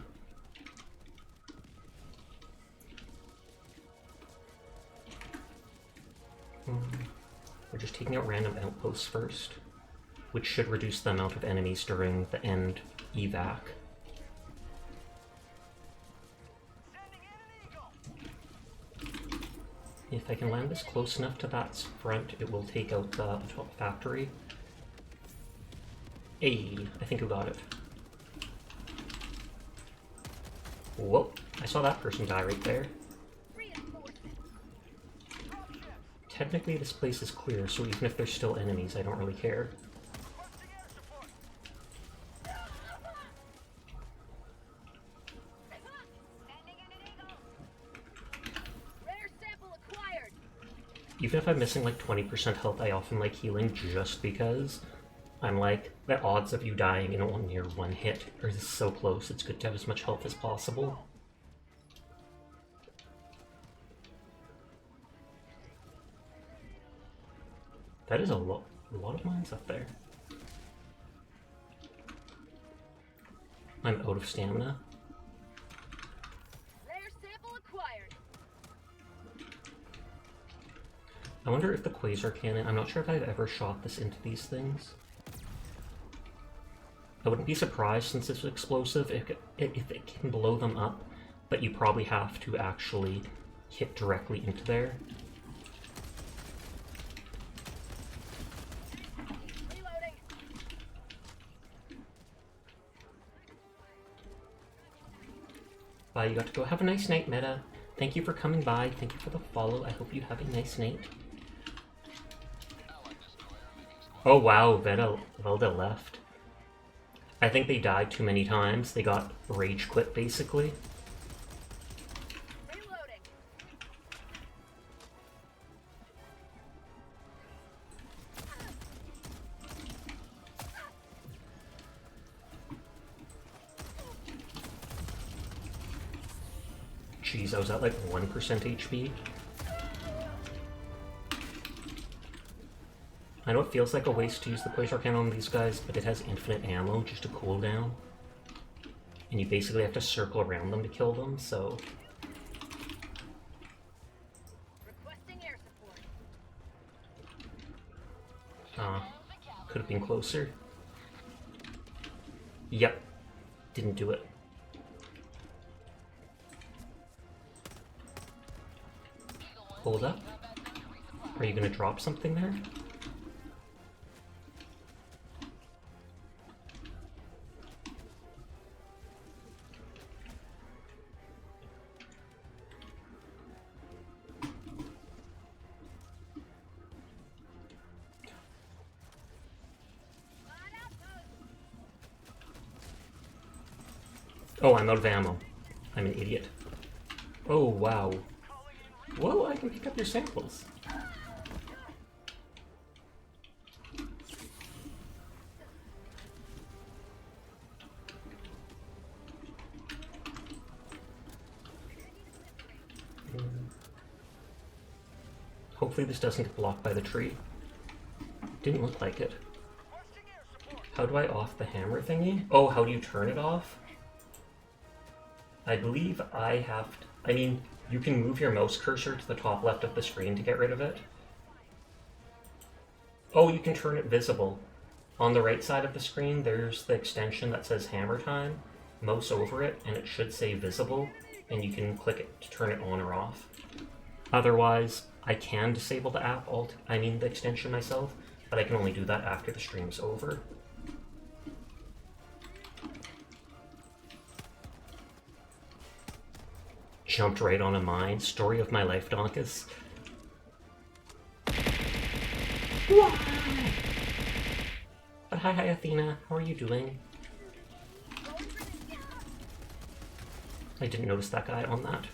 Speaker 1: We're just taking out random outposts first, which should reduce the amount of enemies during the end evac. If I can land this close enough to that front, it will take out the top factory. Hey, I think we got it. Whoa, I saw that person die right there. Technically this place is clear, so even if there's still enemies, I don't really care. Even if I'm missing like 20% health, I often like healing just because I'm like, the odds of you dying in near one hit are so close, it's good to have as much health as possible. That is a lot of mines up there. I'm out of stamina. I wonder if the quasar cannon, I'm not sure if I've ever shot this into these things. I wouldn't be surprised since it's explosive if it can blow them up, but you probably have to actually hit directly into there. Bye, you got to go. Have a nice night, Meta. Thank you for coming by. Thank you for the follow. I hope you have a nice night. Oh wow, Velda left. I think they died too many times. They got rage quit, basically. Jeez, I was at like 1% HP. I know it feels like a waste to use the quasar cannon on these guys, but it has infinite ammo, just a cooldown. And you basically have to circle around them to kill them, so... could have been closer. Yep, didn't do it. Hold up. Are you gonna drop something there? Oh, I'm out of ammo. I'm an idiot. Oh, wow. Whoa, I can pick up your samples. Hopefully this doesn't get blocked by the tree. Didn't look like it. How do I off the hammer thingy? Oh, how do you turn it off? I believe I have... I mean, you can move your mouse cursor to the top left of the screen to get rid of it. Oh, you can turn it visible. On the right side of the screen, there's the extension that says hammer time. Mouse over it, and it should say visible, and you can click it to turn it on or off. Otherwise, I can disable the app, the extension myself, but I can only do that after the stream's over. Jumped right on a mine. Story of my life, Donkus. Why? But hi, Athena. How are you doing? I didn't notice that guy on that.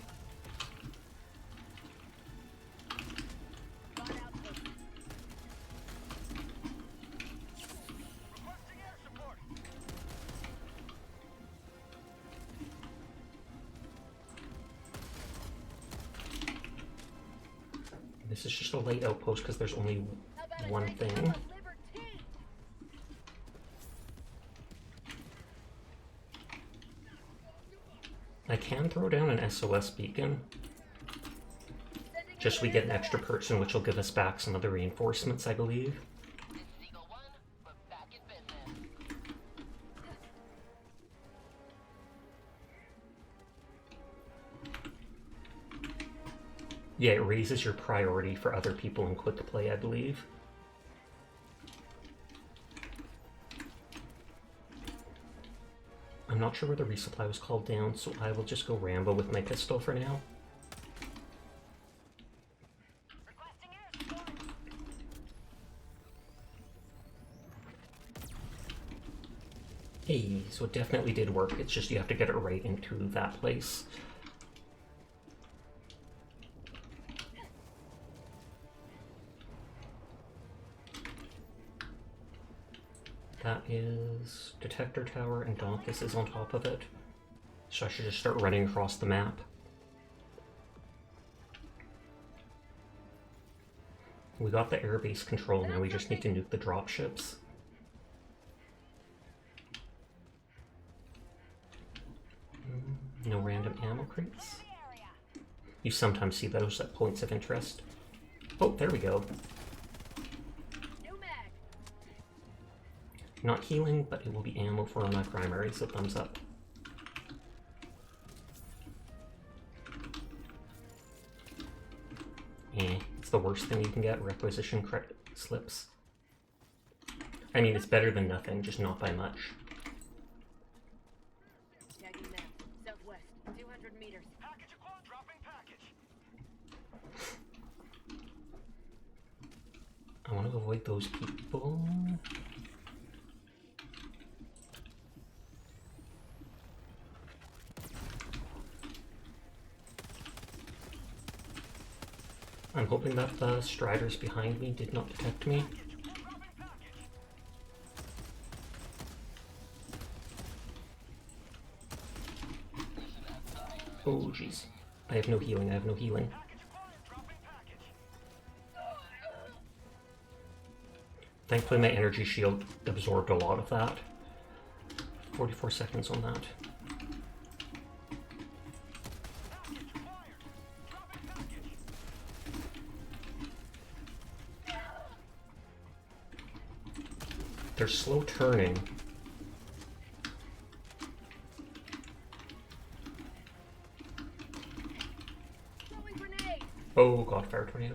Speaker 1: This is just a light outpost because there's only one thing. I can throw down an SOS beacon. Just so we get an extra person, which will give us back some of the reinforcements, I believe. Yeah, it raises your priority for other people in quick play, I believe. I'm not sure where the resupply was called down, so I will just go Rambo with my pistol for now. Hey, so it definitely did work. It's just you have to get it right into that place. That is Detector Tower, and Donkus is on top of it. So I should just start running across the map. We got the airbase control, now we just need to nuke the dropships. No random ammo crates. You sometimes see those at points of interest. Oh, there we go. Not healing, but it will be ammo for my primary, so thumbs up. It's the worst thing you can get, requisition credit slips. I mean, it's better than nothing, just not by much.
Speaker 4: Southwest, 200 meters. Package acquired, dropping package.
Speaker 1: I want to avoid those people. I'm hoping that the Striders behind me did not detect me. Oh jeez. I have no healing, I have no healing. Thankfully my energy shield absorbed a lot of that. 44 seconds on that. They're slow turning. Oh god, fire tornado.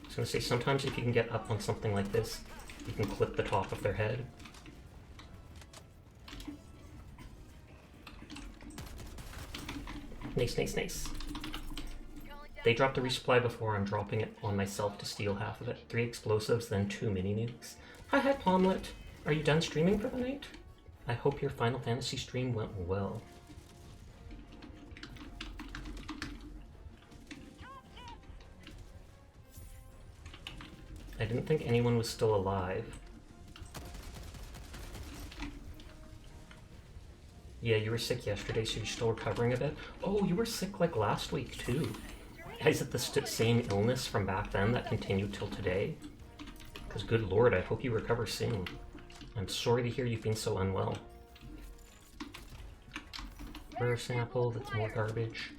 Speaker 1: I was gonna say, sometimes if you can get up on something like this, you can clip the top of their head. Nice, nice, nice. They dropped the resupply before, I'm dropping it on myself to steal half of it. 3 explosives, then 2 mini nukes. Hi, Pomlet. Are you done streaming for the night? I hope your Final Fantasy stream went well. I didn't think anyone was still alive. Yeah, you were sick yesterday, so you're still recovering a bit. Oh, you were sick like last week too. Is it the same illness from back then that continued till today? Because good lord, I hope you recover soon. I'm sorry to hear you've been so unwell. Rare sample, that's more garbage.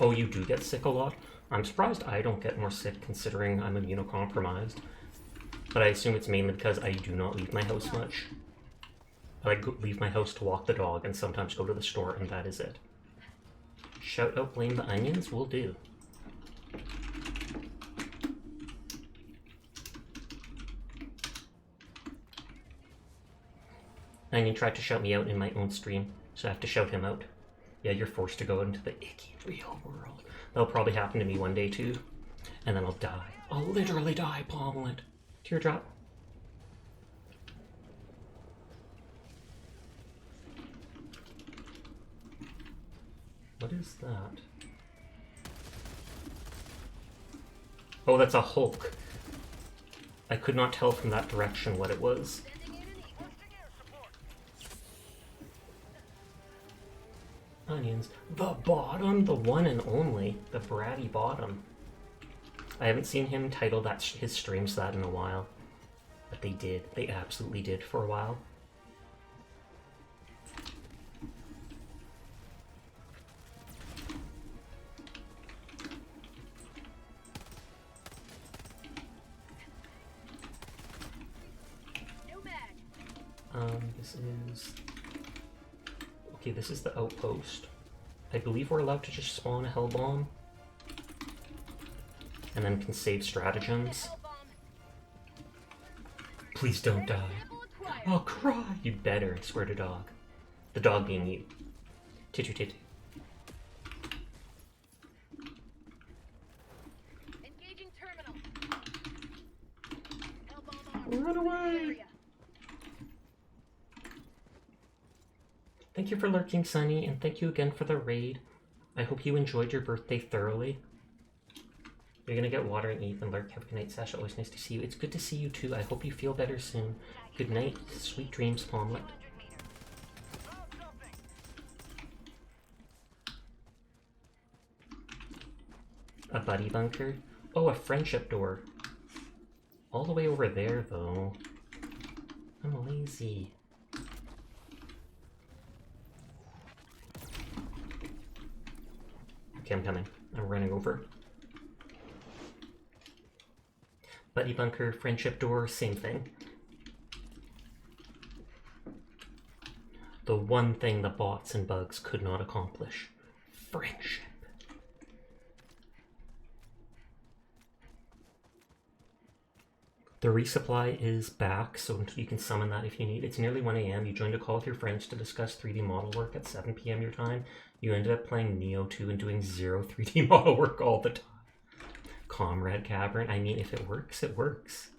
Speaker 1: Oh, you do get sick a lot? I'm surprised I don't get more sick considering I'm immunocompromised. But I assume it's mainly because I do not leave my house much. I leave my house to walk the dog and sometimes go to the store, and that is it. Shout out blame the onions? Will do. Onion tried to shout me out in my own stream, so I have to shout him out. Yeah, you're forced to go into the icky real world. That'll probably happen to me one day too. And then I'll die. I'll literally die, Pomlet. Teardrop. What is that? Oh, that's a Hulk. I could not tell from that direction what it was. Onions. The bottom, the one and only. The bratty bottom. I haven't seen him title his streams that in a while. But they did. They absolutely did for a while. This is... Okay, this is the outpost. I believe we're allowed to just spawn a hell bomb. And then can save stratagems. Please don't die. I'll cry! You better, I swear to dog. The dog being you. Titu titu.
Speaker 4: Engaging terminal.
Speaker 1: Run away! Thank you for lurking, Sunny, and thank you again for the raid. I hope you enjoyed your birthday thoroughly. You're gonna get water and eat and lurk. Have a good night, Sasha. Always nice to see you. It's good to see you too. I hope you feel better soon. Good night. Sweet dreams, Palmlet. A buddy bunker? Oh, a friendship door. All the way over there, though. I'm lazy. Okay, I'm coming. I'm running over. Buddy bunker, friendship door, same thing. The one thing the bots and bugs could not accomplish. Friendship. The resupply is back, so you can summon that if you need. It's nearly 1 a.m. You joined a call with your friends to discuss 3D model work at 7 p.m. your time. You ended up playing Neo 2 and doing 0 3D model work all the time. Comrade Cavern. I mean, if it works, it works.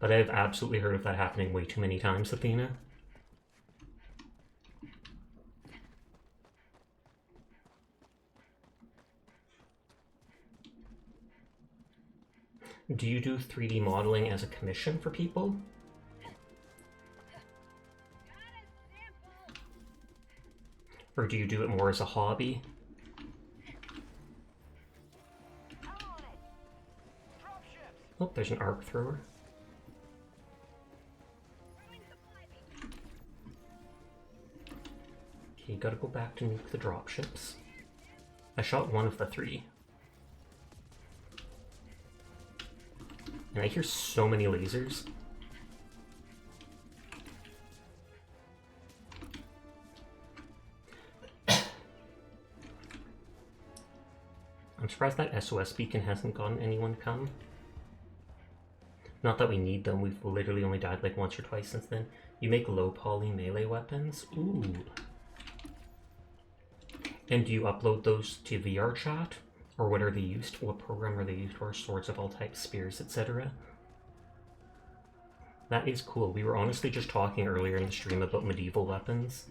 Speaker 1: But I've absolutely heard of that happening way too many times, Athena. Do you do 3D modeling as a commission for people? Or do you do it more as a hobby? Oh, there's an arc thrower. Okay, gotta go back to nuke the dropships. I shot one of the 3. And I hear so many lasers. I'm surprised that SOS beacon hasn't gotten anyone come. Not that we need them, we've literally only died like once or twice since then. You make low poly melee weapons? Ooh. And do you upload those to VR chat? Or what are they used for? What program are they used for? Swords of all types, spears, etc. That is cool. We were honestly just talking earlier in the stream about medieval weapons.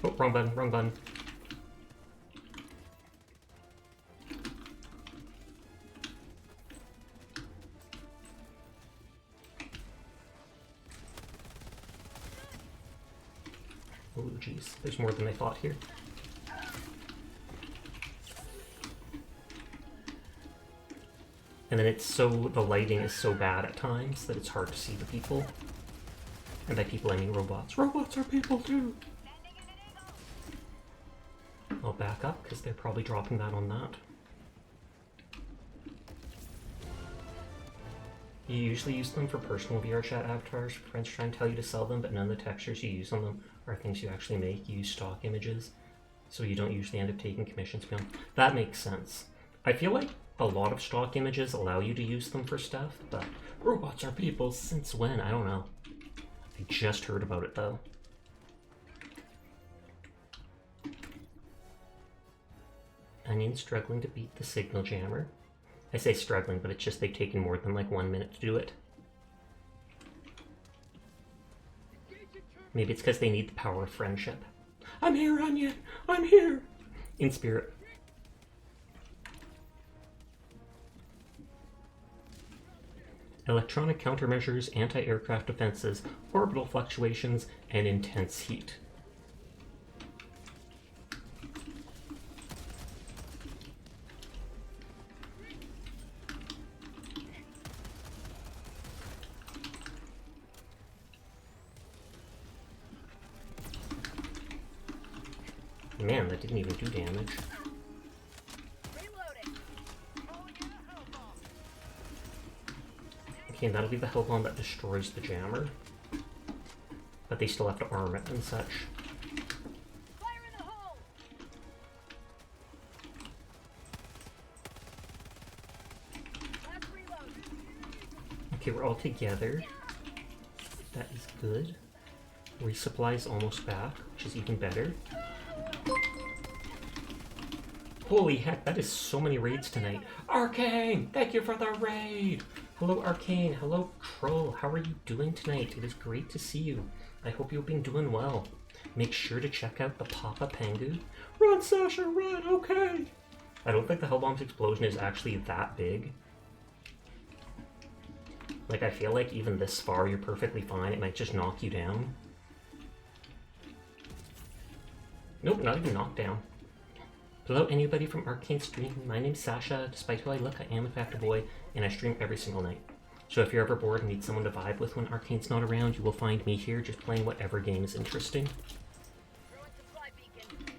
Speaker 1: Oh, wrong button, wrong button. Oh, jeez. There's more than I thought here. And then the lighting is so bad at times that it's hard to see the people. And by people I mean robots. Robots are people too! I'll back up because they're probably dropping that on that. You usually use them for personal VR chat avatars. Friends try and tell you to sell them, but none of the textures you use on them are things you actually make. You use stock images, so you don't usually end up taking commissions beyond. That makes sense. I feel like a lot of stock images allow you to use them for stuff, but robots are people since when? I don't know. I just heard about it though. Onion struggling to beat the signal jammer. I say struggling, but it's just they've taken more than like 1 minute to do it. Maybe it's because they need the power of friendship. I'm here, Onion! I'm here! In spirit. electronic countermeasures, anti-aircraft defenses, orbital fluctuations, and intense heat. Man, that didn't even do damage.
Speaker 4: Reloading.
Speaker 1: Okay, that'll be the hell bomb that destroys the jammer. But they still have to arm it and such.
Speaker 4: Fire in the hole. Last reload.
Speaker 1: Okay, we're all together. That is good. Resupply's almost back, which is even better. Holy heck, that is so many raids tonight. Arcane, thank you for the raid. Hello Arcane, hello Troll, how are you doing tonight? It is great to see you. I hope you've been doing well. Make sure to check out the Papa Pangu. Run Sasha, run, okay. I don't think the Hellbomb's explosion is actually that big. Like, I feel like even this far you're perfectly fine. It might just knock you down. Nope, not even knocked down. Hello anybody from Arcane Stream, my name's Sasha. Despite who I look, I am in fact a boy, and I stream every single night. So if you're ever bored and need someone to vibe with when Arcane's not around, you will find me here just playing whatever game is interesting.
Speaker 4: Throwing supply beacon.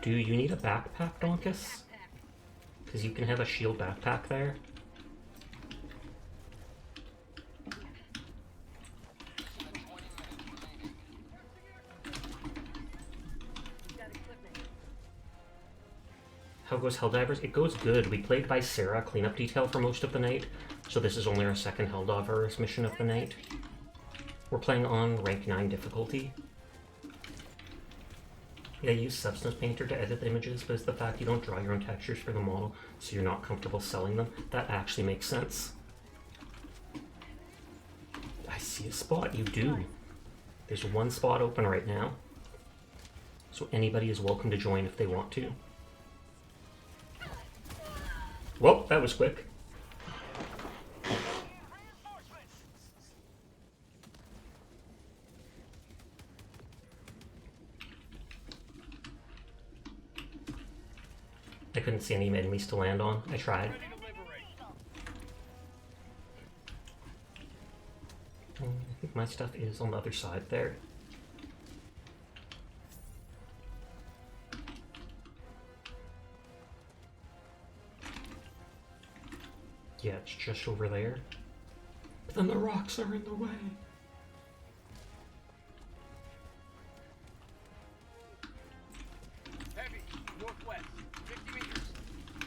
Speaker 1: Do you need a backpack, Donkus? Because you can have a shield backpack there. How goes Helldivers? It goes good. We played Viscera Cleanup detail for most of the night, so this is only our second Helldivers mission of the night. We're playing on rank 9 difficulty. Yeah, use Substance Painter to edit the images, but it's the fact you don't draw your own textures for the model, so you're not comfortable selling them. That actually makes sense. I see a spot. You do. There's one spot open right now, so anybody is welcome to join if they want to. Well, that was quick. I couldn't see any enemies to land on. I tried. I think my stuff is on the other side there. Yeah, it's just over there. But then the rocks are in the way.
Speaker 3: Heavy, northwest, 50 meters.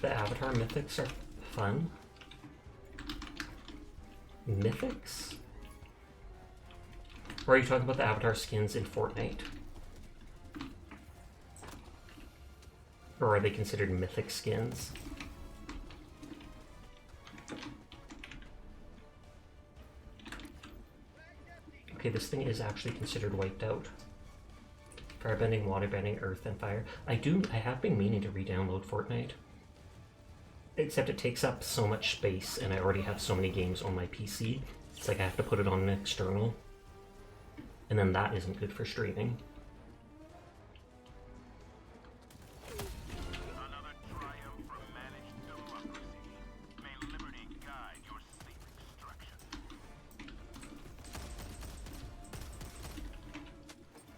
Speaker 1: The Avatar mythics are fun. Mythics? Or are you talking about the Avatar skins in Fortnite? Or are they considered mythic skins? Okay, this thing is actually considered wiped out. Firebending, waterbending, earth, and fire. I have been meaning to re-download Fortnite. Except it takes up so much space, and I already have so many games on my PC. It's like I have to put it on an external. And then that isn't good for streaming.
Speaker 3: Another triumph from managed democracy. May liberty guide your sleep extraction.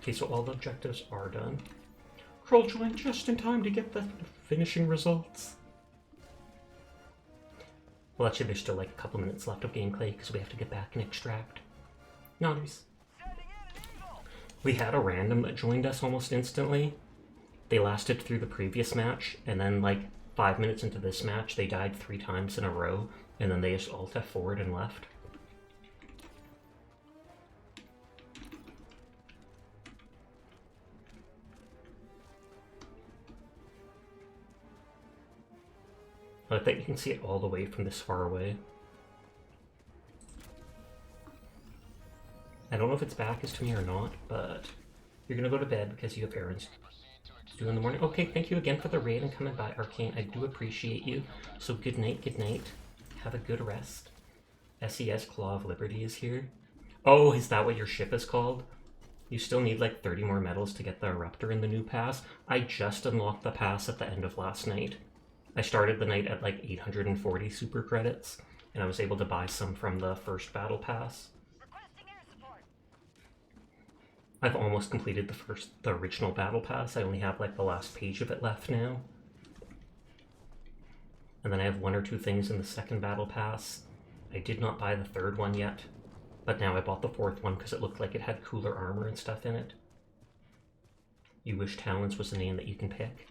Speaker 1: Okay, so all the objectives are done. Kroll joined just in time to get the finishing results. Well, actually, there's still like a couple minutes left of gameplay because we have to get back and extract. Nice. We had a random that joined us almost instantly. They lasted through the previous match, and then like 5 minutes into this match, they died 3 times in a row, and then they just alt F forward and left. I think you can see it all the way from this far away. I don't know if its back is to me or not, but you're gonna go to bed because you have errands. 2 in the morning. Okay, thank you again for the raid and coming by, Arcane. I do appreciate you. So good night, good night. Have a good rest. SES Claw of Liberty is here. Oh, is that what your ship is called? You still need like 30 more medals to get the Eruptor in the new pass. I just unlocked the pass at the end of last night. I started the night at like 840 super credits, and I was able to buy some from the first battle pass.
Speaker 4: Requesting air support.
Speaker 1: I've almost completed the original battle pass. I only have like the last page of it left now. And then I have 1 or 2 things in the second battle pass. I did not buy the third one yet, but now I bought the 4th one because it looked like it had cooler armor and stuff in it. You Wish Talons was the name that you can pick.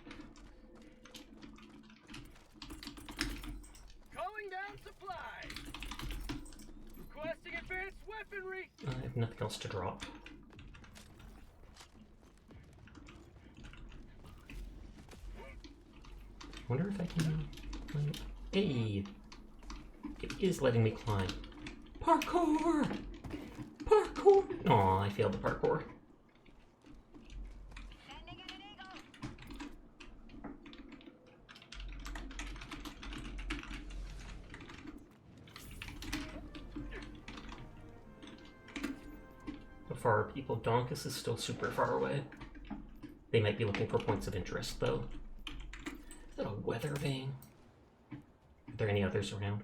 Speaker 3: Calling down supplies. Requesting advanced weaponry.
Speaker 1: I have nothing else to drop. Wonder if I can climb. Hey! It is letting me climb. Parkour! Parkour! Aw, I failed the parkour.
Speaker 4: Sending in an eagle.
Speaker 1: How far are people? Donkus is still super far away. They might be looking for points of interest, though. Is that a weather vane? Are there any others around?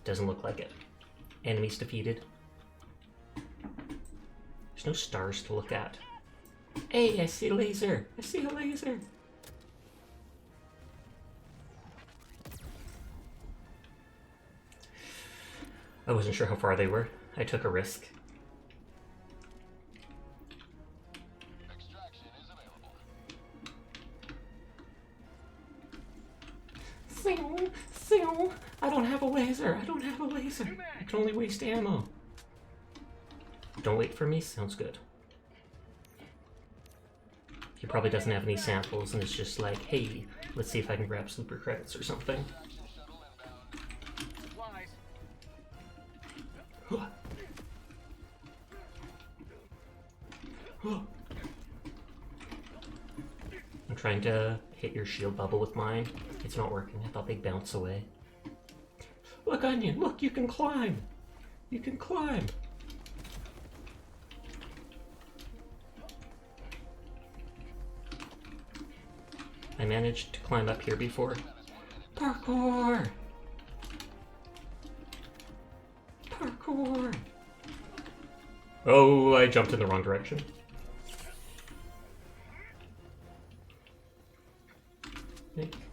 Speaker 1: Doesn't look like it. Enemies defeated. There's no stars to look at. Hey, I see a laser! I see a laser! I wasn't sure how far they were. I took a risk.
Speaker 3: Extraction is available.
Speaker 1: I don't have a laser. I don't have a laser. I can only waste ammo. Don't wait for me. Sounds good. He probably doesn't have any samples and it's just like, hey, let's see if I can grab super credits or something.
Speaker 3: Supplies.
Speaker 1: I'm trying to hit your shield bubble with mine. It's not working. I thought they'd bounce away. Look, Onion! Look, you can climb! You can climb! I managed to climb up here before. Parkour! Parkour! Oh, I jumped in the wrong direction.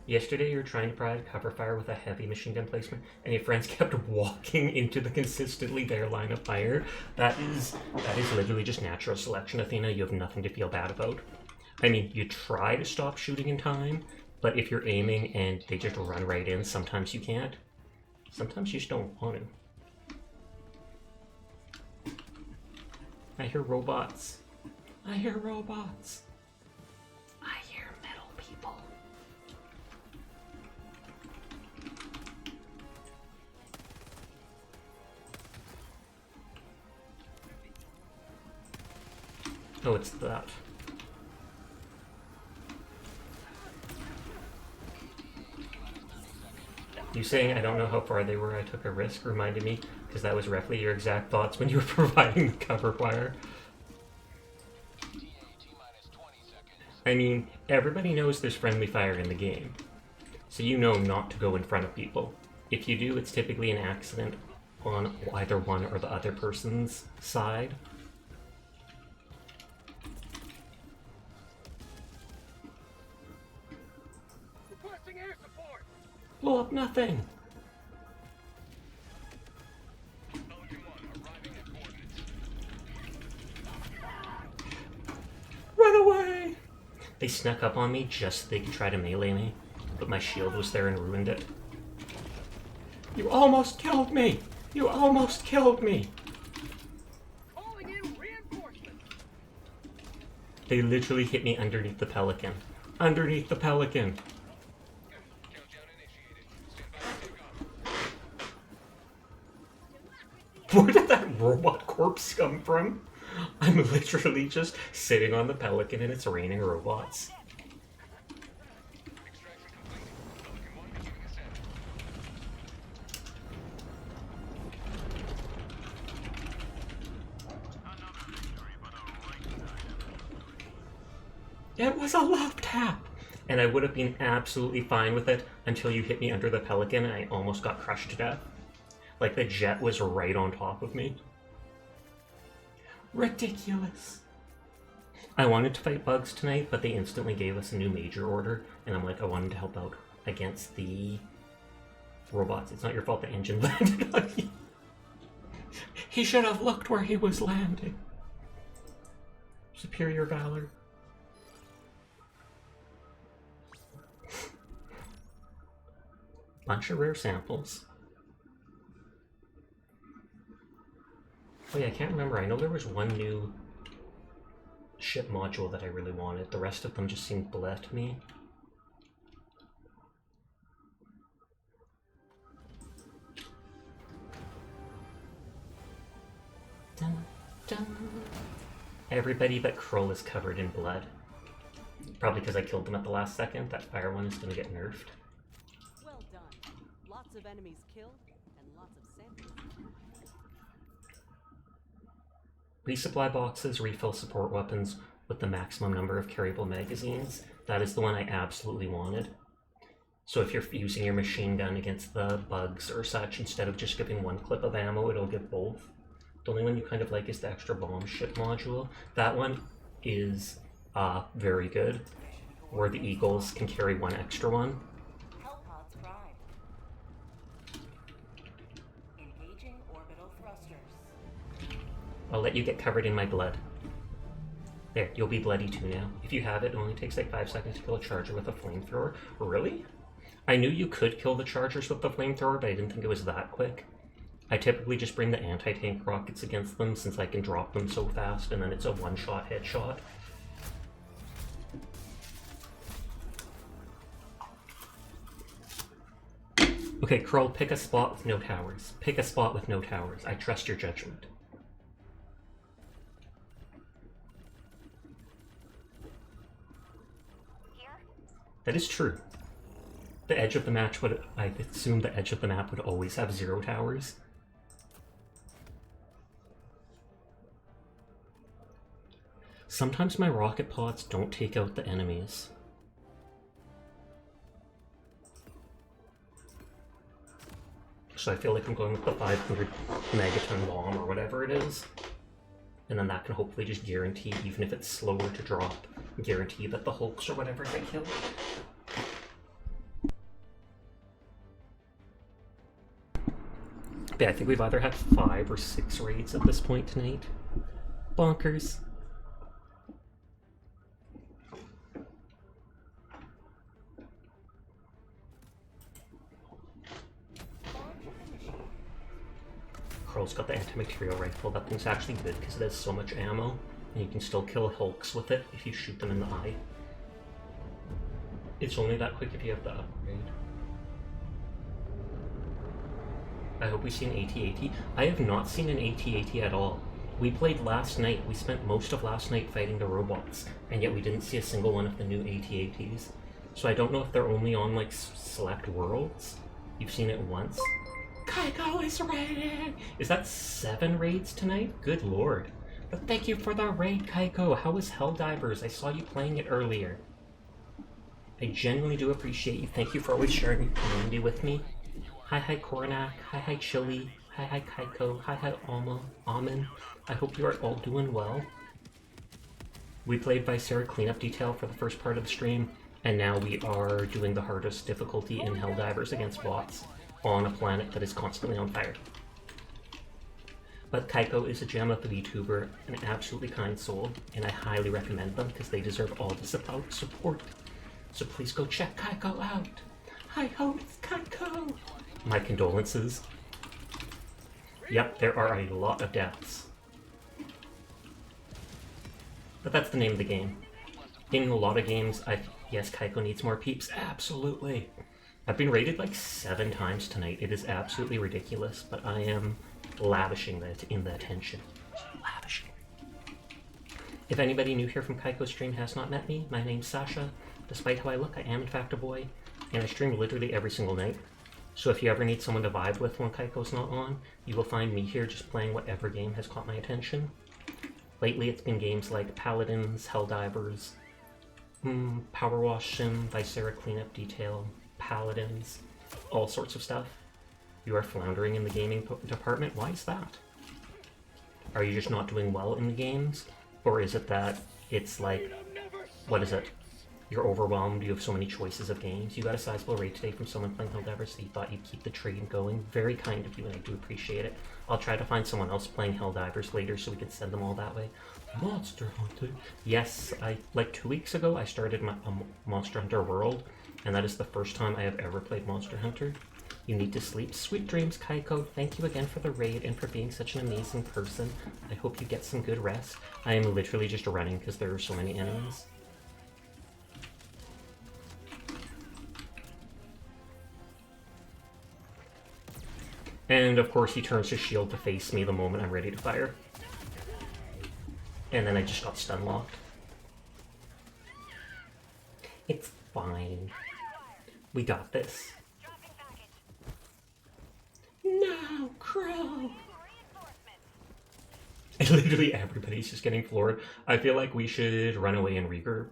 Speaker 1: Yesterday you were trying to provide cover fire with a heavy machine gun placement and your friends kept walking into the consistently there line of fire. That is literally just natural selection, Athena. You have nothing to feel bad about. I mean, you try to stop shooting in time, but if you're aiming and they just run right in, sometimes you can't. Sometimes you just don't want to. I hear robots. I hear robots. I hear metal people. Oh, it's that. You saying I don't know how far they were, I took a risk, reminded me, because that was roughly your exact thoughts when you were providing the cover fire. I mean, everybody knows there's friendly fire in the game, so you know not to go in front of people. If you do, it's typically an accident on either one or the other person's side.
Speaker 3: Requesting air support.
Speaker 1: Blow up nothing! Run away! They snuck up on me just so they could try to melee me, but my shield was there and ruined it. You almost killed me! You almost killed me!
Speaker 3: Calling in reinforcements.
Speaker 1: They literally hit me underneath the Pelican. Underneath the Pelican!
Speaker 3: Countdown initiated. Stand by for takeoff.
Speaker 1: Where did that robot corpse come from? I'm literally just sitting on the Pelican and it's raining robots. It was a love tap! And I would have been absolutely fine with it until you hit me under the Pelican and I almost got crushed to death. Like the jet was right on top of me. Ridiculous. I wanted to fight bugs tonight, but they instantly gave us a new major order, and I'm like, I wanted to help out against the robots. It's not your fault the engine landed on you. He should have looked where he was landing. Superior valor. Bunch of rare samples. Oh yeah, I can't remember. I know there was one new ship module that I really wanted. The rest of them just seemed bleh to me. Dun, dun. Everybody but Kroll is covered in blood. Probably because I killed them at the last second. That fire one is going to get nerfed.
Speaker 5: Well done. Lots of enemies killed and lots of samples.
Speaker 1: Resupply boxes refill support weapons with the maximum number of carryable magazines. That is the one I absolutely wanted. So if you're using your machine gun against the bugs or such, instead of just giving one clip of ammo, it'll give both. The only one you kind of like is the extra bomb ship module. That one is very good, where the Eagles can carry one extra one.
Speaker 6: Hellpod's prime. Engaging orbital thrusters.
Speaker 1: I'll let you get covered in my blood. There, you'll be bloody too now. If you have it, it only takes like 5 seconds to kill a charger with a flamethrower. Really? I knew you could kill the chargers with the flamethrower, but I didn't think it was that quick. I typically just bring the anti-tank rockets against them since I can drop them so fast, and then it's a one-shot headshot. Okay, Kroll, pick a spot with no towers. Pick a spot with no towers. I trust your judgment. That is true. The edge of the match would, I assume the edge of the map would always have 0 towers. Sometimes my rocket pods don't take out the enemies. So I feel like I'm going with the 500 megaton bomb or whatever it is. And then that can hopefully just guarantee, even if it's slower to drop, guarantee that the Hulks or whatever get killed. But yeah, I think we've either had 5 or 6 raids at this point tonight. Bonkers. Kroll's got the anti-material rifle. That thing's actually good because it has so much ammo, and you can still kill Hulks with it if you shoot them in the eye. It's only that quick if you have the upgrade. I hope we see an AT-AT. I have not seen an AT-AT at all. We played last night. We spent most of last night fighting the robots, and yet we didn't see a single one of the new AT-ATs. So I don't know if they're only on, like, select worlds. You've seen it once. Kaiko is raiding! Is that 7 raids tonight? Good lord. But thank you for the raid, Kaiko. How was Helldivers? I saw you playing it earlier. I genuinely do appreciate you. Thank you for always sharing your community with me. Hi Coronac. Hi Chili. Hi Kaiko. Hi Almond. I hope you are all doing well. We played Viscera Cleanup detail for the first part of the stream, and now we are doing the hardest difficulty in Helldivers against bots on a planet that is constantly on fire. But Kaiko is a gem of the VTuber, an absolutely kind soul, and I highly recommend them because they deserve all the support. So please go check Kaiko out. Hi ho, it's Kaiko! My condolences. Yep, there are a lot of deaths. But that's the name of the game. In a lot of games, yes, Kaiko needs more peeps, absolutely. I've been rated like 7 times tonight. It is absolutely ridiculous, but I am lavishing that in the attention. Lavishing. If anybody new here from Kaiko's stream has not met me, my name's Sasha. Despite how I look, I am in fact a boy, and I stream literally every single night. So if you ever need someone to vibe with when Kaiko's not on, you will find me here just playing whatever game has caught my attention. Lately it's been games like Paladins, Helldivers, Power Wash Sim, Viscera Cleanup Detail, Paladins, all sorts of stuff. You are floundering in the gaming department? Why is that? Are you just not doing well in the games? Or is it that it's like, what is it? You're overwhelmed, you have so many choices of games. You got a sizable rate today from someone playing Helldivers, so you thought you'd keep the train going. Very kind of you, and I do appreciate it. I'll try to find someone else playing Helldivers later so we can send them all that way. Monster Hunter. Yes, like 2 weeks ago, I started my Monster Hunter World, and that is the first time I have ever played Monster Hunter. You need to sleep. Sweet dreams, Kaiko. Thank you again for the raid and for being such an amazing person. I hope you get some good rest. I am literally just running because there are so many enemies. And of course he turns his shield to face me the moment I'm ready to fire. And then I just got stun locked. It's fine. We got this. No, Crow! And literally everybody's just getting floored. I feel like we should run away and regroup.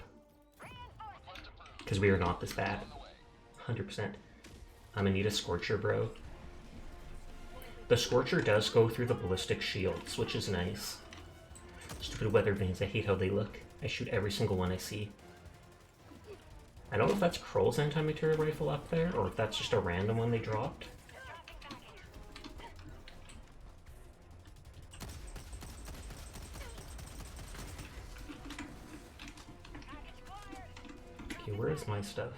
Speaker 1: Because we are not this bad. 100%. I'm gonna need a Scorcher, bro. The Scorcher does go through the ballistic shields, which is nice. Stupid weather vanes, I hate how they look. I shoot every single one I see. I don't know if that's Kroll's anti-material rifle up there, or if that's just a random one they dropped. Okay, where is my stuff?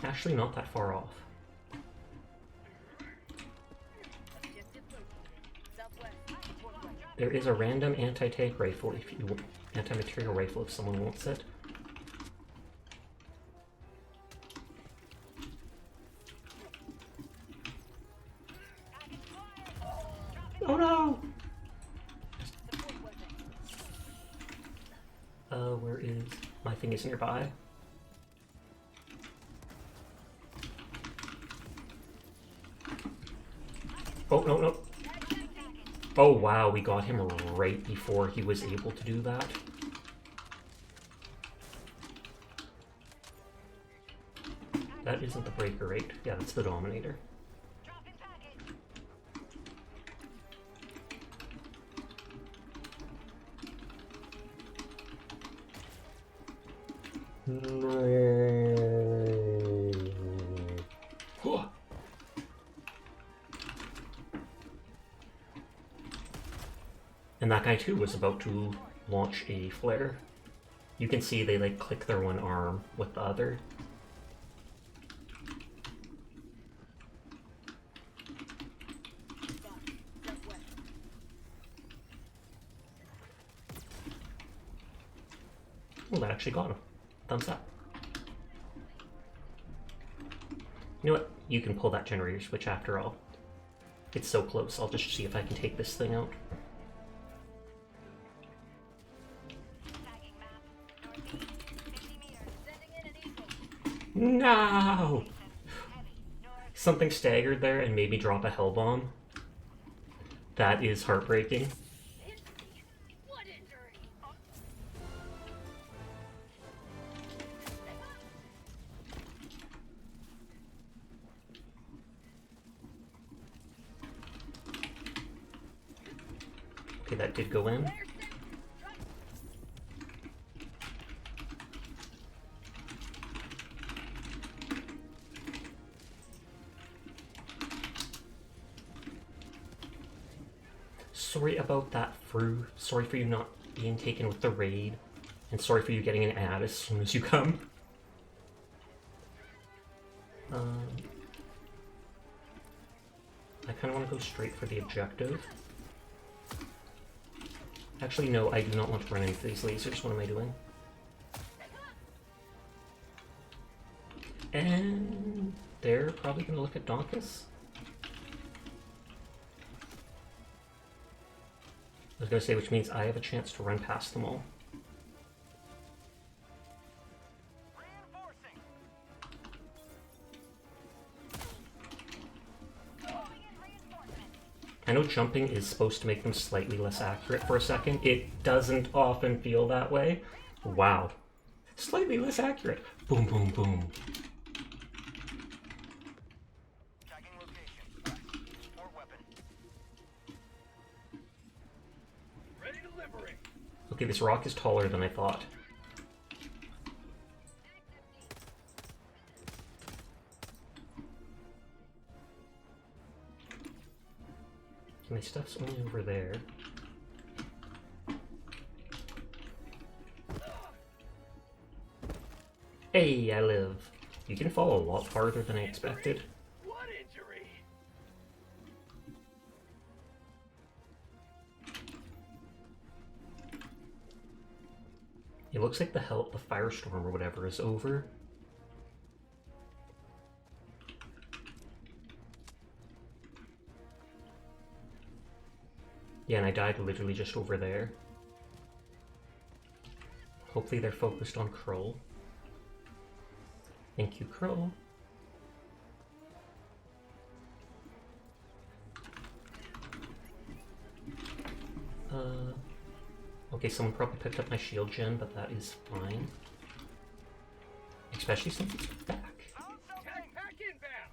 Speaker 1: Actually, not that far off. There is a random anti-tank rifle if you want, anti-material rifle if someone wants it. Oh no! Where is my thing? Is nearby. Oh no no! Oh wow, we got him right before he was able to do that. That isn't the breaker, right? Yeah, that's the Dominator. And that guy too was about to launch a flare. You can see they like click their one arm with the other. Well, that actually got him. Thumbs up. You know what? You can pull that generator switch after all. It's so close. I'll just see if I can take this thing out. No! Something staggered there and made me drop a hell bomb. That is heartbreaking. Okay, that did go in. Sorry about that, Fru. Sorry for you not being taken with the raid. And sorry for you getting an ad as soon as you come. I kind of want to go straight for the objective. Actually, no, I do not want to run into these lasers. What am I doing? And they're probably going to look at Donkus. I was gonna say, which means I have a chance to run past them all.
Speaker 3: Reinforcing.
Speaker 1: I know jumping is supposed to make them slightly less accurate for a second. It doesn't often feel that way. Wow. Slightly less accurate. Boom, boom, boom.
Speaker 3: Tagging location. Support weapon. Ready to liberate.
Speaker 1: Okay, this rock is taller than I thought. My stuff's only over there. Hey, I live. You can fall a lot farther than I expected.
Speaker 3: What injury?
Speaker 1: It looks like the firestorm or whatever is over. Yeah, and I died literally just over there. Hopefully they're focused on Krull. Thank you, Krull. Okay, someone probably picked up my shield gen, but that is fine. Especially since it's back.
Speaker 3: Pack inbound.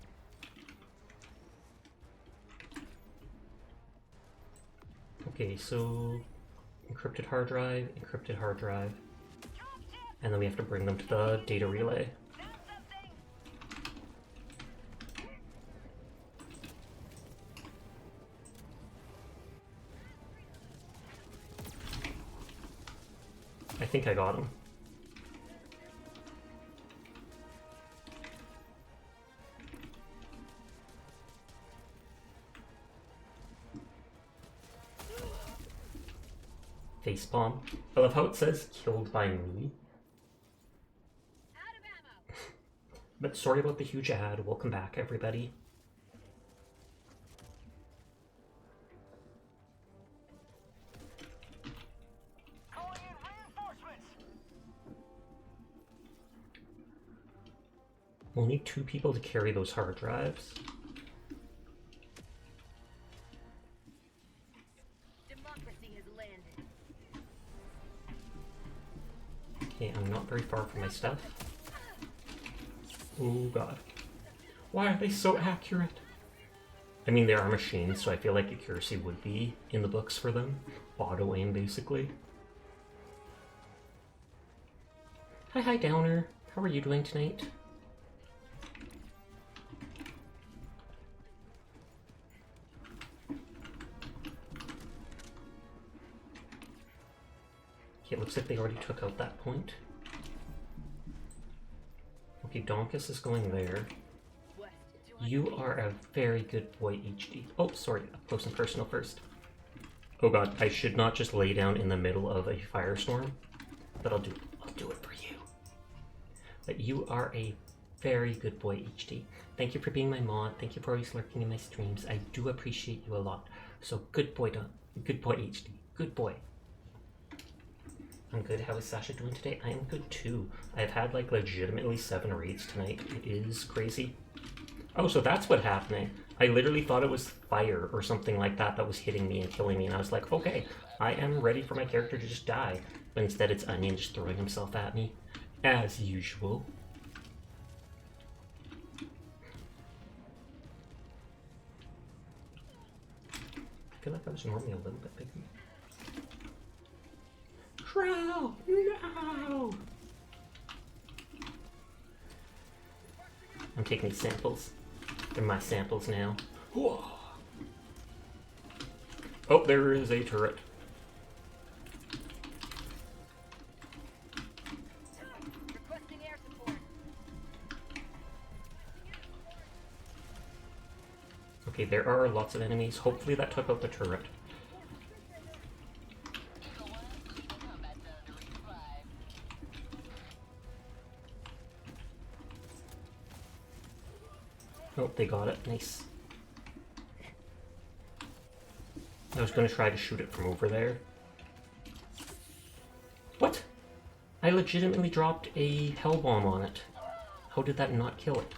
Speaker 1: Okay, so encrypted hard drive, and then we have to bring them to the data relay. I think I got him. Facepalm. I love how it says killed by me.
Speaker 4: Out of ammo.
Speaker 1: But sorry about the huge ad. Welcome back, everybody.
Speaker 3: Calling in reinforcements.
Speaker 1: We'll need 2 people to carry those hard drives.
Speaker 4: Democracy has landed.
Speaker 1: Okay, I'm not very far from my stuff. Oh god. Why are they so accurate? I mean, they are machines, so I feel like accuracy would be in the books for them. Auto aim, basically. Hi, Downer. How are you doing tonight? Okay, it looks like they already took out that point. Okay, Donkus is going there.
Speaker 4: West. 200
Speaker 1: You are a very good boy, HD. Oh, sorry, up close and personal first. Oh god, I should not just lay down in the middle of a firestorm, but I'll do it for you. But you are a very good boy, HD. Thank you for being my mod. Thank you for always lurking in my streams. I do appreciate you a lot. So good boy, good boy, HD. Good boy. I'm good. How is Sasha doing today? I am good too. I've had like legitimately 7 raids tonight. It is crazy. Oh, so that's what's happening. I literally thought it was fire or something like that that was hitting me and killing me, and I was like, okay, I am ready for my character to just die. But instead it's Onion just throwing himself at me, as usual. I feel like I was normally a little bit bigger. Crow! No! I'm taking these samples. They're my samples now. Whoa. Oh, there is a turret.
Speaker 4: Requesting air support.
Speaker 1: Okay, there are lots of enemies. Hopefully that took out the turret. Oh, they got it. Nice. I was going to try to shoot it from over there. What? I legitimately dropped a hell bomb on it. How did that not kill it?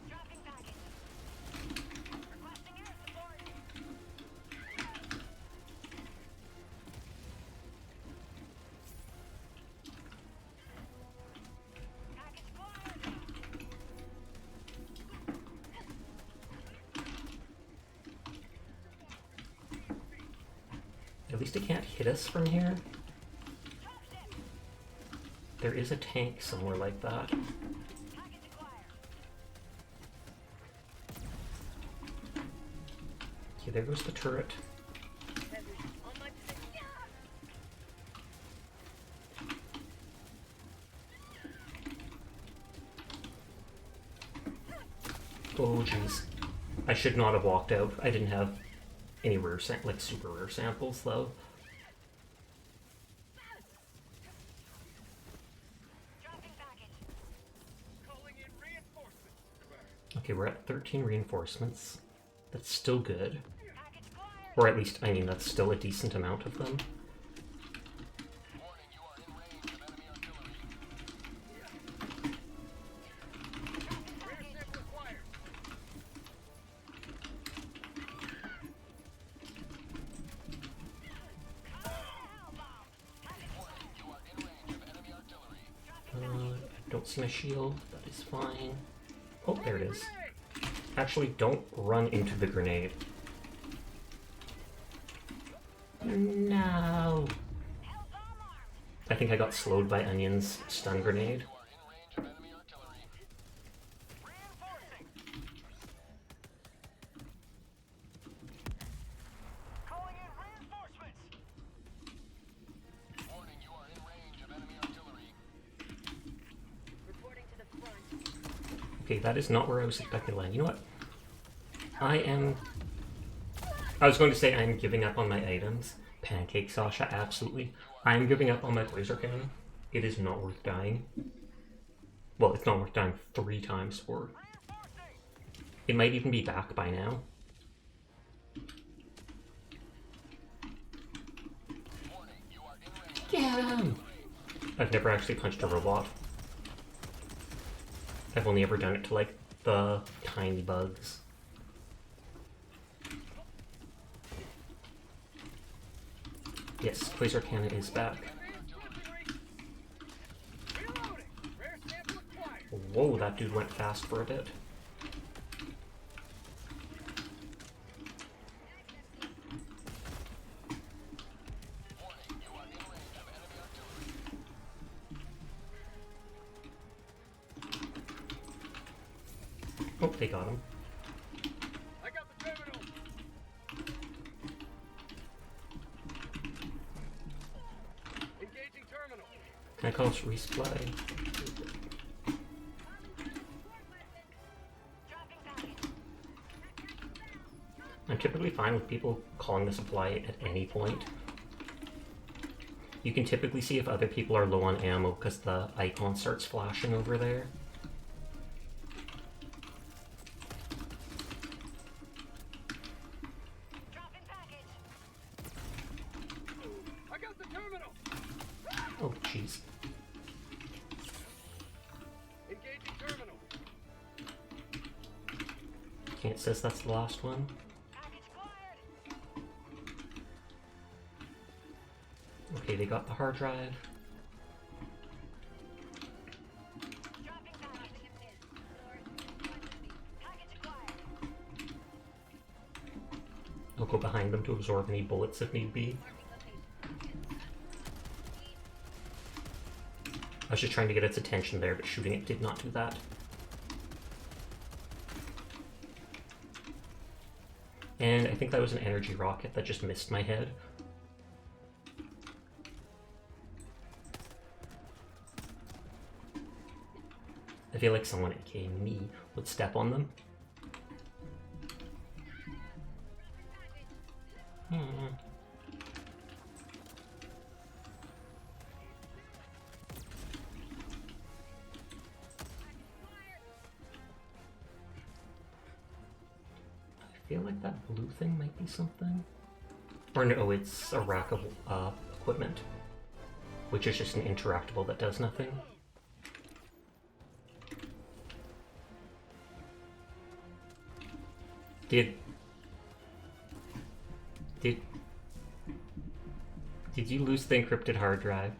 Speaker 4: Dropping package. Requesting air support. Package acquired.
Speaker 1: At least it can't hit us from here. There is a tank somewhere like that.
Speaker 4: Package acquired.
Speaker 1: Okay, there goes the turret.
Speaker 4: Heavy. On my position.
Speaker 1: Oh jeez. I should not have walked out. I didn't have any rare like super rare samples though.
Speaker 4: Dropping package.
Speaker 3: Calling in reinforcements.
Speaker 1: Okay, we're at 13 reinforcements. That's still good.
Speaker 4: Package acquired.
Speaker 1: Or at least, I mean, that's still a decent amount of them.
Speaker 3: Warning, you are in range of enemy artillery. Air sample acquired. You are in range of enemy artillery.
Speaker 1: I don't see my shield. That is fine. Oh, there it is. Actually, don't run into the grenade. No. I think I got slowed by Onion's stun grenade.
Speaker 3: You are in range of enemy artillery. Reinforcing. Calling in reinforcements. Warning, you are in range of enemy artillery.
Speaker 4: Reporting to the front.
Speaker 1: Okay, that is not where I was expecting to land. You know what? I was going to say I'm giving up on my items. Pancake Sasha, absolutely. I'm giving up on my laser cannon. It is not worth dying. Well, it's not worth dying 3 times for. It might even be back by now.
Speaker 3: Warning, you are in range.
Speaker 1: Get him! I've never actually punched a robot. I've only ever done it to, like, the tiny bugs. Yes, laser cannon is back.
Speaker 3: Reloading. Rare sample acquired.
Speaker 1: Whoa, that dude went fast for a bit.
Speaker 3: Warning, you are in range of enemy artillery.
Speaker 1: Oh, they got him.
Speaker 3: I got the terminal. Engaging terminal.
Speaker 1: Can I call us resupply?
Speaker 4: Dropping package.
Speaker 1: I'm typically fine with people calling the supply at any point. You can typically see if other people are low on ammo because the icon starts flashing over there.
Speaker 4: Dropping package.
Speaker 3: I got the terminal.
Speaker 1: Oh, jeez.
Speaker 3: Engaging terminal.
Speaker 1: Okay, it says that's the last one.
Speaker 4: Package acquired.
Speaker 1: Okay, they got the hard drive.
Speaker 4: Dropping package. Package acquired.
Speaker 1: I'll go behind them to absorb any bullets if need be. I was just trying to get its attention there, but shooting it did not do that. And I think that was an energy rocket that just missed my head. I feel like someone, aka me, would step on them. feel like that blue thing might be something. Or no, it's a rack of equipment, which is just an interactable that does nothing. Did you lose the encrypted hard drive?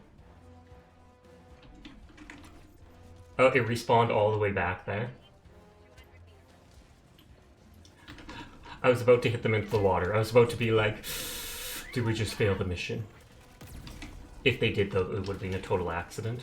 Speaker 1: Oh, it respawned all the way back there. I was about to hit them into the water. I was about to be like, did we just fail the mission? If they did, though, it would have been a total accident.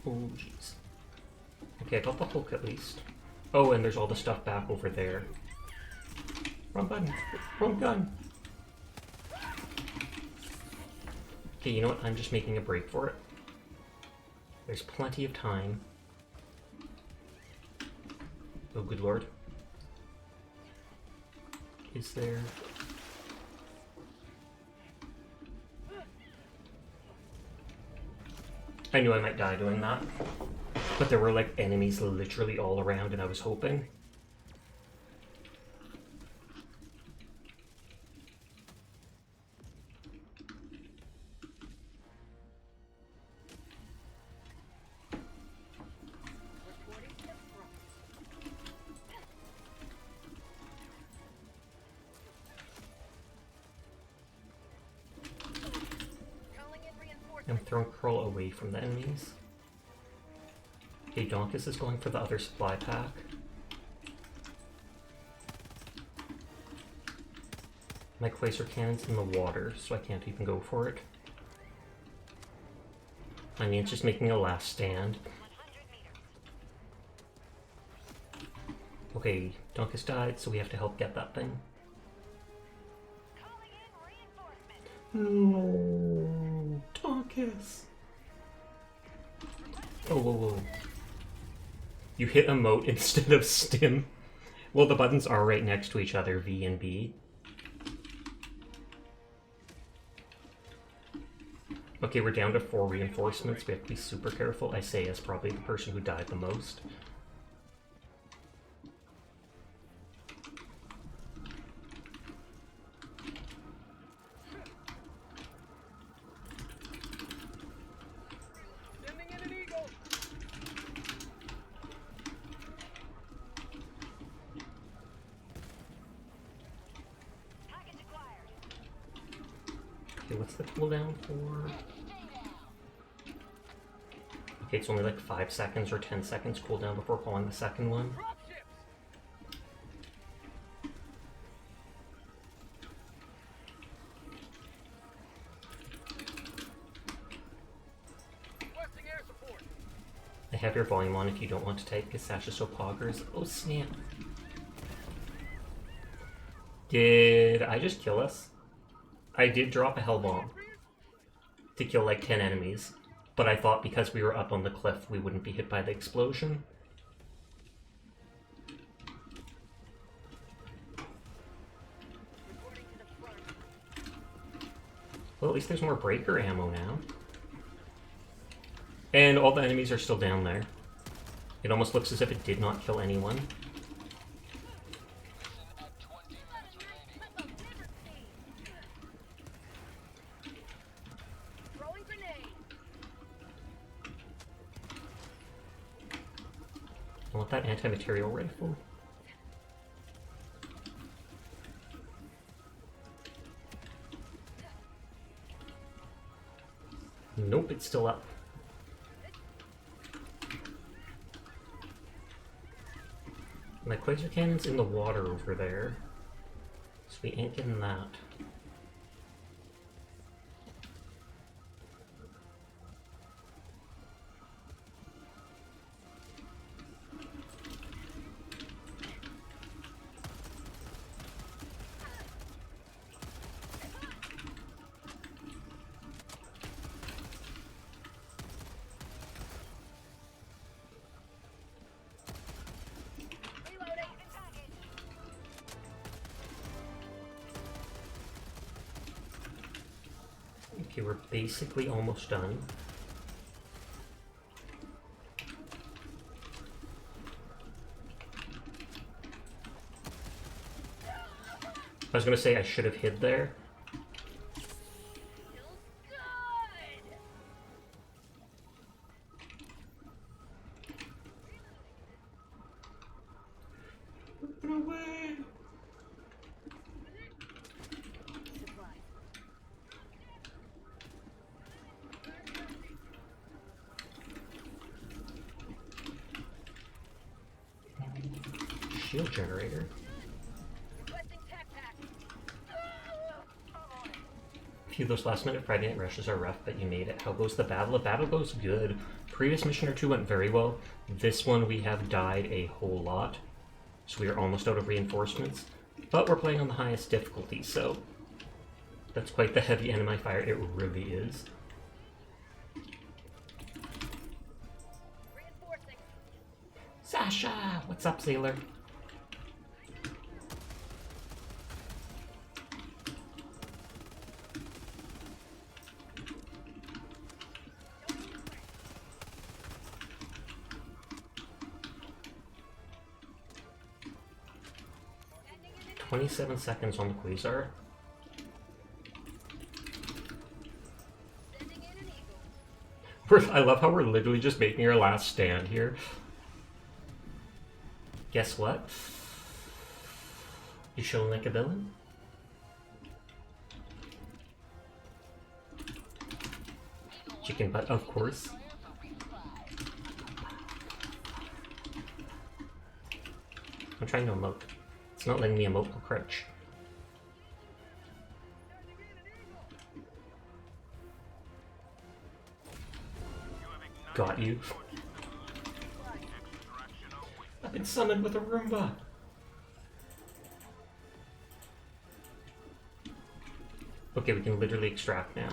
Speaker 1: Oh, jeez. Okay, I got the Hulk at least. Oh, and there's all the stuff back over there. Wrong button. Wrong gun. Okay, you know what? I'm just making a break for it. There's plenty of time. Oh, good lord. Is there... I knew I might die doing that. But there were like enemies literally all around and I was hoping. I'm throwing Curl away from the enemies. Okay, Donkus is going for the other supply pack. My Quasar Cannon's in the water, so I can't even go for it. I mean, it's just making a last stand. Okay, Donkus died, so we have to help get that thing. No, Donkus. Oh, whoa, whoa. You hit emote instead of stim. Well, the buttons are right next to each other, V and B. Okay, we're down to 4 reinforcements. We have to be super careful. I say as probably the person who died the most. Okay, what's the cooldown for? Okay, it's only like 5 seconds or 10 seconds cooldown before calling the second one. I have your volume on if you don't want to type because Sasha so poggers. Oh snap. Did I just kill us? I did drop a hell bomb to kill like 10 enemies, but I thought because we were up on the cliff we wouldn't be hit by the explosion. Well, at least there's more breaker ammo now. And all the enemies are still down there. It almost looks as if it did not kill anyone. I want that anti-material rifle. Nope, it's still up. My Quasar Cannon's in the water over there, so we ain't getting that. Okay, we're basically almost done. I was gonna say I should have hid there. No way! Shield generator. Phew, those last minute Friday night rushes are rough, but you made it. How goes the battle? The battle goes good. Previous mission or two went very well. This one we have died a whole lot, so we are almost out of reinforcements. But we're playing on the highest difficulty, so that's quite the heavy enemy fire. It really is. Sasha! What's up, sailor? "27 seconds on the Quasar." I love how we're literally just making our last stand here. Guess what? You showing like a villain? Chicken butt, of course. I'm trying to emote. It's not letting me emote or crouch. Got you. I've been summoned with a Roomba. Okay, we can literally extract now.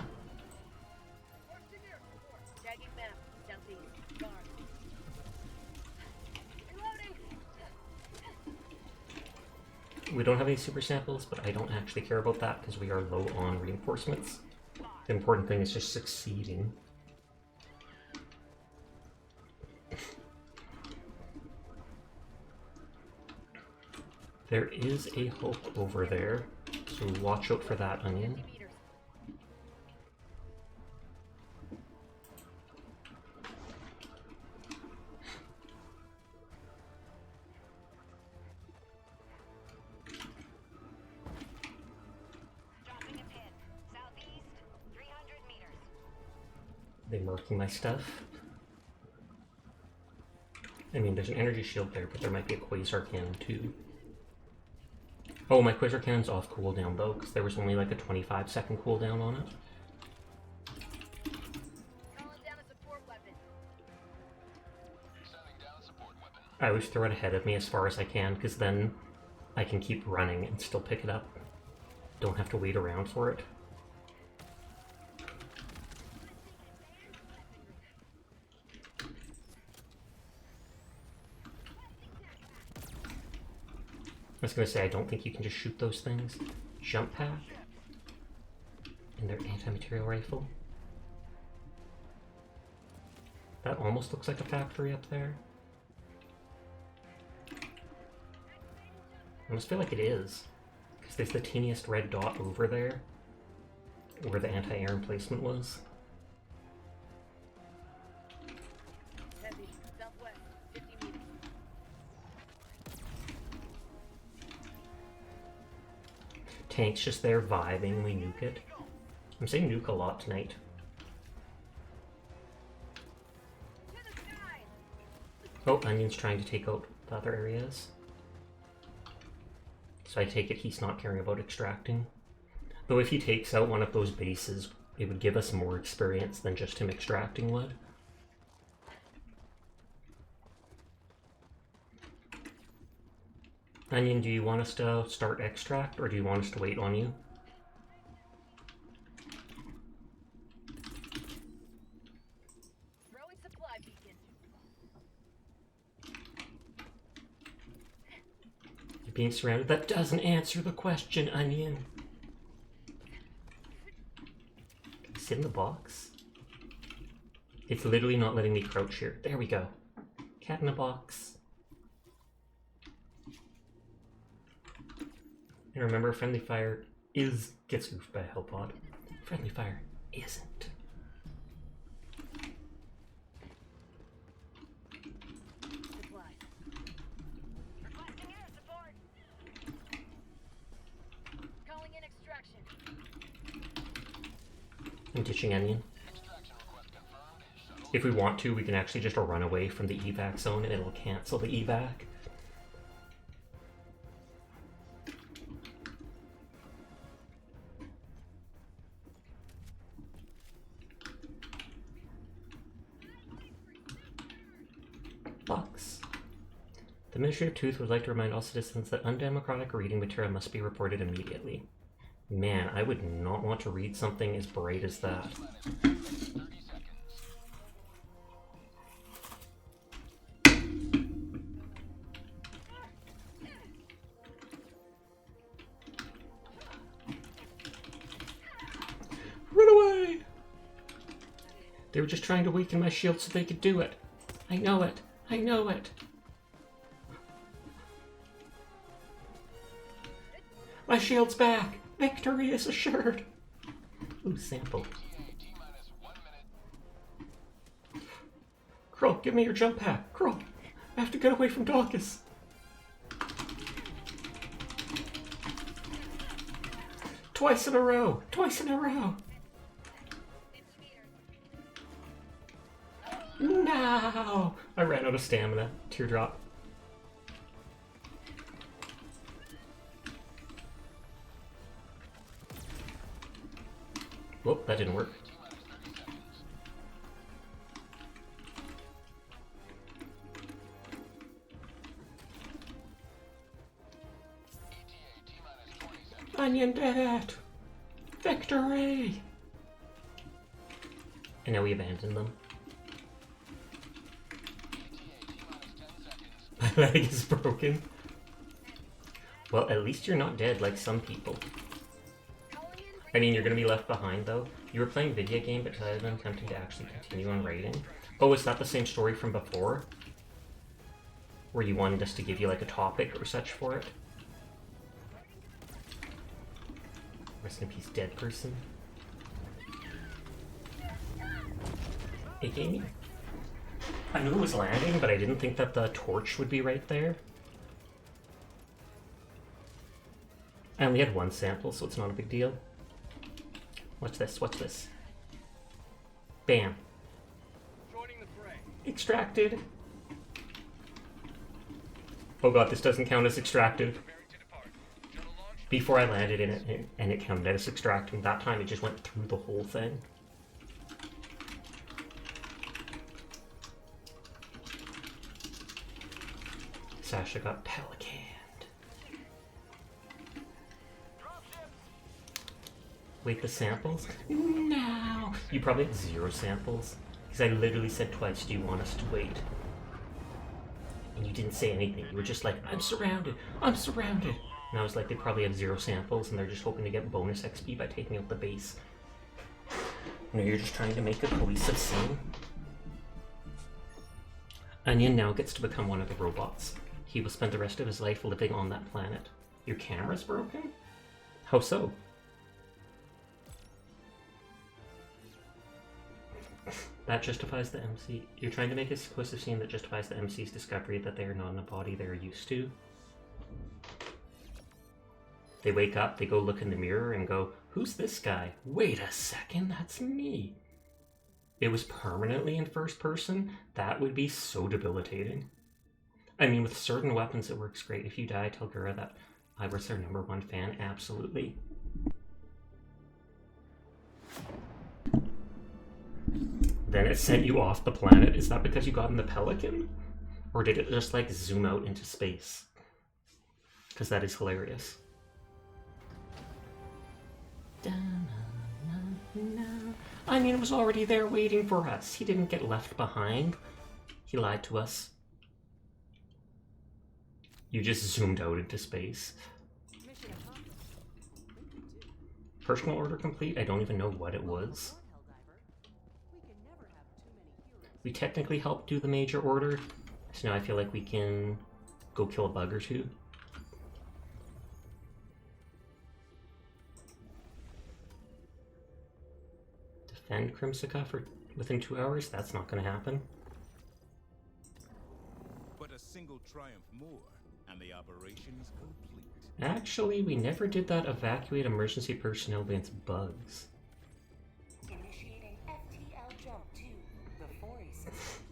Speaker 1: We don't have any super samples, but I don't actually care about that because we are low on reinforcements. The important thing is just succeeding. There is a Hulk over there, so watch out for that, Onion. They marking my stuff. I mean, there's an energy shield there, but there might be a quasar cannon too. Oh, my quasar cannon's off cooldown though, because there was only like a 25-second cooldown on it. I always throw it ahead of me as far as I can, because then I can keep running and still pick it up. Don't have to wait around for it. I was going to say, I don't think you can just shoot those things. Jump pack. And their anti-material rifle. That almost looks like a factory up there. I almost feel like it is. Because there's the teeniest red dot over there. Where the anti-air emplacement was. Tank's just there vibing, we nuke it. I'm saying nuke a lot tonight. Oh, Onion's trying to take out the other areas. So I take it he's not caring about extracting. Though if he takes out one of those bases, it would give us more experience than just him extracting would. Onion, do you want us to start extract, or do you want us to wait on you?
Speaker 4: Throwing supply beacon.
Speaker 1: You're being surrounded. That doesn't answer the question, Onion. sit in the box? It's literally not letting me crouch here. There we go. Cat in a box. And remember, friendly fire gets goofed by a hell pod. Friendly fire isn't.
Speaker 4: Supplies. Requesting air support. Calling in extraction.
Speaker 1: I'm ditching onion. If we want to, we can actually just run away from the evac zone and it'll cancel the evac. Box. The Ministry of Truth would like to remind all citizens that undemocratic reading material must be reported immediately. Man, I would not want to read something as bright as that. Run away! They were just trying to weaken my shield so they could do it. I know it. I know it. My shield's back. Victory is assured. Ooh, sample. Krull, give me your jump pack. Krull, I have to get away from Dawkins. Twice in a row. Twice in a row. No! I ran out of stamina. Teardrop. Whoop, that didn't work. Onion did it! Victory! And now we abandon them. My leg is broken. Well, at least you're not dead like some people. I mean, you're gonna be left behind though. You were playing video game, but I've been attempting to actually continue on raiding. Oh, is that the same story from before? Where you wanted us to give you like a topic or such for it? Rest in peace, dead person. Hey, gaming. I knew it was landing, but I didn't think that the torch would be right there. I only had one sample, so it's not a big deal. Watch this, watch this. Bam.
Speaker 3: Joining the fray.
Speaker 1: Extracted. Oh god, this doesn't count as extractive.
Speaker 3: Preparing to depart. Shuttle launch.
Speaker 1: Before I landed in it, and it counted as extracting. That time it just went through the whole thing. Sasha got pelicaned. Wait, the samples? No! You probably had 0 samples. Because I literally said twice, do you want us to wait? And you didn't say anything. You were just like, I'm surrounded! I'm surrounded! And I was like, they probably have 0 samples and they're just hoping to get bonus XP by taking out the base. No, you're just trying to make a cohesive scene. Onion now gets to become one of the robots. He will spend the rest of his life living on that planet. Your camera's broken? How so? That justifies the MC. You're trying to make a cohesive scene that justifies the MC's discovery that they are not in a body they're used to. They wake up, they go look in the mirror and go, who's this guy? Wait a second, that's me. It was permanently in first person? That would be so debilitating. I mean, with certain weapons it works great. If you die, tell Gura that I was their #1 fan, absolutely. Then it sent you off the planet. Is that because you got in the Pelican? Or did it just like zoom out into space? Because that is hilarious. Onion was already there waiting for us. He didn't get left behind. He lied to us. You just zoomed out into space.
Speaker 5: Mission accomplished.
Speaker 1: Personal order complete? I don't even know what it was. We technically helped do the major order, so now I feel like we can go kill a bug or two. Defend Crimsica for within 2 hours? That's not going to happen.
Speaker 7: But a single triumph more, and the operation is complete.
Speaker 1: Actually, we never did that evacuate emergency personnel against bugs.
Speaker 6: Initiating FTL jump to the Fori system.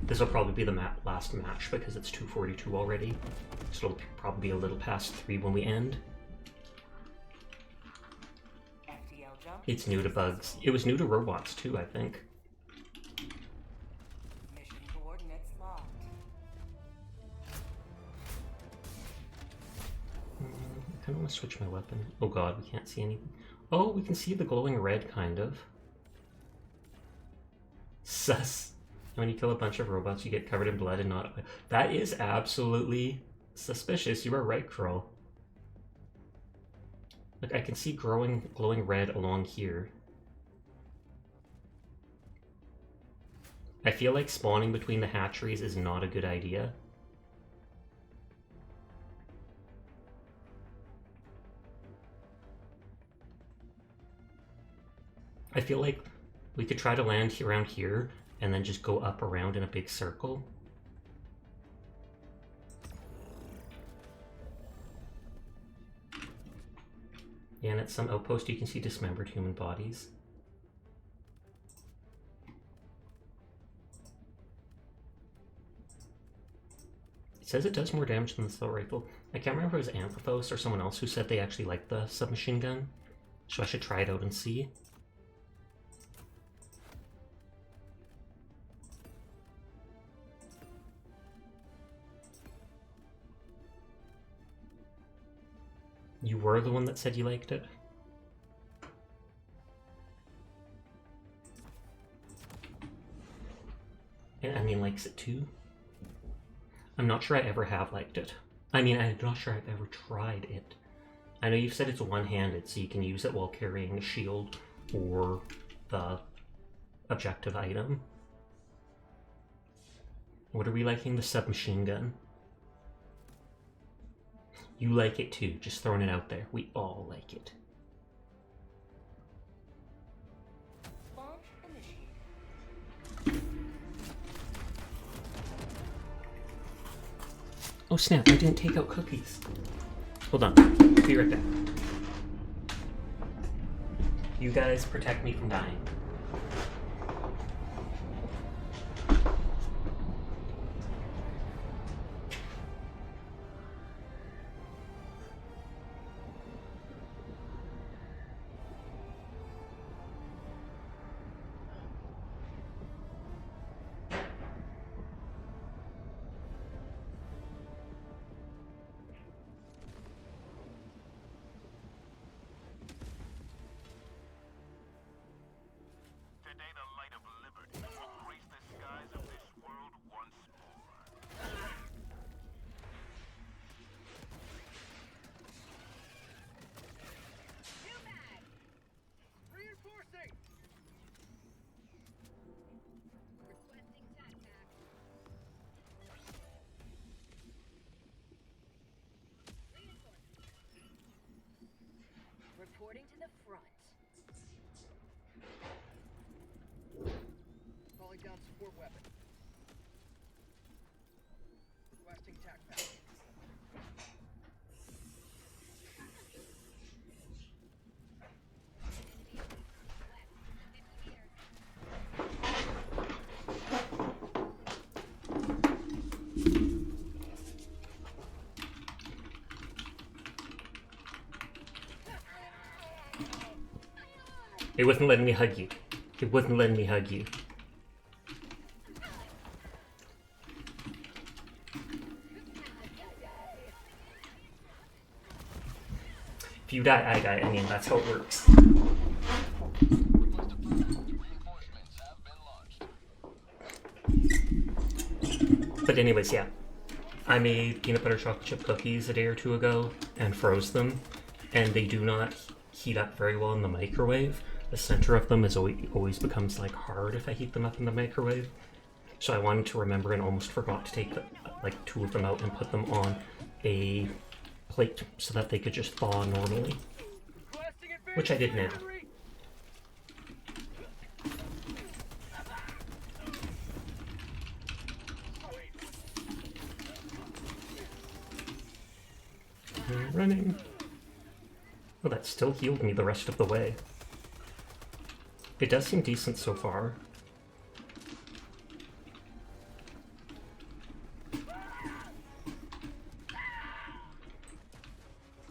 Speaker 1: This will probably be the last match because it's 2:42 already, so it'll probably be a little past 3 when we end.
Speaker 6: FTL jump.
Speaker 1: It's new to bugs. It was new to robots too, I think.
Speaker 6: Mission coordinates locked.
Speaker 1: I kind of want to switch my weapon. Oh god, we can't see anything. Oh, we can see the glowing red, kind of. Sus. When you kill a bunch of robots, you get covered in blood and not... That is absolutely suspicious. You are right, Crow. Look, I can see glowing red along here. I feel like spawning between the hatcheries is not a good idea. I feel like we could try to land around here and then just go up around in a big circle. Yeah, and at some outpost you can see dismembered human bodies. It says it does more damage than the assault rifle. I can't remember if it was Amphithos or someone else who said they actually liked the submachine gun, so I should try it out and see. You were the one that said you liked it? And I mean, likes it too? I'm not sure I ever have liked it. I mean, I'm not sure I've ever tried it. I know you've said it's one-handed, so you can use it while carrying a shield or the objective item. What are we liking? The submachine gun. You like it too, just throwing it out there. We all like it.
Speaker 6: Launch initiated.
Speaker 1: Oh snap, I didn't take out cookies. Hold on, be right back. You guys protect me from dying.
Speaker 3: Today the light of liberty will grace the skies of this world once more.
Speaker 4: New mag! Reinforcing! Requesting tac pack. Reinforcing. Reporting to the front. Calling down support weapon. Requesting tac pack.
Speaker 1: It wasn't letting me hug you. It wasn't letting me hug you. If you die, I die. I mean, that's how it works. But anyways, yeah. I made peanut butter chocolate chip cookies a day or two ago and froze them. And they do not heat up very well in the microwave. the center of them is always becomes like hard if I heat them up in the microwave. So I wanted to remember and almost forgot to take like 2 of them out and put them on a plate so that they could just thaw normally, which I did now. I'm running. Oh, that still healed me the rest of the way. It does seem decent so far.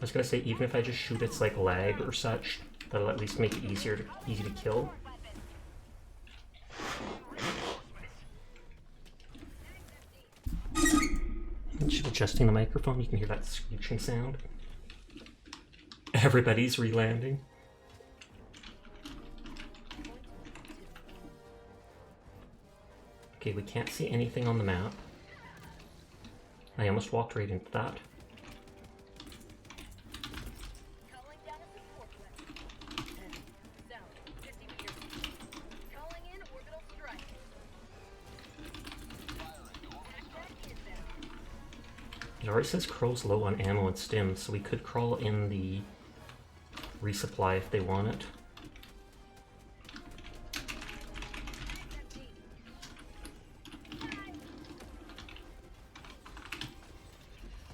Speaker 1: I was gonna say, even if I just shoot its like lag or such, that'll at least make it easy to kill. And just adjusting the microphone, you can hear that screeching sound. Everybody's re-landing. Okay, we can't see anything on the map. I almost walked right into that.
Speaker 4: Calling down a support weapon. South, 50 meters. Calling in orbital strike. Backpack inbound.
Speaker 1: It already says Crow's low on ammo and stim, so we could crawl in the resupply if they want it.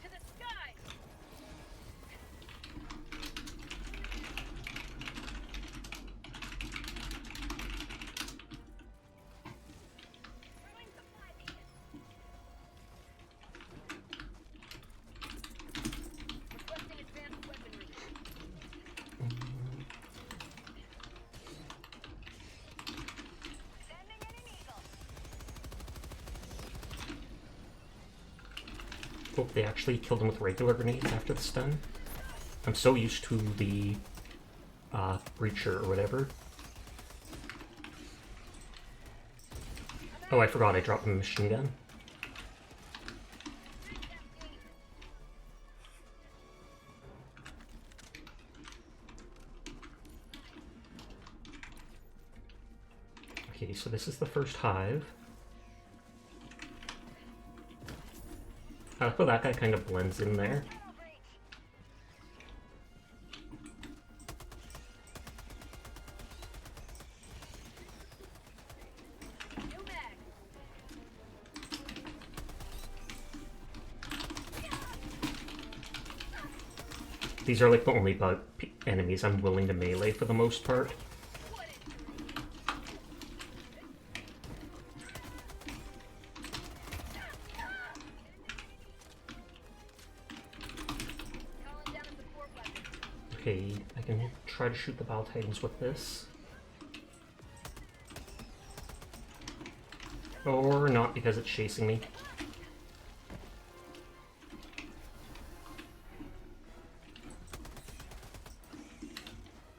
Speaker 4: To the sky! Throwing supply beacon. Requesting advanced weaponry. Sending in an eagle.
Speaker 1: Oh, they actually killed him with regular grenades after the stun. I'm so used to the breacher or whatever. Oh, I forgot I dropped a machine gun. Okay, so this is the first hive. I like how that guy kind of blends in there.
Speaker 4: New mag.
Speaker 1: These are like the only bug enemies I'm willing to melee for the most part.
Speaker 4: Calling down a support weapon.
Speaker 1: Okay, I can try to shoot the Bile Titans with this. Or not, because it's chasing me.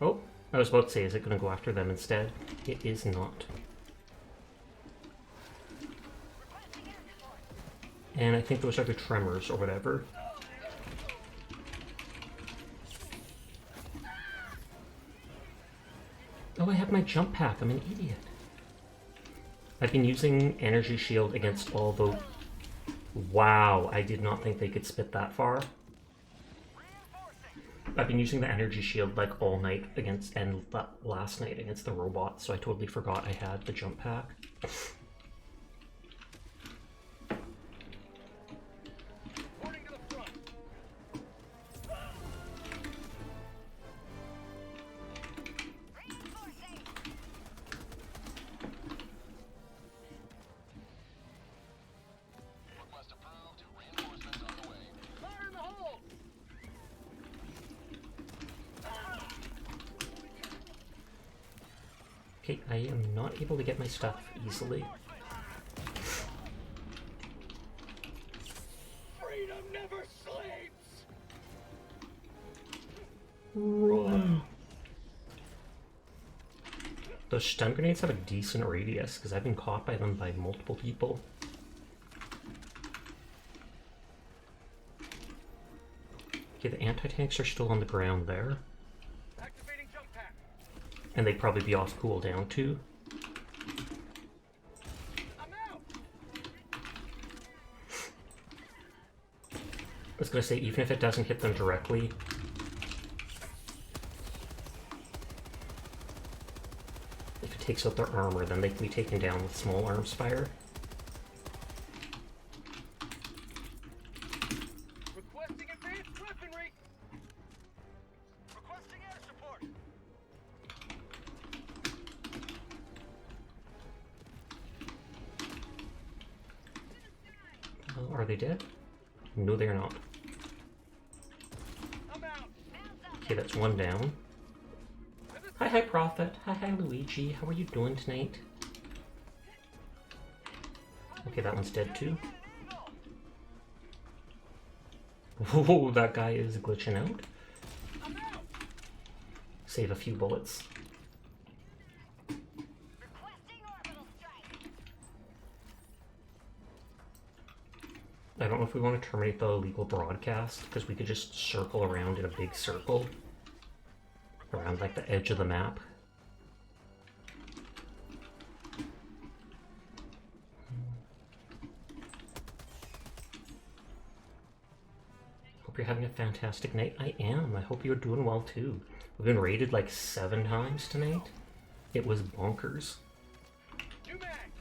Speaker 1: Oh, I was about to say, is it going to go after them instead? It is not. And I think those are the tremors or whatever. Oh, I have my jump pack. I'm an idiot. I've been using energy shield against all the... Wow, I did not think they could spit that far. I've been using the energy shield like all night against, and last night against the robots, so I totally forgot I had the jump pack.
Speaker 3: Reporting to the front. Request approved. Reinforcements on the way. Fire in the hole!
Speaker 1: Okay, I am not able to get my stuff easily.
Speaker 3: Freedom never sleeps!
Speaker 1: Run! Those stun grenades have a decent radius, because I've been caught by them by multiple people. Okay, the anti-tanks are still on the ground there.
Speaker 3: Activating jump pack.
Speaker 1: And they'd probably be off cooldown too. I was gonna say, even if it doesn't hit them directly, if it takes out their armor, then they can be taken down with small arms fire.
Speaker 3: Requesting advanced weaponry. Requesting air support.
Speaker 1: Are they dead? No, they're not.
Speaker 3: I'm out.
Speaker 1: Okay, that's one down. Hi, Prophet. Hi, Luigi. How are you doing tonight? Okay, that one's dead too. Whoa, that guy is glitching out. Save a few bullets. I don't know if we want to terminate the illegal broadcast, because we could just circle around in a big circle around like the edge of the map. Hope you're having a fantastic night. I am. I hope you're doing well too. We've been raided like 7 times tonight. It was bonkers.
Speaker 3: New mag.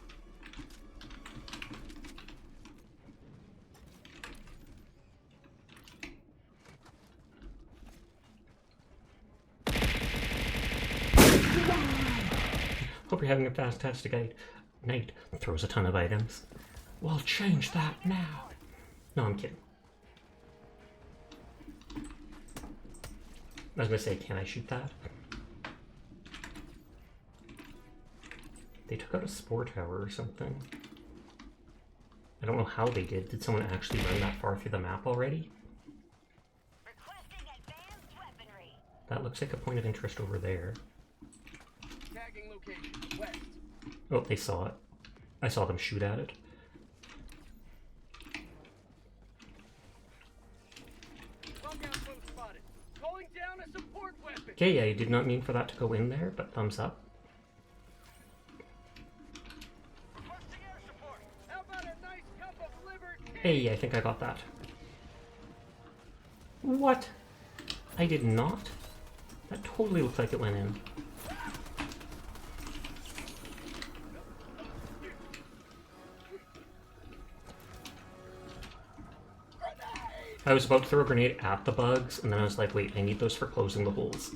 Speaker 1: Hope you're having a fantastic night. Throws a ton of items. Well, change that now. No, I'm kidding. I was gonna say, can I shoot that? They took out a spore tower or something. I don't know how they did. Did someone actually run that far through the map already?
Speaker 4: Requesting advanced weaponry.
Speaker 1: That looks like a point of interest over there.
Speaker 3: Tagging location. West.
Speaker 1: Oh, they saw it. I saw them shoot at it.
Speaker 3: Bug outpost spotted. Calling down a support weapon.
Speaker 1: Okay, I did not mean for that to go in there, but thumbs up.
Speaker 3: Requesting air support. How about a nice cup of liver tea?
Speaker 1: Hey, I think I got that. What? I did not? That totally looked like it went in. I was about to throw a grenade at the bugs, and then I was like, wait, I need those for closing the holes.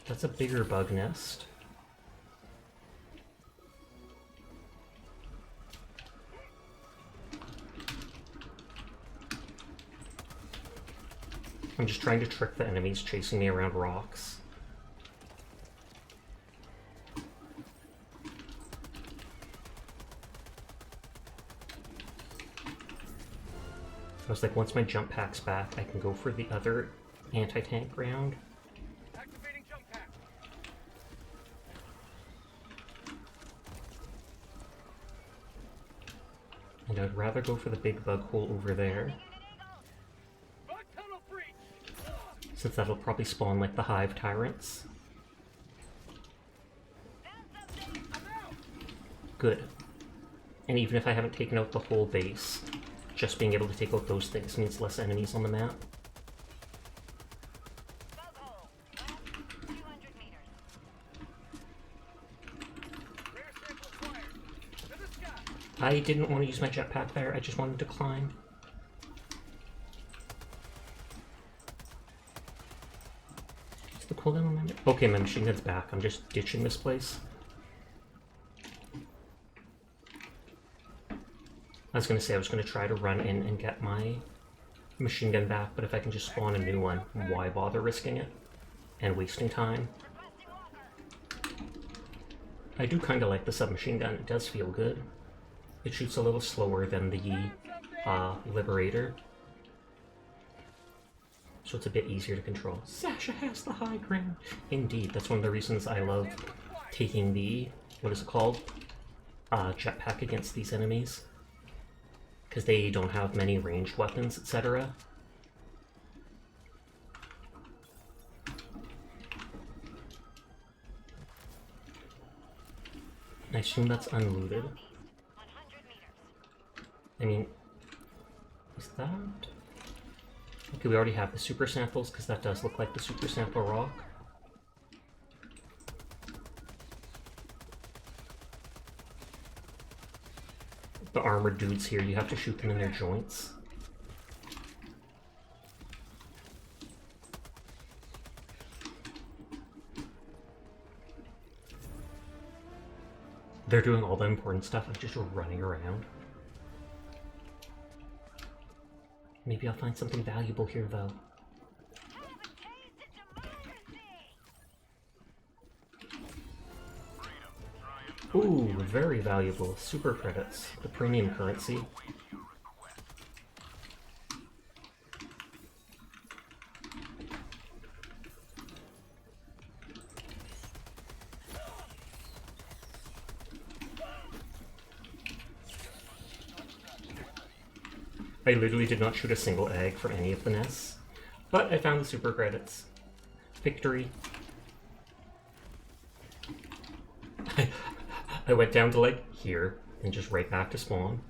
Speaker 1: That's a bigger bug nest. I'm just trying to trick the enemies chasing me around rocks. I was like, once my jump pack's back, I can go for the other anti-tank round.
Speaker 3: Activating jump pack.
Speaker 1: And I'd rather go for the big bug hole over there,
Speaker 3: Bug tunnel breach.
Speaker 1: since that'll probably spawn like the hive tyrants. Good. And even if I haven't taken out the whole base, just being able to take out those things means less enemies on the map.
Speaker 4: Bug hole. West, 200 meters.
Speaker 3: Rare sample acquired. To the sky.
Speaker 1: I didn't want to use my jetpack there, I just wanted to climb. Is the cooldown on my... Okay, my machine gun's back. I'm just ditching this place. I was gonna say I was gonna try to run in and get my machine gun back, but if I can just spawn a new one, why bother risking it and wasting time? I do kind of like the submachine gun. It does feel good. It shoots a little slower than the Liberator. so it's a bit easier to control. Sasha has the high ground. Indeed, that's one of the reasons I love taking the, what is it called? Jetpack against these enemies. Because they don't have many ranged weapons, etc. I assume that's unlooted. I mean, is that... Okay, we already have the super samples, because that does look like the super sample rock. The armored dudes here, you have to shoot them in their joints. They're doing all the important stuff, I'm just running around. Maybe I'll find something valuable here, though. Ooh, very valuable. Super credits. The premium currency. I literally did not shoot a single egg from any of the nests, but I found the super credits. Victory. I went down to like here and just right back to spawn.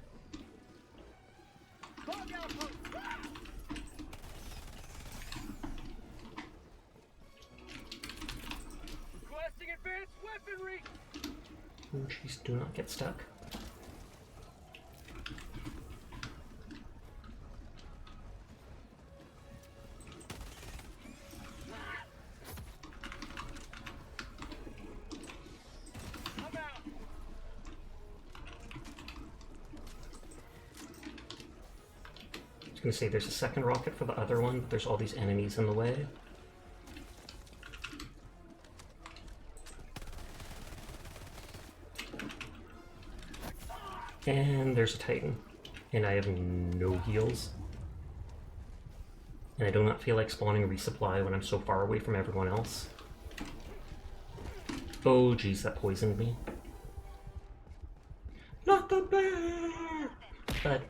Speaker 3: Requesting advanced weaponry.
Speaker 1: Oh jeez, do not get stuck. I was gonna say there's a second rocket for the other one, but there's all these enemies in the way. And there's a Titan. And I have no heals. And I do not feel like spawning resupply when I'm so far away from everyone else. Oh geez, that poisoned me. Not the bear! But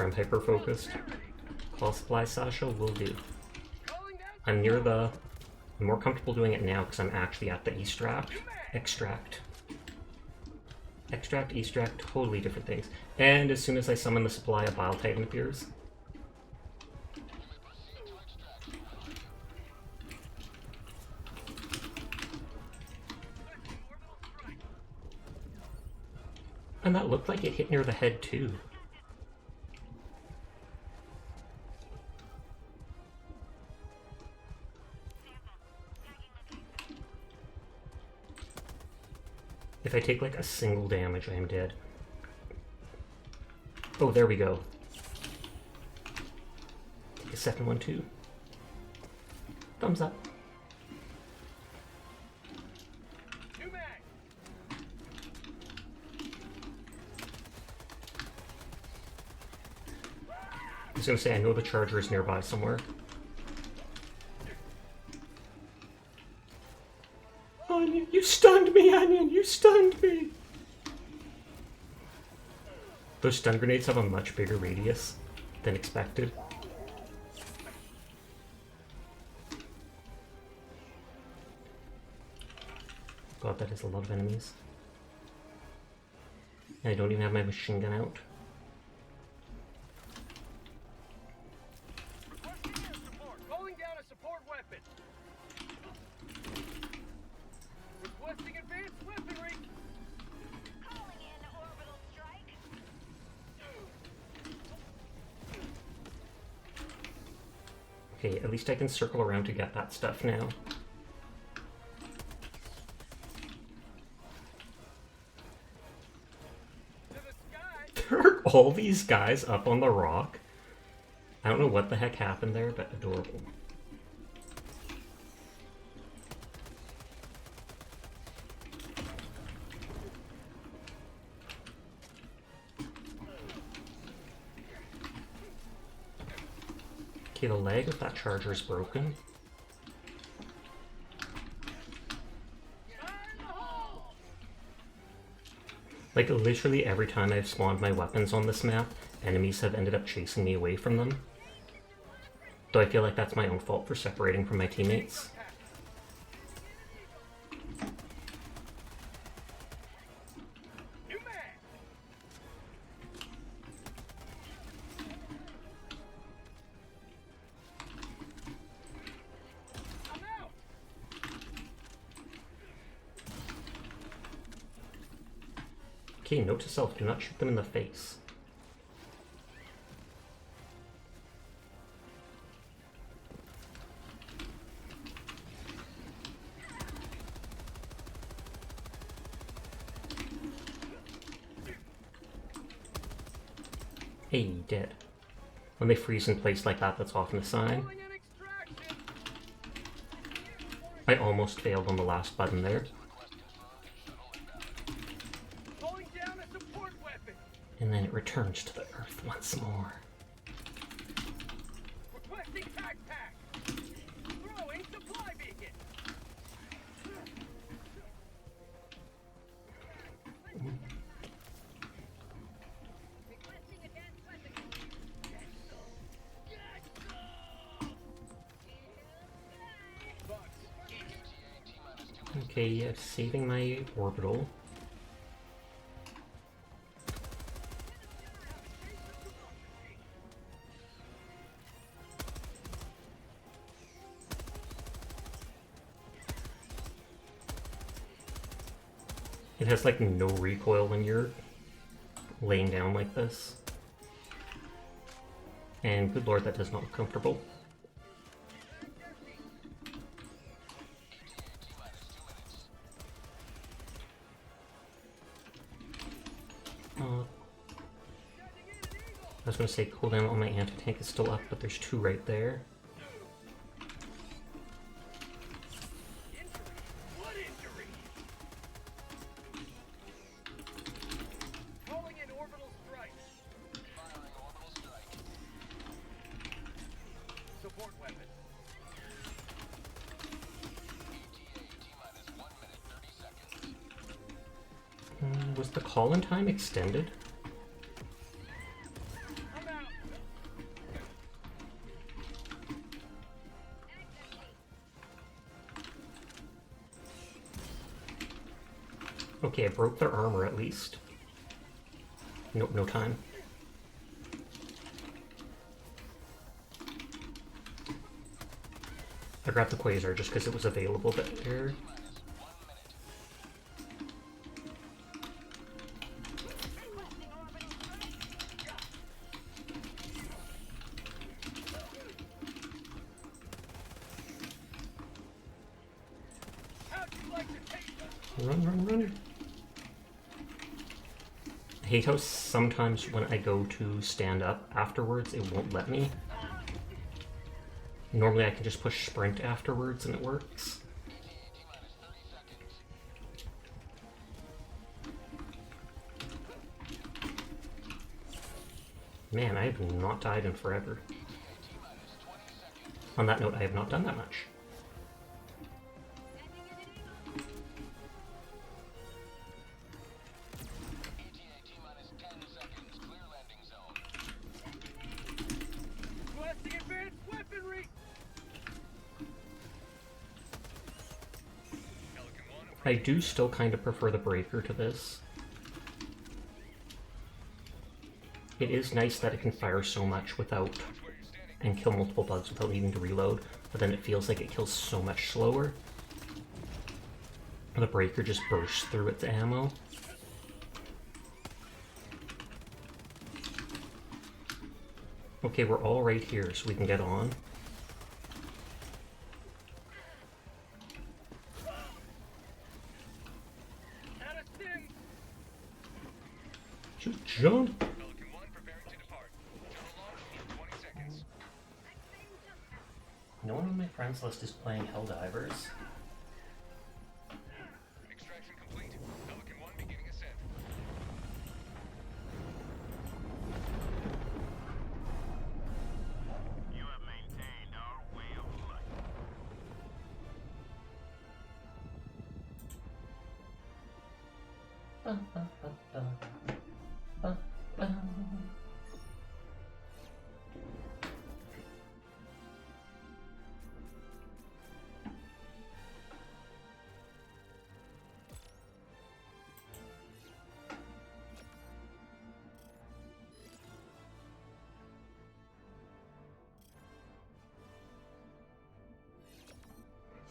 Speaker 1: I'm hyper focused. Call supply Sasha will do. I'm near the... I'm more comfortable doing it now because I'm actually at the extract. Extract, extract, totally different things. And as soon as I summon the supply, a Bile Titan appears. And that looked like it hit near the head too. If I take like a single damage, I am dead. Oh, there we go. Take a second one too. Thumbs up. I was gonna say, I know the charger is nearby somewhere. Onion, you stunned me, Onion! You stunned me! Those stun grenades have a much bigger radius than expected. God, that is a lot of enemies. And I don't even have my machine gun out. Okay, at least I can circle around to get that stuff now. There are all these guys up on the rock. I don't know what the heck happened there, but adorable. Okay, the leg of that charger is broken. Like, literally every time I've spawned my weapons on this map, enemies have ended up chasing me away from them. Though I feel like that's my own fault for separating from my teammates. Okay, note to self, do not shoot them in the face. Hey, dead. When they freeze in place like that, that's often a sign. I almost failed on the last button there. And then it returns to the earth once more.
Speaker 3: Requesting backpack. Throwing supply beacon.
Speaker 4: Requesting advanced weapon.
Speaker 1: Okay, yeah, saving my orbital. It has like no recoil when you're laying down like this. And good lord, that does not look comfortable. I was going to say cooldown on my anti-tank is still up, but there's two right there.
Speaker 3: What injury? Rolling in orbital strike. Firing orbital strike. Support weapon. ETA T-minus 1 minute 30 seconds.
Speaker 1: Was the call-in time extended? Okay, I broke their armor at least. Nope, no time. I grabbed the Quasar just because it was available there. Run, run, run. I hate how sometimes when I go to stand up afterwards, it won't let me. Normally I can just push sprint afterwards and it works. Man, I have not died in forever. On that note, I have not done that much. I do still kind of prefer the breaker to this. It is nice that it can fire so much without, and kill multiple bugs without needing to reload, but then it feels like it kills so much slower. The breaker just bursts through its ammo. Okay, we're all right here, so we can get on. Just jump! No one on my friends list is playing Helldivers.
Speaker 3: Extraction complete. Pelican 1 beginning ascent. You have maintained our way of life.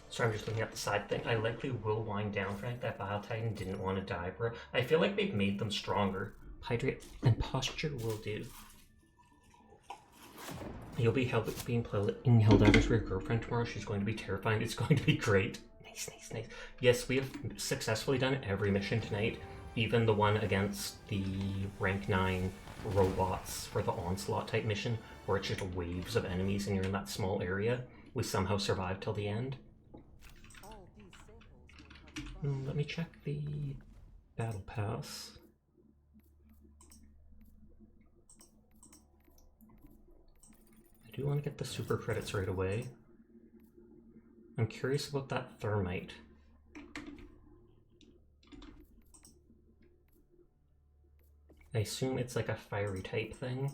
Speaker 1: So I'm just looking at the side thing. I likely will wind down for that Bile Titan didn't want to die, bro. I feel like they've made them stronger. Hydrate and posture will do. You'll be being playing Helldivers for your girlfriend tomorrow. She's going to be terrifying. It's going to be great. Nice, nice, nice. Yes, we have successfully done every mission tonight. Even the one against the rank 9 robots for the onslaught type mission, where it's just waves of enemies and you're in that small area. We somehow survived till the end.
Speaker 5: All these samples will have fun.
Speaker 1: Let me check the battle pass. I do want to get the super credits right away. I'm curious about that thermite. I assume it's like a fiery type thing.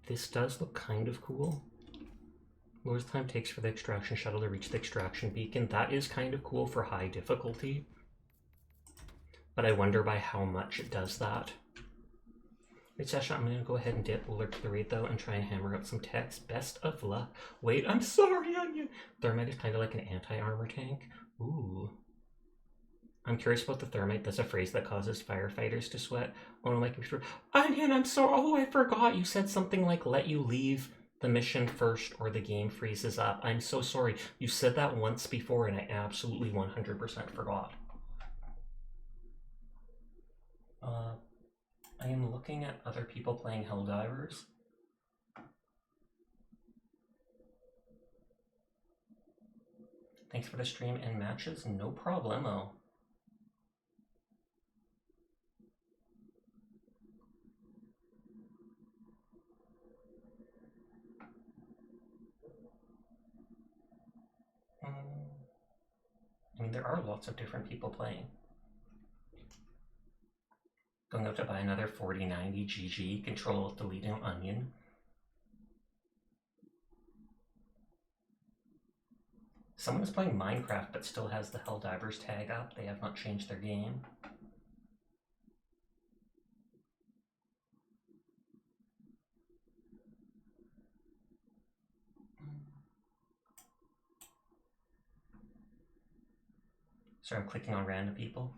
Speaker 1: This does look kind of cool. Lowers the time it takes for the extraction shuttle to reach the extraction beacon. That is kind of cool for high difficulty. But I wonder by how much it does that. Wait, Sasha, I'm going to go ahead and dip alert to the raid though and try and hammer out some text. Best of luck. Wait, I'm sorry, Onion. Thermite is kind of like an anti-armor tank. Ooh. I'm curious about the thermite. That's a phrase that causes firefighters to sweat. Oh no, my computer. Onion, I'm sorry. Oh, I forgot. You said something like let you leave the mission first or the game freezes up. I'm so sorry. You said that once before and I absolutely 100% forgot. I am looking at other people playing Helldivers. Thanks for the stream and matches. No problemo. I mean, there are lots of different people playing. Going out to buy another 4090 GG, control with deleting Onion. Someone is playing Minecraft but still has the Helldivers tag up. They have not changed their game. So I'm clicking on random people.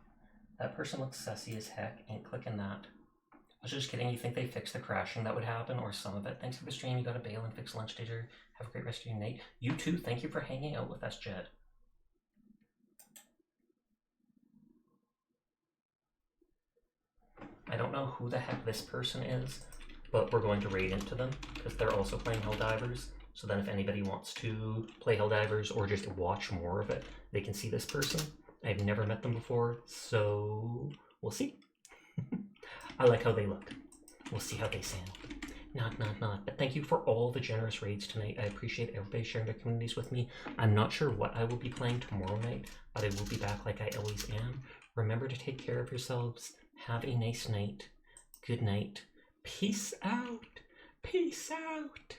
Speaker 1: That person looks sussy as heck. Ain't clicking that. I was just kidding. You think they fixed the crashing that would happen, or some of it? Thanks for the stream. You got to bail and fix lunch, did you? Have a great rest of your night. You too. Thank you for hanging out with us, Jed. I don't know who the heck this person is, but we're going to raid into them because they're also playing Helldivers. So then if anybody wants to play Helldivers or just watch more of it, they can see this person. I've never met them before, so we'll see. I like how they look. We'll see how they sound. Not. But thank you for all the generous raids tonight. I appreciate everybody sharing their communities with me. I'm not sure what I will be playing tomorrow night, but I will be back like I always am. Remember to take care of yourselves. Have a nice night. Good night. Peace out. Peace out.